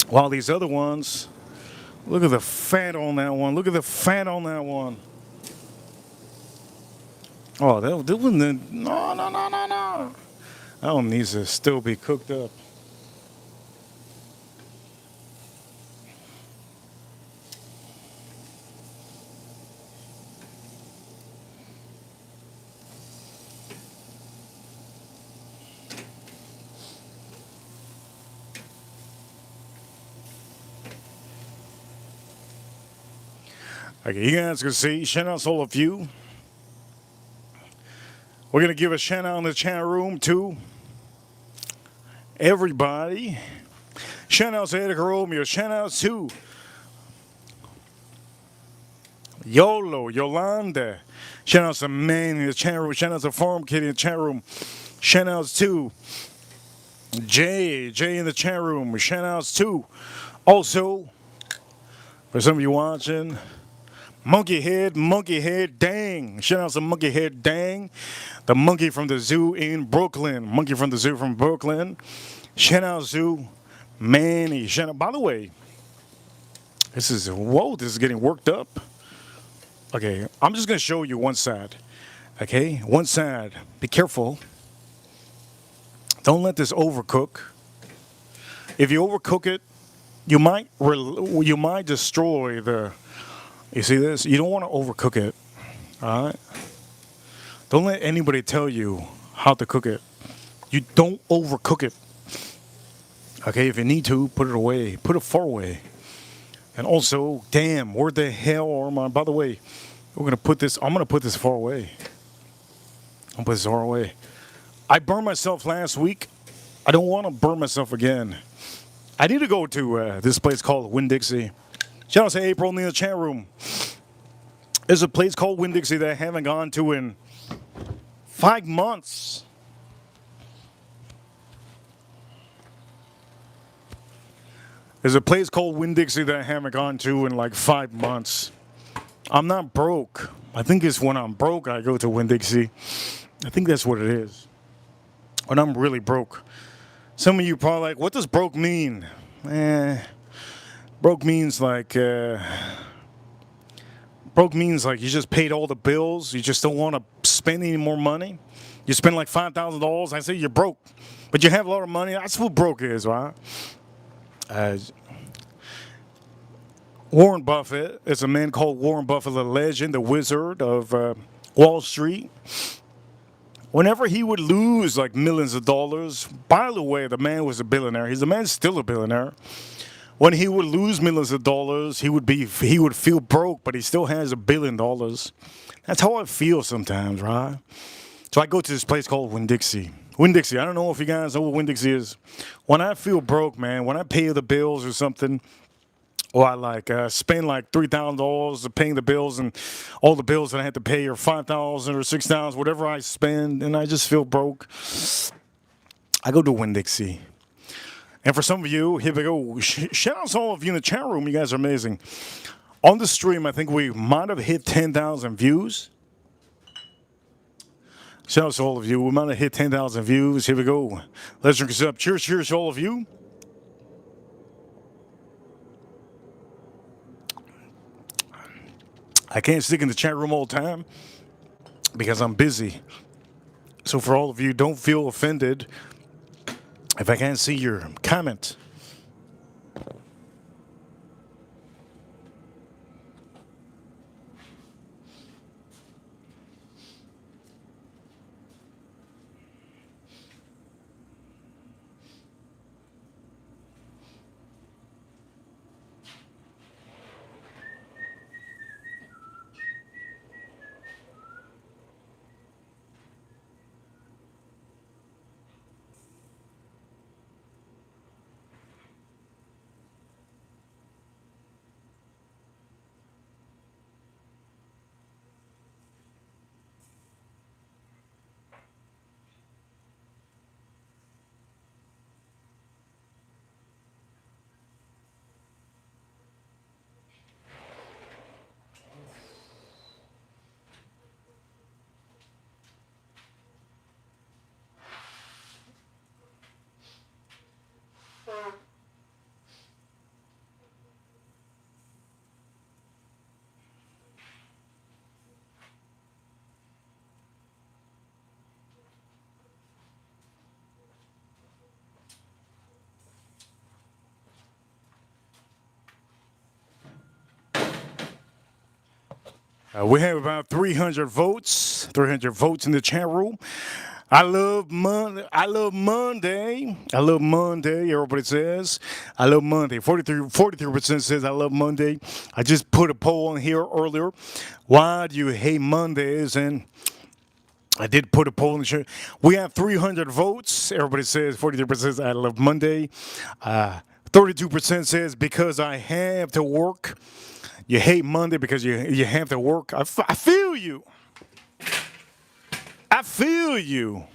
While these other ones, look at the fat on that one. Look at the fat on that one. Oh, that wasn't, no. That one needs to still be cooked up. Okay, you guys can see, shout out to all of you. We're going to give a shout out in the chat room to everybody. Shout out to Edgar Romeo. Shout out to Yolo, Yolanda. Shout out to Man in the chat room. Shout out to Farm Kitty in the chat room. Shout outs to Jay in the chat room. Shout outs to also, for some of you watching, Monkey Head, dang. Shout out to Monkey Head, dang. The monkey from the zoo in Brooklyn. Monkey from the zoo from Brooklyn. Shout out to Manny. Shout out, by the way, Whoa, this is getting worked up. Okay, I'm just gonna show you one side. Okay, one side. Be careful. Don't let this overcook. If you overcook it, you might destroy the. You see this? You don't want to overcook it. All right. Don't let anybody tell you how to cook it. You don't overcook it. Okay, if you need to, put it away. Put it far away. And also, damn, where the hell am I? By the way, I'm gonna put this far away. I'll put this far away. I burned myself last week. I don't want to burn myself again. I need to go to this place called Winn-Dixie. Shout out to April in the chat room. There's a place called Winn-Dixie that I haven't gone to in 5 months. There's a place called Winn-Dixie that I haven't gone to in like 5 months. I'm not broke. I think it's when I'm broke I go to Winn-Dixie. I think that's what it is. When I'm really broke. Some of you probably like, what does broke mean? Broke means like you just paid all the bills. You just don't want to spend any more money. You spend like $5,000. I say you're broke, but you have a lot of money. That's what broke is, right? Warren Buffett is a man called Warren Buffett, the legend, the wizard of Wall Street. Whenever he would lose like millions of dollars, by the way, the man was a billionaire. The man's still a billionaire. When he would lose millions of dollars, he would feel broke, but he still has $1 billion. That's how I feel sometimes, right? So I go to this place called Winn-Dixie. Winn-Dixie, I don't know if you guys know what Winn-Dixie is. When I feel broke, man, when I pay the bills or something, or I like spend like $3,000 paying the bills, and all the bills that I had to pay are $5,000 or $6,000, whatever I spend, and I just feel broke, I go to Winn-Dixie. And for some of you, here we go. Shout out to all of you in the chat room. You guys are amazing. On the stream, I think we might have hit 10,000 views. Shout out to all of you. We might have hit 10,000 views. Here we go. Let's drink this up. Cheers, cheers to all of you. I can't stick in the chat room all the time because I'm busy. So for all of you, don't feel offended if I can't see your comment. We have about 300 votes. 300 votes in the chat room. I love Monday. I love Monday. I love Monday. Everybody says I love Monday. 43% says I love Monday. I just put a poll on here earlier. Why do you hate Mondays? And I did put a poll in the show. We have 300 votes. Everybody says 43% says I love Monday. 32% says because I have to work. You hate Monday because you have to work. I feel you. I feel you.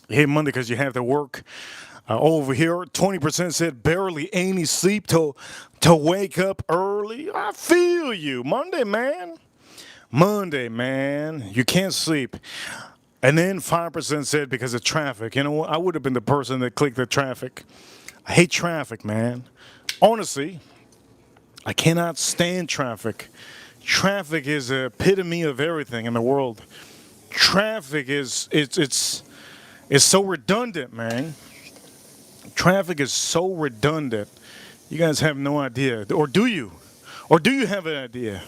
You hate Monday because you have to work. Over here, 20% said barely any sleep to wake up early. I feel you. Monday, man. Monday, man. You can't sleep. And then 5% said because of traffic. You know what? I would have been the person that clicked the traffic. I hate traffic, man. Honestly. I cannot stand traffic. Traffic is the epitome of everything in the world. Traffic is it's so redundant, man. Traffic is so redundant. You guys have no idea, or do you? Or do you have an idea?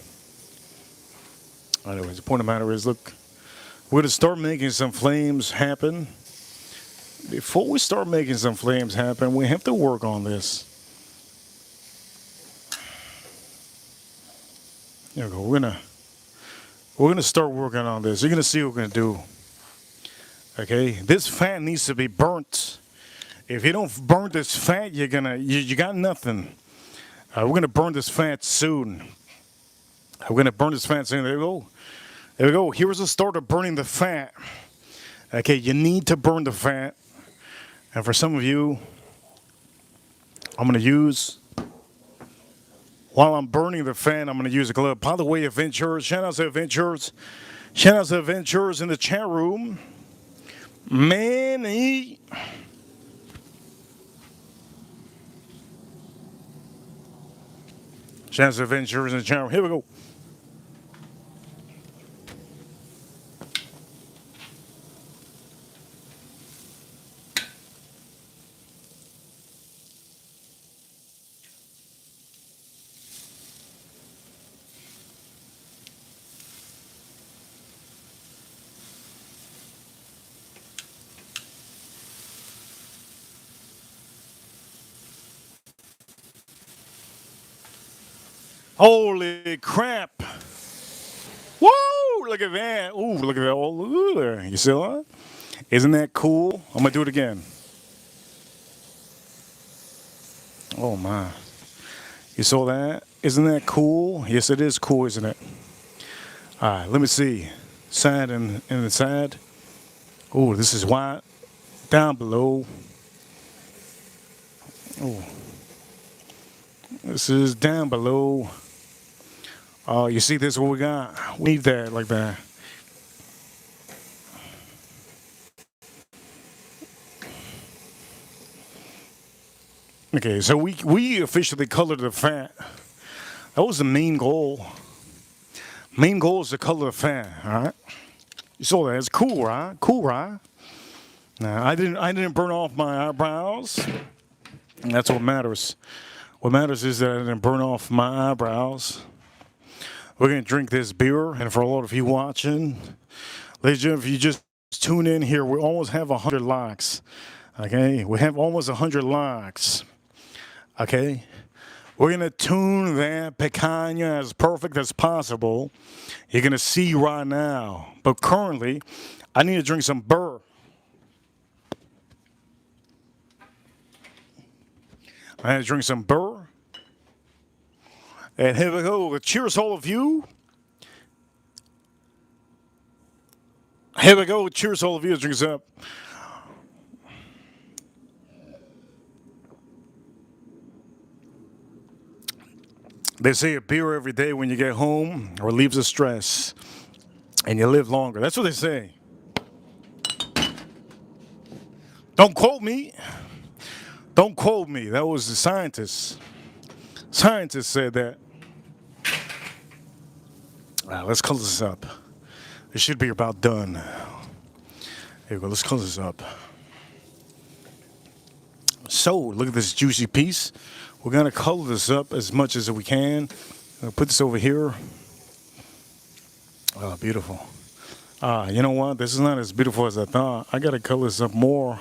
Anyways, the point of the matter is, look, we're gonna start making some flames happen. Before we start making some flames happen, we have to work on this. There we go. We're gonna start working on this. You're gonna see what we're gonna do. Okay, this fat needs to be burnt. If you don't burn this fat, you got nothing. We're gonna burn this fat soon. We're gonna burn this fat soon. There we go. There we go. Here's the start of burning the fat. Okay, you need to burn the fat. And for some of you, I'm gonna use. While I'm burning the fat, I'm gonna use a glove. By the way, adventurers, shout out to adventurers. Shout out to adventurers in the chat room. Manny. Shout out to adventurers in the chat room. Here we go. Holy crap. Whoa, look at that. Ooh, look at that. Oh, look there. You see that? Isn't that cool? I'm going to do it again. Oh, my. You saw that? Isn't that cool? Yes, it is cool, isn't it? All right, let me see. Side and the side. Oh, this is white. Down below. Oh. This is down below. Oh, you see, this is what we got. We need that like that. Okay, so we officially colored the fat. That was the main goal. Main goal is to color the fat, all right? You saw that. It's cool, right? Cool, right? Now, I didn't burn off my eyebrows. And that's what matters. What matters is that I didn't burn off my eyebrows. We're going to drink this beer, and for a lot of you watching, ladies and gentlemen, if you just tune in here, we almost have 100 likes. Okay? We have almost 100 likes. Okay? We're going to tune that picanha as perfect as possible. You're going to see right now. But currently, I need to drink some beer. I had to drink some beer. And here we go. Cheers, all of you. Here we go. Cheers, all of you. Drinks up. They say a beer every day when you get home relieves the stress and you live longer. That's what they say. Don't quote me. Don't quote me. That was the scientists. Scientists said that. All right, let's close this up. It should be about done. Here we go. Let's close this up. So, look at this juicy piece. We're going to color this up as much as we can. I'll put this over here. Oh, beautiful. You know what? This is not as beautiful as I thought. I got to color this up more.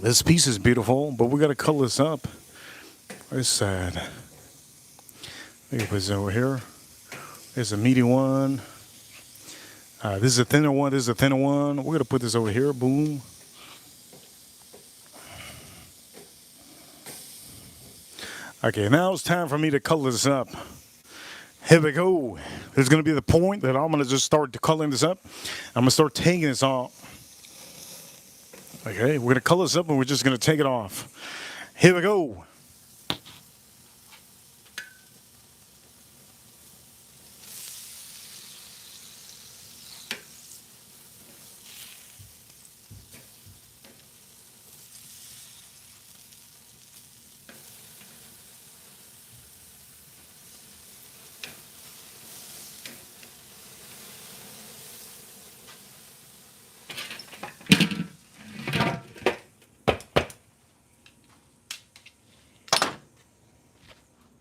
This piece is beautiful, but we got to color this up. This side. Let me put this over here. There's a meaty one. This is a thinner one. This is a thinner one. We're going to put this over here. Boom. Okay, now it's time for me to color this up. Here we go. There's going to be the point that I'm going to just start coloring this up. I'm going to start taking this off. Okay, we're going to color this up and we're just going to take it off. Here we go.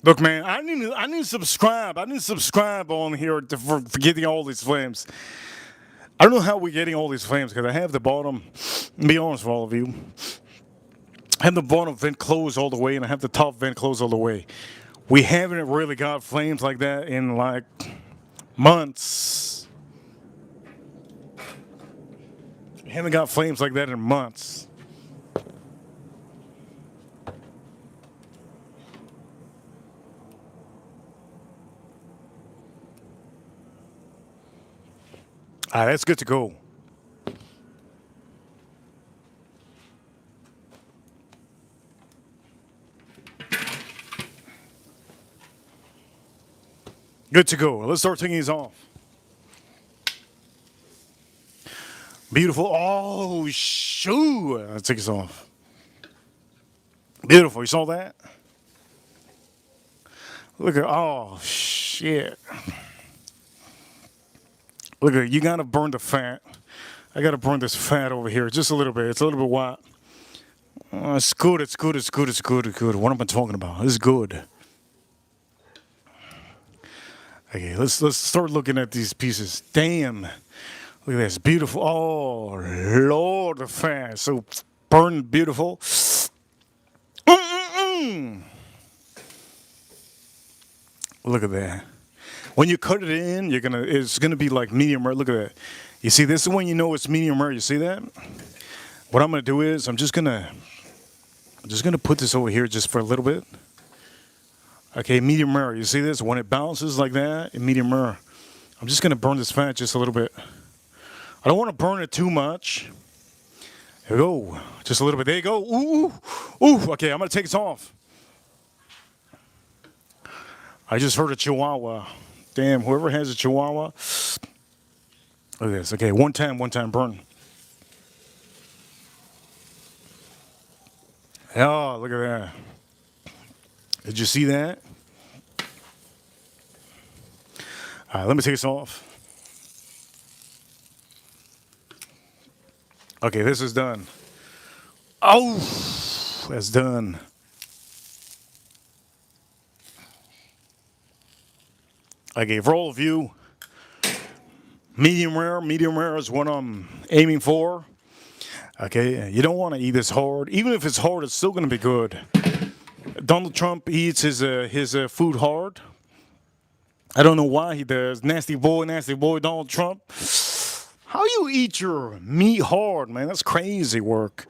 Look, man, I need to subscribe. I need to subscribe on here for getting all these flames. I don't know how we're getting all these flames because I have the bottom. Be honest with all of you. I have the bottom vent closed all the way, and I have the top vent closed all the way. We haven't really got flames like that in like months. We haven't got flames like that in months. All right, that's good to go. Good to go. Let's start taking these off. Beautiful. Oh, shoo. Let's take this off. Beautiful. You saw that? Look at, oh, shit. Look at, you got to burn the fat. I got to burn this fat over here just a little bit. It's a little bit white. It's good. It's good. It's good. It's good. It's good. What am I talking about? It's good. Okay, let's start looking at these pieces. Damn. Look at this. Beautiful. Oh, Lord, the fat. So burn beautiful. Mm-mm-mm. Look at that. When you cut it in, it's gonna be like medium rare. Look at that. You see, this is when you know it's medium rare. You see that? What I'm gonna do is I'm just gonna put this over here just for a little bit. Okay, medium rare. You see this? When it bounces like that, in medium rare, I'm just gonna burn this fat just a little bit. I don't want to burn it too much. Here we go. Just a little bit. There you go. Ooh, ooh. Okay, I'm gonna take this off. I just heard a chihuahua. Damn, whoever has a chihuahua. Look at this. Okay, one time burn. Oh, look at that. Did you see that? All right, let me take this off. Okay, this is done. Oh, that's done. Okay, for all of you, medium rare is what I'm aiming for. Okay, you don't want to eat this hard. Even if it's hard, it's still going to be good. Donald Trump eats his food hard. I don't know why he does. Nasty boy, Donald Trump. How you eat your meat hard, man? That's crazy work.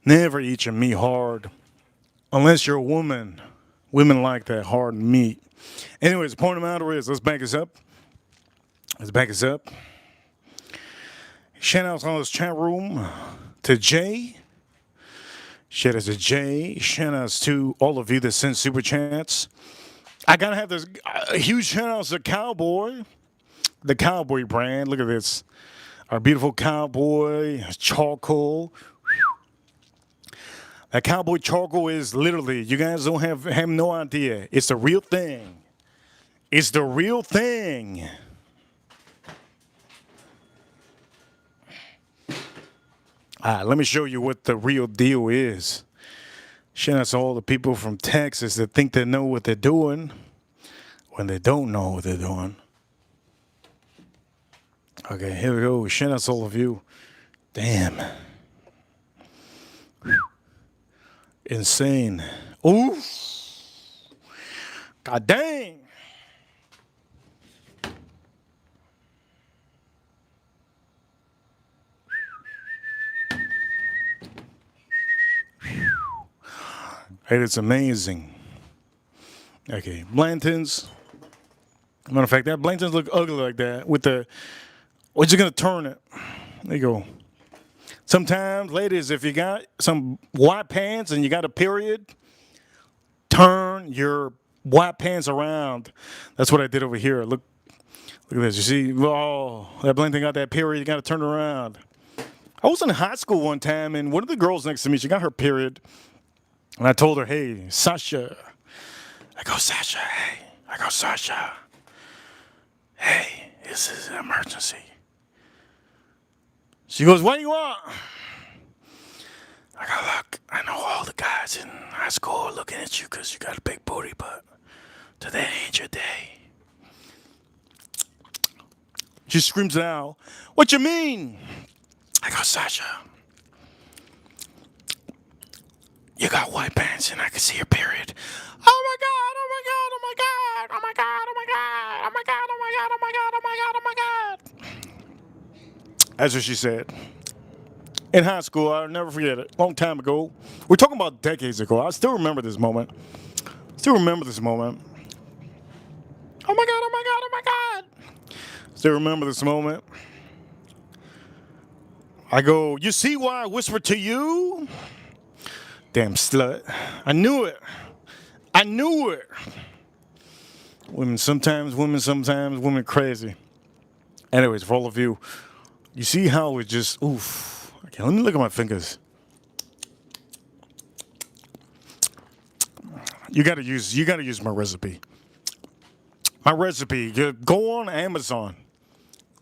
Never eat your meat hard. Unless you're a woman. Women like that hard meat. Anyways, the point of the matter is, let's back this up. Shout out on this chat room to Jay. Shout out to Jay. Shout outs to all of you that send super chats. I gotta have this huge shout outs to Cowboy. The Cowboy brand. Look at this. Our beautiful Cowboy charcoal. That Cowboy charcoal is literally, you guys don't have no idea. It's the real thing. It's the real thing. Let me show you what the real deal is. Shout out to all the people from Texas that think they know what they're doing when they don't know what they're doing. Okay, here we go. Shout out to all of you. Damn. Insane. Ooh. God dang. Hey, it's amazing. Okay, Blantons. Matter of fact, that Blantons look ugly like that. With the, we're just gonna turn it. There you go. Sometimes, ladies, if you got some white pants and you got a period, turn your white pants around. That's what I did over here. Look at this. You see, oh, that Blanton got that period. You got to turn it around. I was in high school one time, and one of the girls next to me, she got her period. And I told her, hey, Sasha. I go, Sasha, hey. I go, Sasha. Hey, this is an emergency. She goes, what do you want? I got luck. I know all the guys in high school are looking at you because you got a big booty, but today ain't your day. She screams out, "What you mean?" I go, "Sasha, you got white pants and I can see your period." Oh my god, oh my god, oh my god, oh my god, oh my god, oh my god, oh my god, oh my god, oh my god, oh my god. That's what she said. In high school, I'll never forget it. Long time ago. We're talking about decades ago. I still remember this moment. Still remember this moment. Oh my god, oh my god, oh my god. Still remember this moment. I go, "You see why I whispered to you?" Damn slut. I knew it. I knew it. Women sometimes, women crazy. Anyways, for all of you, you see how it just, oof. Okay, let me look at my fingers. You gotta use my recipe. My recipe. Go on Amazon.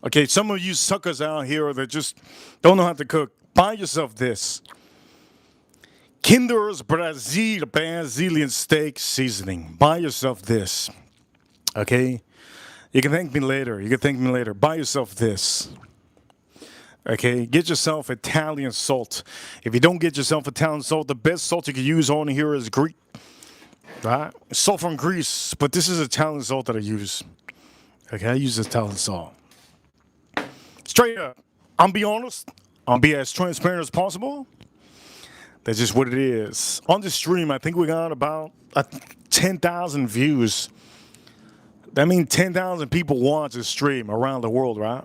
Okay, some of you suckers out here that just don't know how to cook, buy yourself this. Kinder's Brazilian steak seasoning. Buy yourself this. Okay? You can thank me later. Buy yourself this. Okay? Get yourself Italian salt. If you don't get yourself Italian salt, the best salt you can use on here is Greek. Right? Salt from Greece. But this is Italian salt that I use. Okay? I use Italian salt. Straight up. I'm be honest. I'll be as transparent as possible. That's just what it is. On the stream, I think we got about 10,000 views. That means 10,000 people watch the stream around the world, right?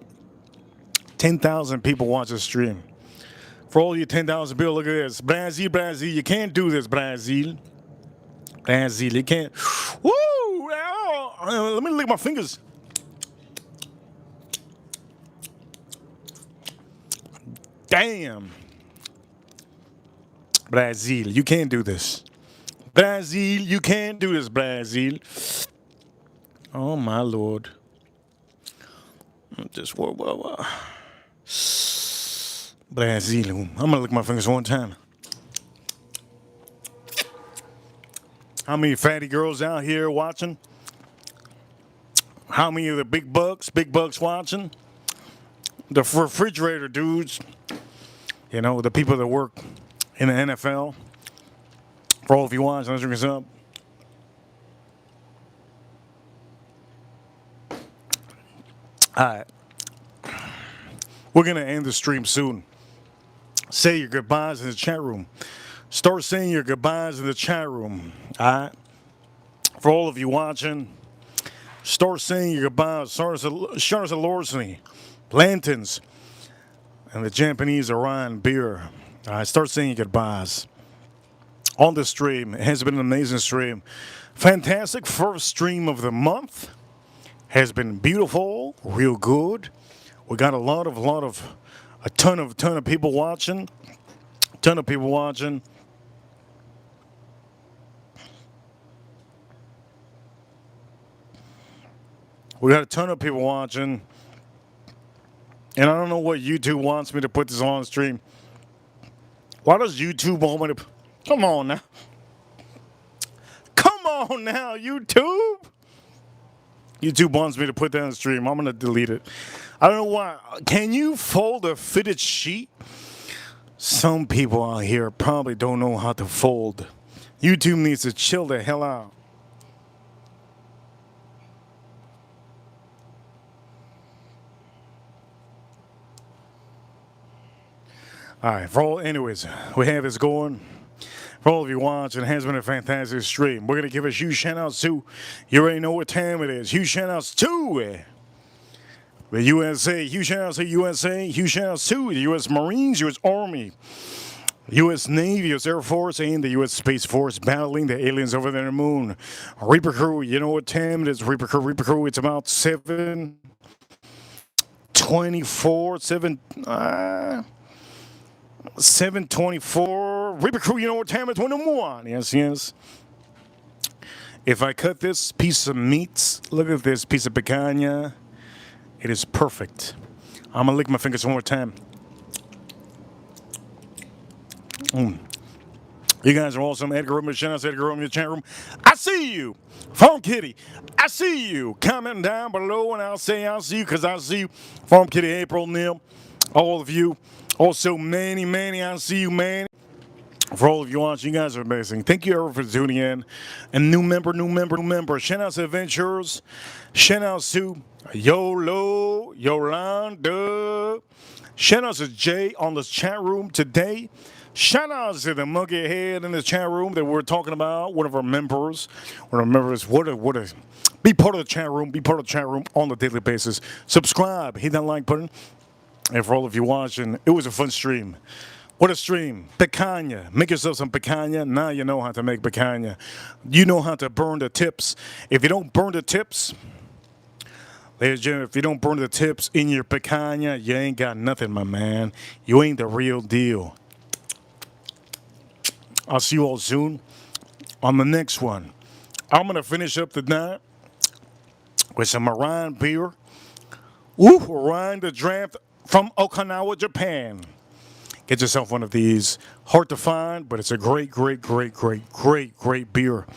10,000 people watch the stream. For all you 10,000 people, look at this. Brazil, you can't do this, Brazil. You can't. Woo! Let me lick my fingers. Damn. Brazil, you can't do this. Brazil, you can't do this, Brazil. Oh, my Lord. Just whoa. Brazil. I'm going to lick my fingers one time. How many fatty girls out here watching? How many of the big bucks watching? The refrigerator dudes. You know, the people that work in the NFL. For all of you watching, let's drink this up. All right. We're going to end the stream soon. Say your goodbyes in the chat room. Start saying your goodbyes in the chat room. All right? For all of you watching, start saying your goodbyes. Charles Lorsney, Blanton's, and the Japanese Orion beer. All right, start saying your goodbyes. On the stream, it has been an amazing stream. Fantastic first stream of the month. Has been beautiful, real good. We got a ton of people watching. We got a ton of people watching. And I don't know what YouTube wants me to put this on stream. Why does YouTube want me to... Come on now. Come on now, YouTube. YouTube wants me to put that on stream. I'm going to delete it. I don't know why. Can you fold a fitted sheet? Some people out here probably don't know how to fold. YouTube needs to chill the hell out. All right, anyways, we have this going. For all of you watching, it has been a fantastic stream. We're going to give a huge shout out to, you already know what time it is, huge shout outs to the USA, huge shout outs to USA, huge shout outs to the U.S. Marines, U.S. Army, U.S. Navy, U.S. Air Force, and the U.S. Space Force battling the aliens over there on the moon. Reaper Crew, you know what time it is, Reaper Crew, it's about 7:24. Reaper Crew, you know what time it's when I'm on. Yes. If I cut this piece of meat, look at this piece of picanha. It is perfect. I'm going to lick my fingers one more time. You guys are awesome. Edgar Room, shout out to Edgar Room in the chat room. I see you. Farm Kitty, I see you. Comment down below and I'll say I'll see you because I see you. Farm Kitty, April, Neil, all of you. Also, Manny, I see you, Manny. For all of you watching, you guys are amazing. Thank you ever for tuning in. And new member. Shout out to Adventures. Shout out to Yolo, Yolanda. Shout out to Jay on the chat room today. Shout out to the monkey head in the chat room that we're talking about. One of our members. What a be part of the chat room. Be part of the chat room on a daily basis. Subscribe. Hit that like button. And for all of you watching, it was a fun stream. What a stream. Picanha. Make yourself some picanha. Now you know how to make picanha. You know how to burn the tips. If you don't burn the tips, ladies and gentlemen, if you don't burn the tips in your picanha, you ain't got nothing, my man. You ain't the real deal. I'll see you all soon on the next one. I'm going to finish up the night with some Orion beer. Ooh, Orion the draft from Okinawa, Japan. Get yourself one of these. Hard to find, but it's a great beer.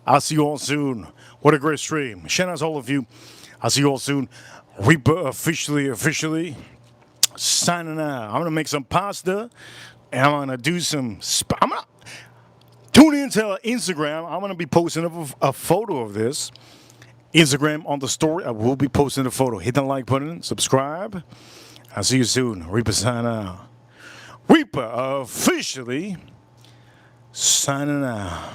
I'll see you all soon. What a great stream. Shout out to all of you. I'll see you all soon. Reaper officially signing out. I'm going to make some pasta, and I'm going to do some... I'm going to tune into Instagram. I'm going to be posting a photo of this. Instagram on the story. I will be posting a photo. Hit the like button. Subscribe. I'll see you soon. Reaper sign out. Reaper officially signing out.